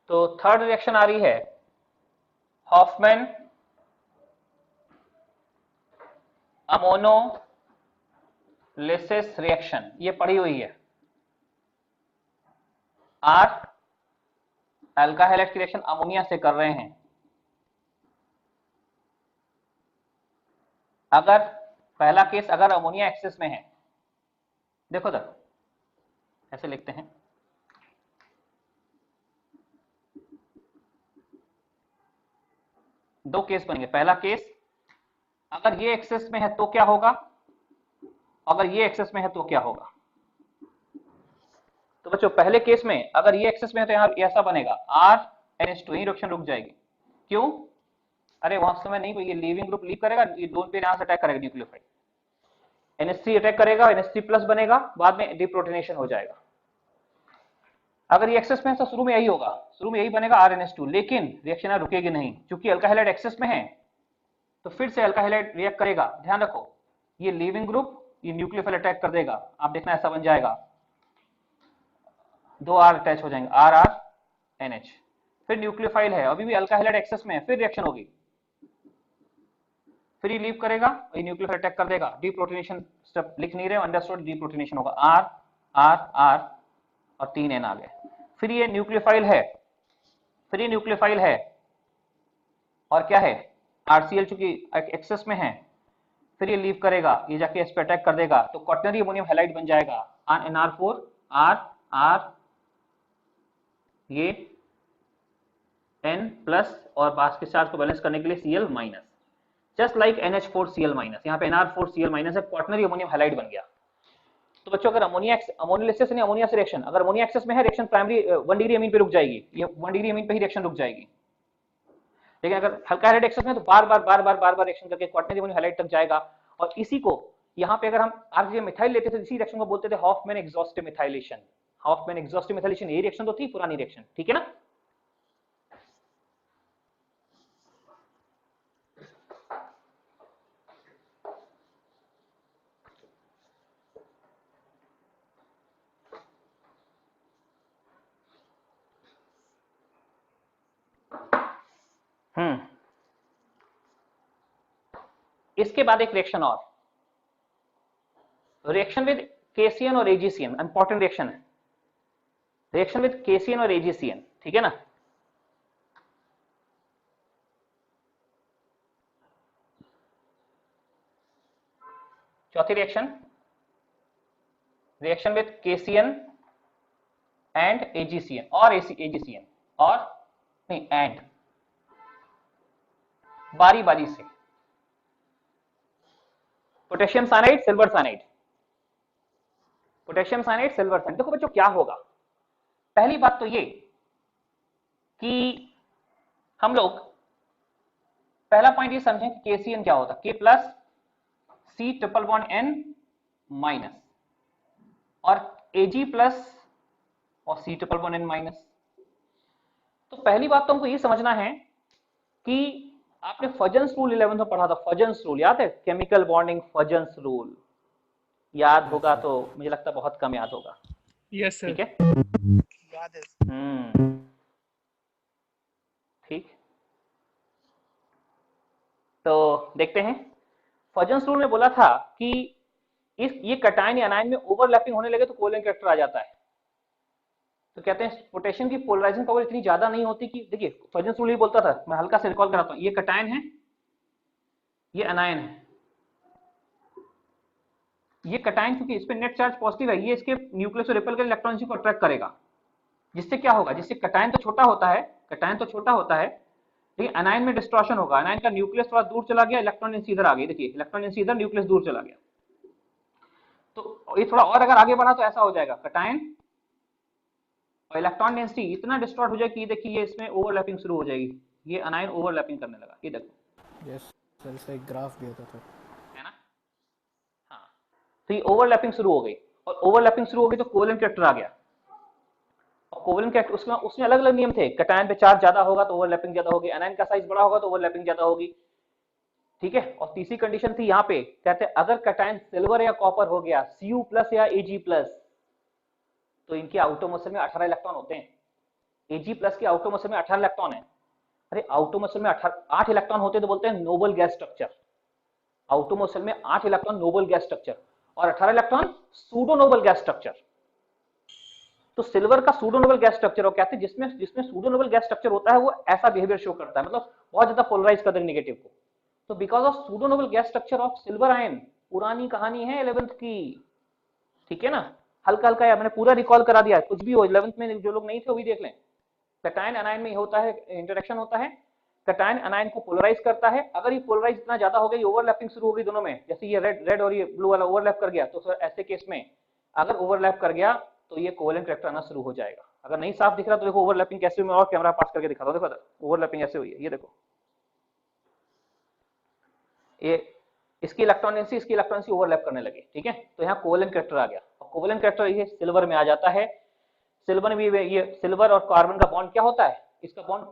S2: तो थर्ड रिएक्शन आ रही है हॉफमैन अमोनोलिसिस रिएक्शन, ये पढ़ी हुई है। R अल्काइल हैलाइड की रिएक्शन अमोनिया से कर रहे हैं। अगर पहला केस अगर अमोनिया एक्सेस में है, देखो तक ऐसे लिखते हैं, दो केस बनेंगे। पहला केस अगर ये एक्सेस में है तो क्या होगा, अगर ये एक्सेस में है तो क्या होगा। तो बच्चों पहले केस में अगर ये एक्सेस में है तो यहाँ ऐसा बनेगा RNH2, यही रिएक्शन रुक जाएगी। क्यों? अरे वास्तव में नहीं, ये लीविंग ग्रुप लीव करेगा, ये दोनों पे यहाँ से अटैक करेगा न्यूक्लियोफाइड, NH3 अटैक करेगा, NH3+ बनेगा, बाद में डिप्रोटोनेशन हो जाएगा। अगर ये एक्सेस में है तो शुरू में यही होगा, शुरू में यही बनेगा RNH2, लेकिन रिएक्शन यहाँ रुकेगी नहीं, क्योंकि अल्काइल हैलाइड एक्सेस में है तो फिर से अल्काइल हैलाइड रिएक्ट करेगा। ध्यान रखो, ये लीविंग ग्रुप ये न्यूक्लियोफाइल अटैक कर देगा, आप देखना ऐसा बन जाएगा, 2 R अटैच हो जाएंगे, RNH, फिर न्यूक्लियोफाइल है, अभी भी अल्काइल हैलाइड एक्सेस में है, फिर रिएक्शन होगी, फिर ये लीव करेगा, ये न्यूक्लियोफाइल अटैक कर देगा, डीप्रोटोनेशन स्टेप लिख नहीं रहे, अंडरस्टूड, डीप्रोटोनेशन होगा, R R R और 3 N आ गए। फिर ये न्यूक्लियोफाइल है, फिर ये न्यूक्लियोफाइल है और क्या है RCl, चूंकि एक्सेस में है, फिर ये लीव करेगा, ये जाके इस पे अटैक कर देगा, तो क्वाटरनरी अमोनियम हैलाइड बन जाएगा, NR4 R R, ये N+ और पास के चार्ज को बैलेंस करने के लिए Cl-, जस्ट लाइक NH4Cl-, यहाँ पे NR4Cl- है, क्वाटरनरी अमोनियम हैलाइड बन गया। तो बच्चों अगर अमोनियोलिसिस नहीं, अमोनिया से रिएक्शन, अगर अमोनिया एक्सेस में है रिएक्शन प्राइमरी 1 डिग्री अमीन पे रुक जाएगी, ये 1 डिग्री अमीन पे ही रिएक्शन रुक जाएगी। लेकिन अगर हल्का हैलाइड एक्सेस में तो बार बार रिएक्शन करके क्वाटरनरी अमोनियम हैलाइड तक जाएगा, और इसी को यहाँ पे अगर हम आरजीए मिथाइल लेते थे इसी रिएक्शन को बोलते थे Hofmann exhaustive methylation. Hofmann exhaustive methylation ये रिएक्शन तो थी पुरानी रिएक्शन, ठीक है ना। इसके बाद एक रिएक्शन और, रिएक्शन विद केसीएन और एजीसीएन, इंपॉर्टेंट रिएक्शन है, रिएक्शन विद केसीएन और एजीसीएन, ठीक है ना। चौथी reaction, reaction with KCN and AgCN और एजीसीएन और नहीं एंड, बारी बारी से potassium cyanide silver cyanide, potassium cyanide silver cyanide. देखो बच्चों क्या होगा, पहली बात तो ये कि हम लोग पहला पॉइंट ये समझें कि केसीएन क्या होता है, K plus C triple bond N minus और एजी प्लस और C triple bond N minus. तो पहली बात तो हमको ये समझना है कि आपने फजन्स रूल 11th में पढ़ा था, फजन्स रूल याद है, केमिकल बॉन्डिंग फजन्स रूल याद होगा तो मुझे लगता है बहुत कम याद होगा।
S3: यस सर,
S2: ठीक है,
S6: याद है।
S2: ठीक, तो देखते हैं फजन्स रूल में बोला था कि ये कटायन या अनायन में ओवरलैपिंग होने लगे तो कोवैलेंट कैरेक्टर आ जाता है। तो कहते हैं पोटेशियम की पोलराइजिंग पावर इतनी ज्यादा नहीं होती कि, देखिए फजन्स रूल ये बोलता था, मैं हल्का से रिकॉल कराता हूं, ये कटायन है, ये अनायन है, ये कटायन क्योंकि इस पे नेट चार्ज पॉजिटिव है, ये इसके न्यूक्लियस से रिपेल कर इलेक्ट्रॉन को अट्रैक्ट करेगा, जिससे क्या होगा, जिससे कटायन तो छोटा होता है, कटायन तो छोटा होता है, लेकिन अनायन में डिस्ट्रॉशन होगा, अनायन का न्यूक्लियस थोड़ा दूर चला गया, इलेक्ट्रॉन इधर आ गई, देखिए इलेक्ट्रॉन इधर, न्यूक्लियस दूर चला गया। तो ये थोड़ा और अगर आगे बढ़ा तो ऐसा हो जाएगा, कटायन और इलेक्ट्रॉन डेंसिटी इतना डिस्टॉर्ट हो जाए कि देखिए ये इसमें ओवरलैपिंग शुरू हो जाएगी, ये अनायन ओवरलैपिंग करने लगा, ये देखो।
S7: यस सर, इसका एक ग्राफ दिया था तो
S2: है ना। हाँ, तो ये ओवरलैपिंग शुरू हो गई और ओवरलैपिंग शुरू हो गई तो कोवैलेंट कैरेक्टर आ गया, और कोवैलेंट कैरेक्टर उसमें अलग अलग नियम थे, कटायन पे चार्ज ज्यादा होगा तो ओवरलैपिंग ज्यादा होगी, अनायन का साइज बड़ा होगा तो ओवरलैपिंग ज्यादा होगी, ठीक है। और तीसरी कंडीशन थी यहाँ पे, कहते हैं अगर कटायन सिल्वर या कॉपर हो गया, Cu प्लस या Ag प्लस, तो इनके आउटोमोसल में 18 इलेक्ट्रॉन होते हैं, Ag प्लस के आउटोमोसल में 18 इलेक्ट्रॉन है। अरे आउटोमोसल में 8 इलेक्ट्रॉन होते तो बोलते हैं नोबल गैस स्ट्रक्चर, आउटोमोसल में 8 इलेक्ट्रॉन नोबल गैस स्ट्रक्चर और 18 electron pseudo noble gas structure. तो सिल्वर का सूडो नोबल गैस स्ट्रक्चर, और कहते हैं जिसमें सूडो नोबल गैस स्ट्रक्चर होता है वो ऐसा बिहेवियर शो करता है, मतलब बहुत ज्यादा पोलराइज कर देगा नेगेटिव को। तो because of pseudo noble gas structure of silver ion, पुरानी कहानी है 11th की, ठीक है ना, हल्का हल्का या मैंने पूरा रिकॉल करा दिया, कुछ भी हो 11th में जो लोग नहीं थे वो भी देख लें। कटायन अनायन में होता है, इंटरेक्शन होता है, कटायन अनायन को पोलराइज करता है, अगर ये पोलराइज इतना ज्यादा हो गया, ओवरलैपिंग शुरू हो गई दोनों में, जैसे ये रेड और ये ब्लू वाला ओवरलैप कर गया, तो सर ऐसे केस में अगर ओवरलैप कर गया तो ये कोवैलेंट कैरेक्टर आना शुरू हो जाएगा। अगर नहीं साफ दिख रहा तो देखो ओवरलैपिंग कैसे हुई, मैं और कैमरा पास करके दिखाता हूं, देखो ओवरलैपिंग ऐसे हुई है, ये देखो, ये इसकी इलेक्ट्रॉन डेंसिटी इसकी इलेक्ट्रॉन से ओवरलैप करने लगे, ठीक है। तो यहाँ कोवैलेंट कैरेक्टर आ गया, और कोवैलेंट कैरेक्टर ये सिल्वर में आ जाता है। सिल्वर में ये सिल्वर और कार्बन का बॉन्ड क्या होता है, इसका बॉन्ड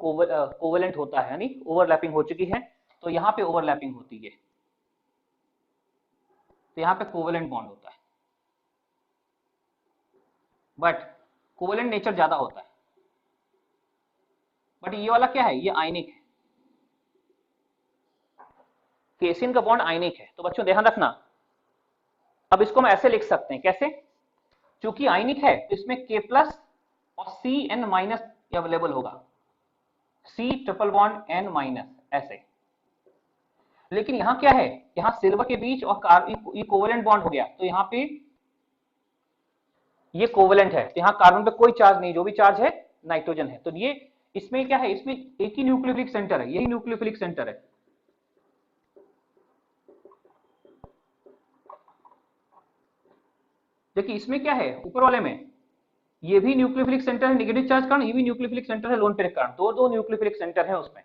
S2: कोवैलेंट होता है, यानी ओवरलैपिंग हो चुकी है, तो यहाँ पे ओवरलैपिंग होती है, तो यहाँ पे कोवैलेंट बॉन्ड होता है, बट कोवैलेंट नेचर ज्यादा होता है। बट ये वाला क्या है, ये आयनिक है, केसीन का बॉन्ड आयनिक है। तो बच्चों ध्यान रखना, अब इसको हम ऐसे लिख सकते हैं, कैसे, चूंकि आयनिक है तो इसमें K प्लस और Cn माइनस अवेलेबल होगा, C triple bond N minus ऐसे। लेकिन यहाँ क्या है, यहाँ सिल्वर के बीच और ये कोवैलेंट बॉन्ड हो गया, तो यहाँ पे ये कोवैलेंट है, तो यहाँ कार्बन पे कोई चार्ज नहीं, जो भी चार्ज है नाइट्रोजन है। तो ये इसमें क्या है, इसमें एक ही न्यूक्लियोफिलिक सेंटर है, यही न्यूक्लियोफिलिक सेंटर है। देखिए इसमें क्या है, ऊपर वाले में ये भी न्यूक्लियोफिलिक सेंटर है नेगेटिव चार्ज कारण, ये भी न्यूक्लियोफिलिक सेंटर है लोन पेयर कारण, दो न्यूक्लियोफिलिक सेंटर है उसमें।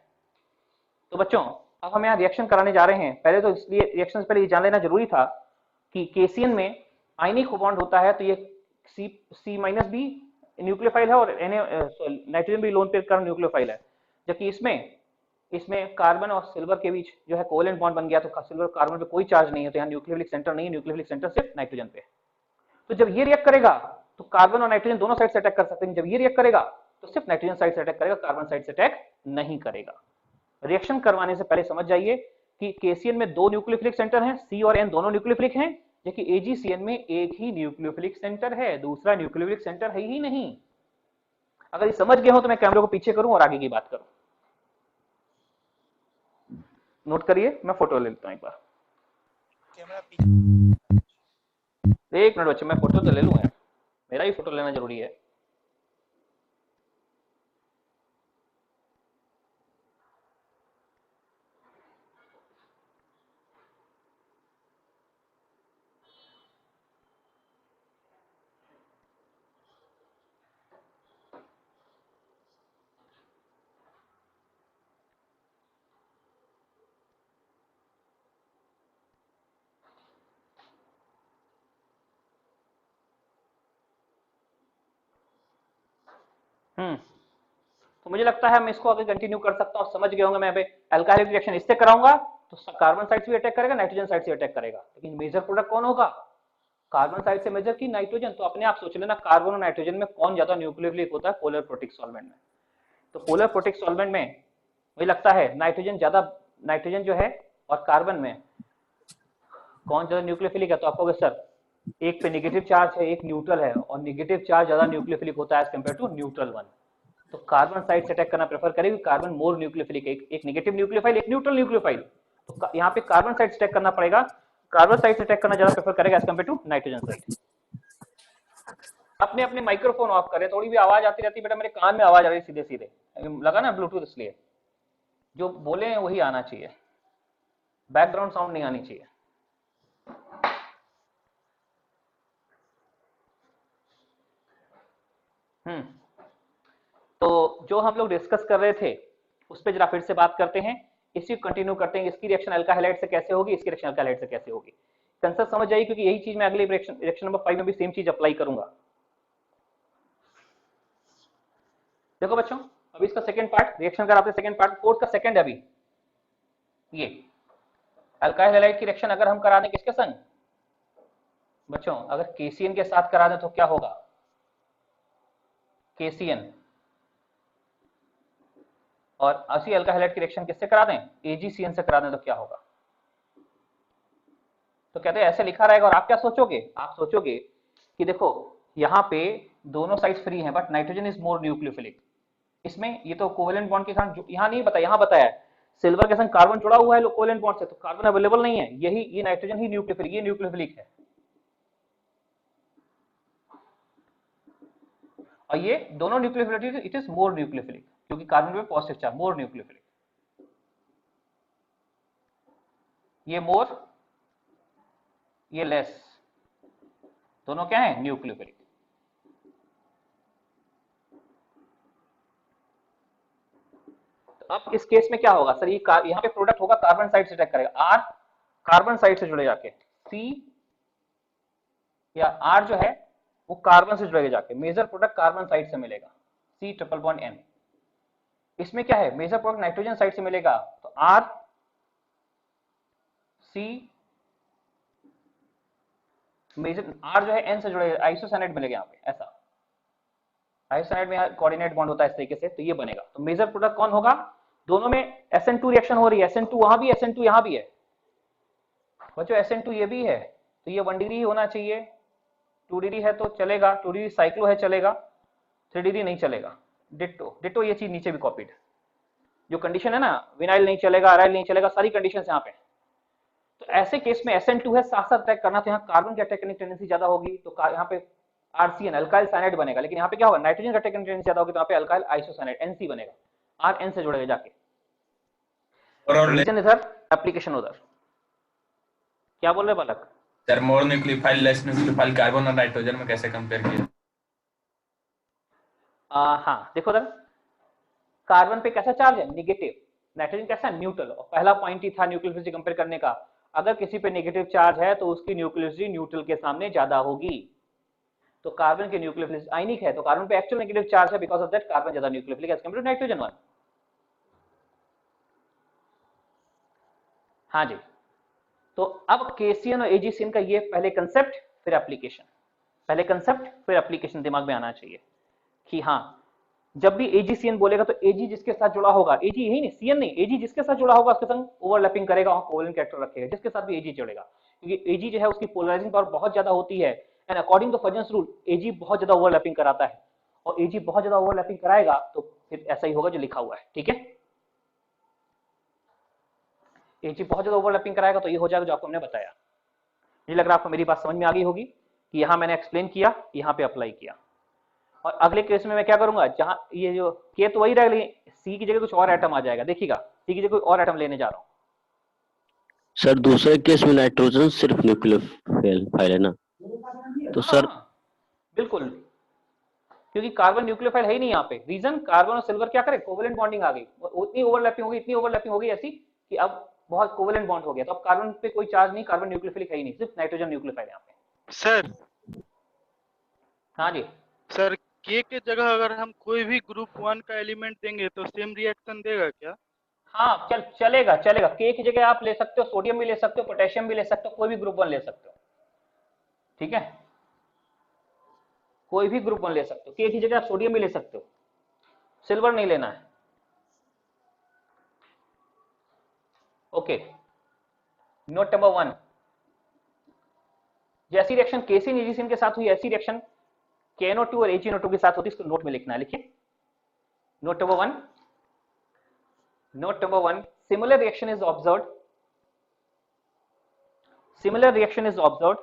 S2: तो बच्चों अब हम यहाँ रिएक्शन कराने जा रहे हैं, पहले तो इसलिए रिएक्शन से पहले ये जान लेना जरूरी था कि केसीएन में आयनिक बॉन्ड होता है तो ये C माइनस भी न्यूक्लियोफाइल है और नाइट्रोजन भी लोन पेयर कार्बन न्यूक्लियोफाइल है, जबकि इसमें कार्बन और सिल्वर के बीच जो है कोवेलेंट बॉन्ड बन गया तो सिल्वर कार्बन पे कोई चार्ज नहीं है, तो यहाँ न्यूक्लियोफिलिक सेंटर नहीं है, न्यूक्लियोफिलिक सेंटर सिर्फ नाइट्रोजन पे। तो जब ये रिएक्ट करेगा तो कार्बन और नाइट्रोजन दोनों साइड से अटैक कर सकते हैं, जब ये रिएक्ट करेगा तो सिर्फ नाइट्रोजन साइड से अटैक करेगा, कार्बन साइड से अटैक नहीं करेगा। रिएक्शन करवाने से पहले समझ जाइए कि केसीएन में 2 न्यूक्लियोफिलिक सेंटर हैं, सी और एन दोनों न्यूक्लियोफिलिक हैं, जबकि एजीसीएन में एक ही न्यूक्लियोफिलिक सेंटर है, दूसरा न्यूक्लियोफिलिक सेंटर है ही नहीं। अगर ये समझ गए हो तो मैं कैमरे को पीछे करूं और आगे की बात करूं। नोट करिए, मैं फोटो ले लेता हूं एक बार। एक मिनट बच्चे, मैं फोटो तो ले लूं यार, मेरा ही फोटो लेना जरूरी है। तो मुझे लगता है मैं इसको आगे कंटिन्यू कर सकता हूं, समझ गए होंगे। मैं अभी अल्काइल रिएक्शन इससे कराऊंगा तो कार्बन साइड से भी अटैक करेगा, नाइट्रोजन साइड से अटैक करेगा, लेकिन मेजर प्रोडक्ट कौन होगा? कार्बन साइड से मेजर की नाइट्रोजन। तो अपने आप सोच लेना कार्बन और नाइट्रोजन में कौन ज्यादा न्यूक्लियोफिलिक होता है पोलर प्रोटिक सॉल्वेंट में। तो पोलर प्रोटिक सॉल्वेंट में मुझे लगता है नाइट्रोजन ज्यादा, नाइट्रोजन जो है और कार्बन में कौन ज्यादा न्यूक्लियोफिलिक है? तो आप कहोगे सर एक पे नेगेटिव चार्ज है, एक न्यूट्रल है, और नेगेटिव चार्ज ज्यादा न्यूक्लियोफिलिक होता है as compared to neutral one. तो कार्बन साइड से अटैक करना प्रेफर करेगी, कार्बन मोर न्यूक्लियोफिलिक है, एक नेगेटिव न्यूक्लियोफाइल एक न्यूट्रल न्यूक्लियोफाइल। तो यहाँ पे कार्बन साइड से अटैक करना पड़ेगा, कार्बन साइड से अटैक करना ज्यादा प्रेफर करेगा as compared to nitrogen side. अपने अपने माइक्रोफोन ऑफ करें, थोड़ी भी आवाज आती रहती है बेटा, मेरे कान में आवाज आ रही है सीधे सीधे, लगा ना ब्लूटूथ, इसलिए जो बोले हैं वही आना चाहिए, बैकग्राउंड साउंड नहीं आनी चाहिए। तो जो हम लोग डिस्कस कर रहे थे उस पर जरा फिर से बात करते हैं, इसी कंटिन्यू करते हैं। इसकी रिएक्शन अल्काइल हैलाइड से कैसे होगी, इसकी रिएक्शन अल्काइल हैलाइड से कैसे होगी, कंसेप्ट समझ जाइए, क्योंकि यही चीज मैं अगले रिएक्शन नंबर 5 में भी सेम चीज अप्लाई करूंगा। देखो बच्चों, अभी इसका सेकंड पार्ट रिएक्शन का, आपने सेकंड पार्ट कोर्स का सेकंड है अभी। ये अल्काइल हैलाइड की रिएक्शन अगर हम करा दें किसके संग बच्चों, अगर केसीएन के साथ करा दें तो क्या होगा? केसीएन और असी अल्काइल हैलाइड की रिएक्शन किससे करा दें? एजीसीएन से करा दें तो क्या होगा? तो कहते हैं ऐसे लिखा रहेगा, और आप क्या सोचोगे? आप सोचोगे कि देखो यहाँ पे दोनों साइड फ्री हैं, but nitrogen is more nucleophilic. इसमें ये तो कोवेलेंट बॉन्ड के साथ, यहाँ नहीं बताया, यहाँ बताया सिल्वर के संग कार्बन जुड़ा हुआ है कोवेलेंट बॉन्ड से, तो कार्बन अवेलेबल नहीं है, यही ये नाइट्रोजन ही न्यूक्लियोफिलिक, ये न्यूक्लियोफिलिक है, और ये दोनों nucleophilic it is more nucleophilic, क्योंकि कार्बन में पॉजिटिव चार्ज, मोर न्यूक्लियोफिलिक। ये मोर, ये लेस, दोनों क्या है? न्यूक्लियोफिलिक। तो अब इस केस में क्या होगा सर? ये यहाँ पे प्रोडक्ट होगा कार्बन साइड से अटैक करेगा, आर कार्बन साइड से जुड़े जाके, सी या आर जो है वो कार्बन से जुड़ेगा जाके, मेजर प्रोडक्ट कार्बन साइड से मिलेगा, सी ट्रिपल बॉन्ड एन। इसमें क्या है? मेजर प्रोडक्ट नाइट्रोजन साइड से मिलेगा, तो आर सी, मेजर आर जो है एन से जुड़ेगा, आइसोसाइनाइड मिलेगा यहाँ पे, ऐसा आइसोसाइनाइड में कोऑर्डिनेट बॉन्ड होता है इस तरीके से, तो ये बनेगा। तो मेजर प्रोडक्ट कौन होगा? दोनों में SN2 रिएक्शन हो रही है, SN2 वहां भी, SN2 यहां भी है बच्चों, SN2 ये भी है, तो ये 1 डिग्री होना चाहिए, 2 डिग्री है तो चलेगा, 2 डिग्री साइक्लो है चलेगा, 3 डिग्री नहीं चलेगा। डिट्टो डिट्टो ये चीज नीचे भी कॉपीड, जो कंडीशन है ना, विनाइल नहीं चलेगा, अराइल नहीं चलेगा, सारी कंडीशंस यहाँ पे। तो ऐसे केस में SN2 है, साथ साथ अटैक करना, तो यहाँ कार्बन की अटैक करने की टेंडेंसी ज्यादा होगी, तो यहाँ पे RCN अल्काइल साइनाइड बनेगा, लेकिन यहाँ पे क्या होगा? नाइट्रोजन का अटैक करने की टेंडेंसी ज्यादा होगी, तो यहाँ पे अल्काइल आइसोसाइनाइड NC बनेगा, RN से जुड़ेगा जाके, रीजन इधर, एप्लीकेशन उधर। क्या बोल रहे बालक?
S12: सर मोर न्यूक्लियोफाइल लेस न्यूक्लियोफाइल कार्बन और नाइट्रोजन में कैसे कंपेयर किया?
S2: हाँ देखो सर, कार्बन पे कैसा चार्ज है? नेगेटिव, नाइट्रोजन कैसा है? न्यूट्रल, और पहला पॉइंट ही था न्यूक्लियोफिलिक कंपेयर करने का। अगर किसी पे नेगेटिव चार्ज है तो उसकी न्यूक्लियोसिटी न्यूट्रल के सामने ज्यादा होगी। तो कार्बन की न्यूक्लियोफिलिक आयनिक है तो कार्बन पे एक्चुअल नेगेटिव चार्ज है, बिकॉज ऑफ दैट कार्बन ज्यादा nucleophilic as compared to nitrogen one. हाँ जी, तो अब केसीएन और एजीसीएन का ये पहले कंसेप्ट फिर एप्लीकेशन, पहले कंसेप्ट फिर एप्लीकेशन दिमाग में आना चाहिए कि हाँ जब भी एजीसीएन बोलेगा तो एजी जिसके साथ जुड़ा होगा, एजी यही नहीं सीएन नहीं, एजी जिसके साथ जुड़ा होगा उसके संग ओवरलैपिंग करेगा और कोवेलेंट कैरेक्टर रखेगा, जिसके साथ भी एजी जुड़ेगा, क्योंकि एजी जो है उसकी पोलराइजिंग पावर बहुत ज्यादा होती है एंड अकॉर्डिंग टू फजन्स रूल एजी बहुत ज्यादा ओवरलैपिंग कराता है, और एजी बहुत ज्यादा ओवरलैपिंग कराएगा तो फिर ऐसा ही होगा जो लिखा हुआ है। ठीक है, एजी बहुत ज्यादा ओवरलैपिंग कराएगा तो ये हो जाएगा जो आपको हमने बताया। मुझे लग रहा है आपको मेरी बात समझ में आ गई होगी कि यहाँ मैंने एक्सप्लेन किया, यहाँ पे अप्लाई किया, और अगले केस में मैं क्या करूंगा, जहां ये जो के तो वही रहेगा लेकिन सी की जगह कुछ और एटम आ जाएगा, देखिएगा सी की जगह कोई और एटम लेने जा रहा हूं।
S1: सर दूसरे केस में नाइट्रोजन सिर्फ न्यूक्लियोफाइल है ना, तो सर
S2: बिल्कुल, क्योंकि कार्बन न्यूक्लियोफाइल है ही नहीं यहाँ पे। रीजन, कार्बन और सिल्वर क्या करे, कोवेलेंट बॉन्डिंग आ गई, उतनी ओवरलैपिंग होगी, इतनी ओवरलैपिंग होगी ऐसी कि अब बहुत कोवेलेंट बॉन्ड हो गया, तो अब कार्बन पे कोई चार्ज नहीं, कार्बन न्यूक्लियोफिलिक है ही नहीं, सिर्फ नाइट्रोजन न्यूक्लियोफाइल यहाँ पे।
S6: सर
S2: हाँ जी
S6: सर, के जगह अगर हम कोई भी ग्रुप 1 का एलिमेंट देंगे तो सेम रिएक्शन देगा क्या?
S2: हाँ चलेगा चलेगा, के की जगह आप ले सकते हो सोडियम भी ले सकते हो, पोटेशियम भी ले सकते हो, कोई भी ग्रुप 1 ले सकते हो। ठीक है, कोई भी ग्रुप 1 ले सकते हो, के की जगह आप सोडियम भी ले सकते हो, सिल्वर नहीं लेना है। ओके, नोट नंबर 1, जैसी रिएक्शन केसीन एजीसीन के साथ हुई ऐसी रिएक्शन KNO2 और AgNO2 के साथ होती है, इसको नोट में लिखना है, लिखिए note number 1। Note number 1, similar reaction is observed, similar reaction is observed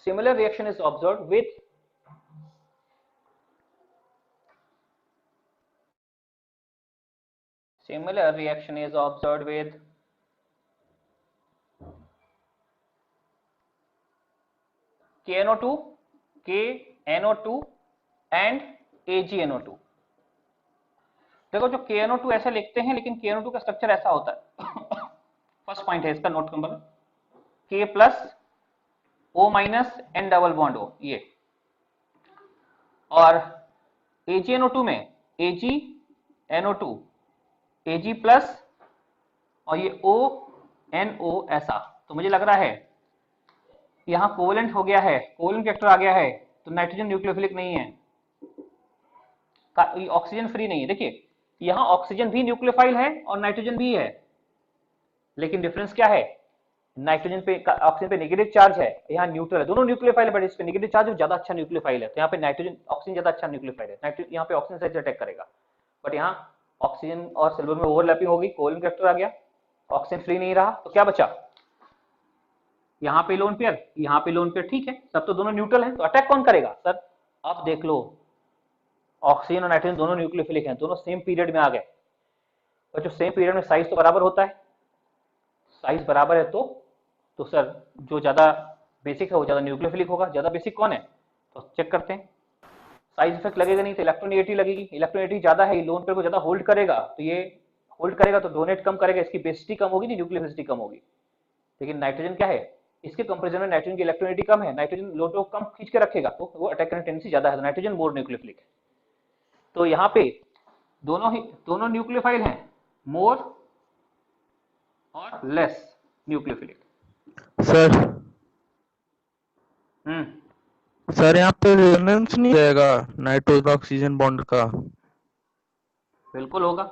S2: similar reaction is observed with similar reaction is observed with KNO2, KNO2 and AgNO2। देखो जो KNO2 ऐसे लिखते हैं लेकिन KNO2 का स्ट्रक्चर ऐसा होता है। फर्स्ट पॉइंट है इसका, note number K plus O minus N double bond O, ये, और AgNO2 में AgNO2 Ag प्लस और ये ONO ऐसा, तो मुझे लग रहा है यहाँ कोवेलेंट हो गया है, कोवेलेंट कैरेक्टर आ गया है, तो नाइट्रोजन न्यूक्लियोफिलिक नहीं है, ऑक्सीजन फ्री नहीं है। देखिए यहाँ ऑक्सीजन भी न्यूक्लियोफाइल है और नाइट्रोजन भी है, लेकिन डिफरेंस क्या है, नाइट्रोजन पे ऑक्सीजन पे नेगेटिव चार्ज है, यहाँ न्यूट्रल है, दोनों न्यूक्लियोफाइल है, बट इस पे नेगेटिव चार्ज ज्यादा अच्छा न्यूक्लियोफाइल है, तो यहाँ पे नाइट्रोजन ऑक्सीजन ज्यादा अच्छा न्यूक्लियोफाइल है, यहाँ पे ऑक्सीजन से अटैक करेगा, बट यहाँ ऑक्सीजन और सिल्वर में ओवरलैपिंग हो गई, कोवेलेंट कैरेक्टर आ गया, ऑक्सीजन फ्री नहीं रहा, तो क्या बचा, यहाँ पे लोन पेयर, यहाँ पे लोन पेयर, ठीक है, सब तो दोनों न्यूट्रल हैं, तो अटैक कौन करेगा सर, अब देख लो ऑक्सीजन और नाइट्रोजन दोनों न्यूक्लियोफिलिक हैं, दोनों सेम पीरियड में आ गए, और जो सेम पीरियड में साइज तो बराबर होता है, साइज बराबर है तो सर जो ज्यादा बेसिक है वो ज्यादा न्यूक्लियोफिलिक होगा, ज्यादा बेसिक कौन है, तो चेक करते हैं, साइज इफेक्ट लगेगा नहीं तो इलेक्ट्रोनेगेटिविटी लगेगी, इलेक्ट्रोनेगेटिविटी ज्यादा है, लोन पेयर को ज्यादा होल्ड करेगा, तो ये होल्ड करेगा तो डोनेट कम करेगा, इसकी बेसिसिटी कम होगी, न्यूक्लियोफिलिसिटी कम होगी, लेकिन नाइट्रोजन क्या है, इसके कंपैरिजन में नाइट्रोजन की इलेक्ट्रोनेगेटिविटी कम है, नाइट्रोजन लोन पेयर को कम खींच के रखेगा, तो वो अटैक करने की टेंडेंसी ज्यादा है, तो नाइट्रोजन मोर न्यूक्लियोफिलिक है, तो यहाँ पे दोनों न्यूक्लियोफाइल हैं, मोर और लेस न्यूक्लियोफिलिक।
S10: सर सर यहाँ पे रेजोनेंस नहीं जाएगा नाइट्रोजन ऑक्सीजन बॉन्ड का,
S2: बिल्कुल होगा,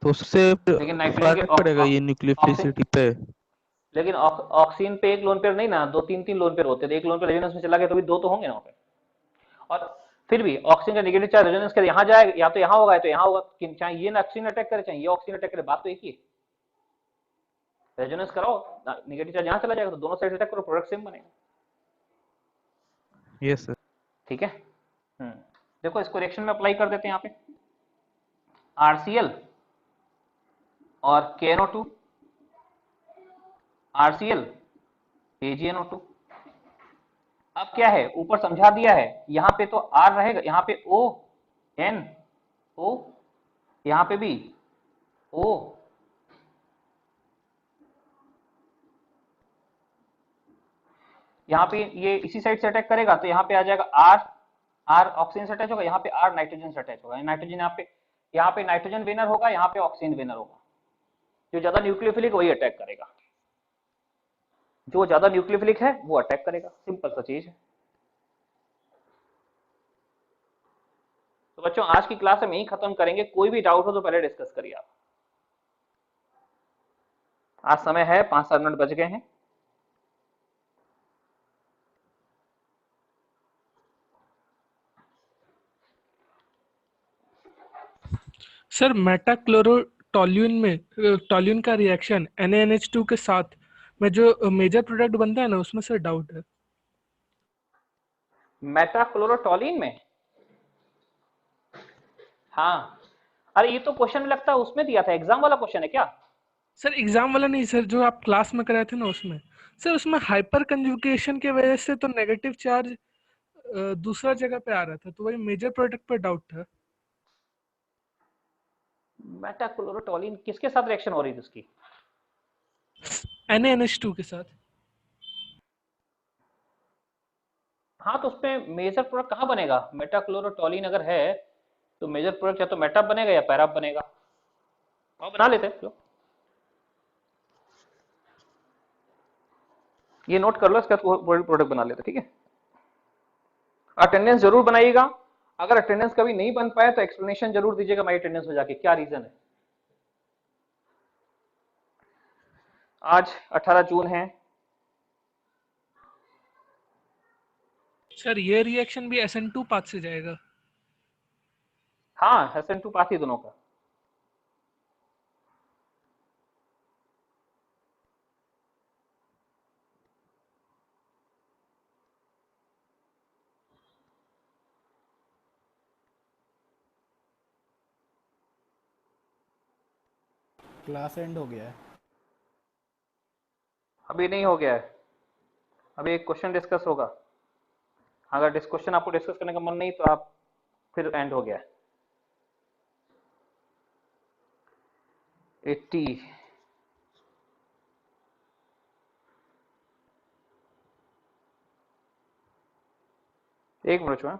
S10: तो उससे फर्क पड़ेगा ये न्यूक्लियोफिलिसिटी पे,
S2: लेकिन ऑक्सीजन पे एक लोन पेयर नहीं ना, दो तीन लोन पेयर होते हैं, एक लोन पेयर रेजोनेंस में चला गया तो भी दो तो होंगे ना वहाँ पे, और फिर भी ऑक्सीजन का नेगेटिव चार्ज रेजोनेंस के यहाँ जाएगा, या तो यहाँ होगा या तो यहाँ होगा, चाहे ये ऑक्सीजन अटैक करे चाहे ये ऑक्सीजन अटैक करे, बात तो एक ही है, रेजोनेंस कराओ नेगेटिव चार्ज यहाँ चला जाएगा तो दोनों साइड अटैक करो, प्रोडक्ट सेम बनेगा।
S10: यस सर, ठीक है।
S2: देखो इसको रिएक्शन में अप्लाई कर देते हैं, यहाँ पे RCl और KNO2, RCl AgNO2, अब क्या है, ऊपर समझा दिया है, यहाँ पे तो R रहेगा, यहाँ पे O N O, यहाँ पे भी O, यहाँ पे ये इसी साइड से अटैक करेगा तो यहाँ पे आ जाएगा R ऑक्सीजन से अटैच होगा, यहाँ पे R नाइट्रोजन से अटैच होगा, नाइट्रोजन यहाँ पे नाइट्रोजन विनर होगा, यहाँ पे ऑक्सीजन विनर होगा। जो ज्यादा न्यूक्लियोफिलिक वही अटैक करेगा, जो ज्यादा न्यूक्लियोफिलिक है वो अटैक करेगा, सिंपल सा चीज है। तो बच्चों आज की क्लास हम यही खत्म करेंगे, कोई भी डाउट हो तो पहले डिस्कस करिए आप। आज समय है 5-7 मिनट बच गए हैं।
S3: सर मेटाक्लोरोटोल्यून में टोल्यून का रिएक्शन NaNH2 के साथ में जो मेजर प्रोडक्ट बनता है ना, उसमें सर डाउट है।
S2: मेटाक्लोरोटोलीन में, हाँ, अरे ये तो क्वेश्चन में लगता है उसमें दिया था, एग्जाम वाला क्वेश्चन है क्या?
S3: सर एग्जाम वाला नहीं सर, जो आप क्लास में कराए थे ना उसमें। सर उसमें हाइपर कंजुगेशन की वजह से तो नेगेटिव चार्ज दूसरा जगह पे आ रहा था, तो वही मेजर प्रोडक्ट पर डाउट था।
S2: मेटाक्लोरोटोलीन किसके साथ रिएक्शन हो रही थी उसकी?
S3: NaNH2 के साथ।
S2: हाँ तो उसमें मेजर प्रोडक्ट कहाँ बनेगा? मेटाक्लोरोटोलीन अगर है तो मेजर प्रोडक्ट या तो मेटाप बनेगा या पैराप बनेगा, और बना लेते हैं। ये नोट कर लो, इसका प्रोडक्ट बना लेते, ठीक है। अटेंडेंस जरूर बनाइएगा, अगर अटेंडेंस कभी नहीं बन पाया तो एक्सप्लेनेशन जरूर दीजिएगा माई अटेंडेंस में जाके, क्या रीजन है। आज 18 जून है।
S3: सर ये रिएक्शन भी SN2 पाथ से जाएगा?
S2: हाँ SN2 पाथ ही दोनों का।
S7: क्लास एंड हो गया है?
S2: अभी नहीं हो गया है, अभी एक क्वेश्चन डिस्कस होगा। अगर क्वेश्चन आपको डिस्कस करने का मन नहीं तो आप फिर एंड हो गया है। 80 एक मिनट में।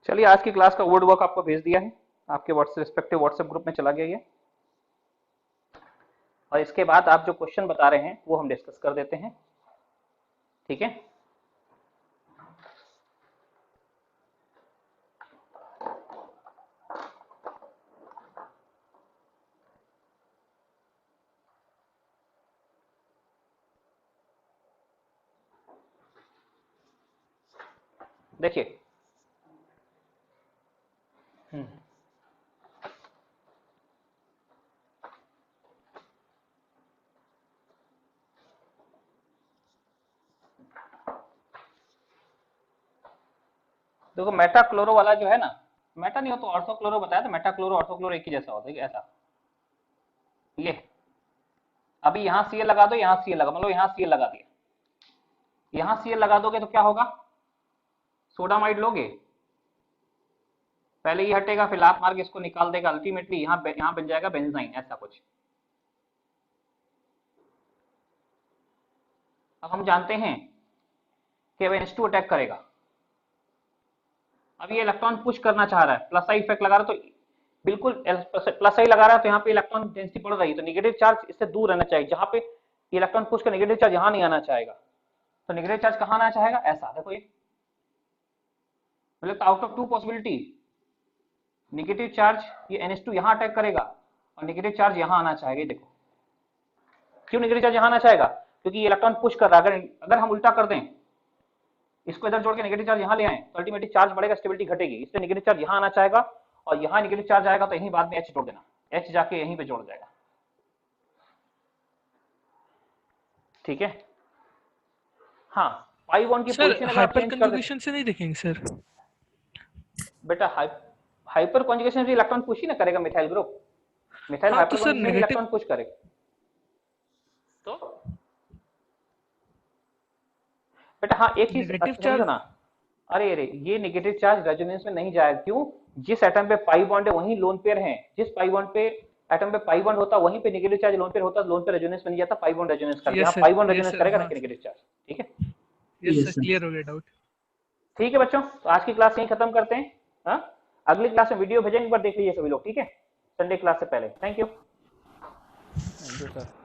S2: चलिए आज की क्लास का वर्ड वर्क आपको भेज दिया है, आपके रिस्पेक्टिव व्हाट्सएप ग्रुप में चला गया ये, और इसके बाद आप जो क्वेश्चन बता रहे हैं वो हम डिस्कस कर देते हैं, ठीक है। देखिए देखो मेटाक्लोरो वाला जो है ना, मेटा नहीं हो तो ऑर्थोक्लोरो बताया था, मेटाक्लोरो ऑर्थोक्लोरो एक ही जैसा होता है, ऐसा। ये अभी यहाँ Cl लगा दो, यहाँ Cl लगा, मतलब यहाँ Cl लगा दिया, यहाँ Cl लगा दोगे तो क्या होगा? सोडामाइड लोगे, पहले ये हटेगा फिर आप मार के इसको निकाल देगा, अल्टीमेटली यहाँ बन जाएगा बेंजाइन, ऐसा कुछ। अब हम जानते हैं कि NH2 अटैक करेगा, अब ये इलेक्ट्रॉन पुश करना चाह रहा है, प्लस आई इफेक्ट लगा रहा है, तो बिल्कुल प्लस आई लगा रहा है तो यहाँ पे इलेक्ट्रॉन डेंसिटी बढ़ रही है, तो नेगेटिव चार्ज इससे दूर रहना चाहिए, जहां पे इलेक्ट्रॉन पुश का नेगेटिव चार्ज यहाँ नहीं आना चाहेगा, तो नेगेटिव चार्ज कहाँ आना चाहेगा? ऐसा देखो, ये मतलब out of 2 possibility, negative charge ये NH2 यहाँ अटैक करेगा और नेगेटिव चार्ज यहाँ आना चाहेगा। देखो क्यों नेगेटिव चार्ज यहाँ आना चाहेगा? क्योंकि ये इलेक्ट्रॉन पुश कर रहा है। अगर हम उल्टा कर दें, इसको इधर जोड़ के नेगेटिव चार्ज यहाँ ले आए तो अल्टीमेटली चार्ज बढ़ेगा, स्टेबिलिटी घटेगी, इसलिए नेगेटिव चार्ज यहाँ आना चाहेगा, और यहाँ नेगेटिव चार्ज आएगा तो यही बाद में H जोड़ देना, H जाके यहीं पे जोड़ जाएगा, ठीक है। हाँ, पाई बॉन्ड की
S3: सर
S2: पोजीशन अगर आप
S3: हाइपर
S2: चेंज कर देते
S3: कंजुगेशन से नहीं देखेंगे सर?
S2: बेटा, हाइपर कॉन्जुगेशन से इलेक्ट्रॉन पुश ही ना करेगा मिथाइल ग्रुप, मिथाइल
S3: हाँ तो
S2: hyper
S3: sir
S2: conjugation
S3: negative,
S2: electron push करेगा। तो बेटा हाँ, एक चीज
S3: नेगेटिव
S2: समझो
S3: चार्ज,
S2: ना, अरे ये नेगेटिव चार्ज रेजोनेंस में नहीं जाएगा। क्यों? जिस एटम पे पाई बॉन्ड है वहीं लोन पेयर है, जिस पाई बॉन्ड पे एटम पे पाई बॉन्ड होता वहीं पे नेगेटिव चार्ज लोन पेयर होता, लोन पे रेजोनेंस में नहीं जाता, पाई बॉन्ड रेजोनेंस करके,
S3: यस
S2: यहाँ
S3: sir,
S2: pi bond
S3: yes
S2: resonance
S3: sir,
S2: करेगा ना
S3: हाँ
S2: नेगेटिव चार्ज, ठीक है।
S3: यस सर, क्लियर हो गया डाउट।
S2: ठीक है बच्चों, तो आज की क्लास यहीं खत्म करते हैं। हाँ, अगली क्लास में वीडियो भेजेंगे, एक बार देख लीजिए सभी लोग, ठीक है, संडे क्लास से पहले। Thank you
S7: sir.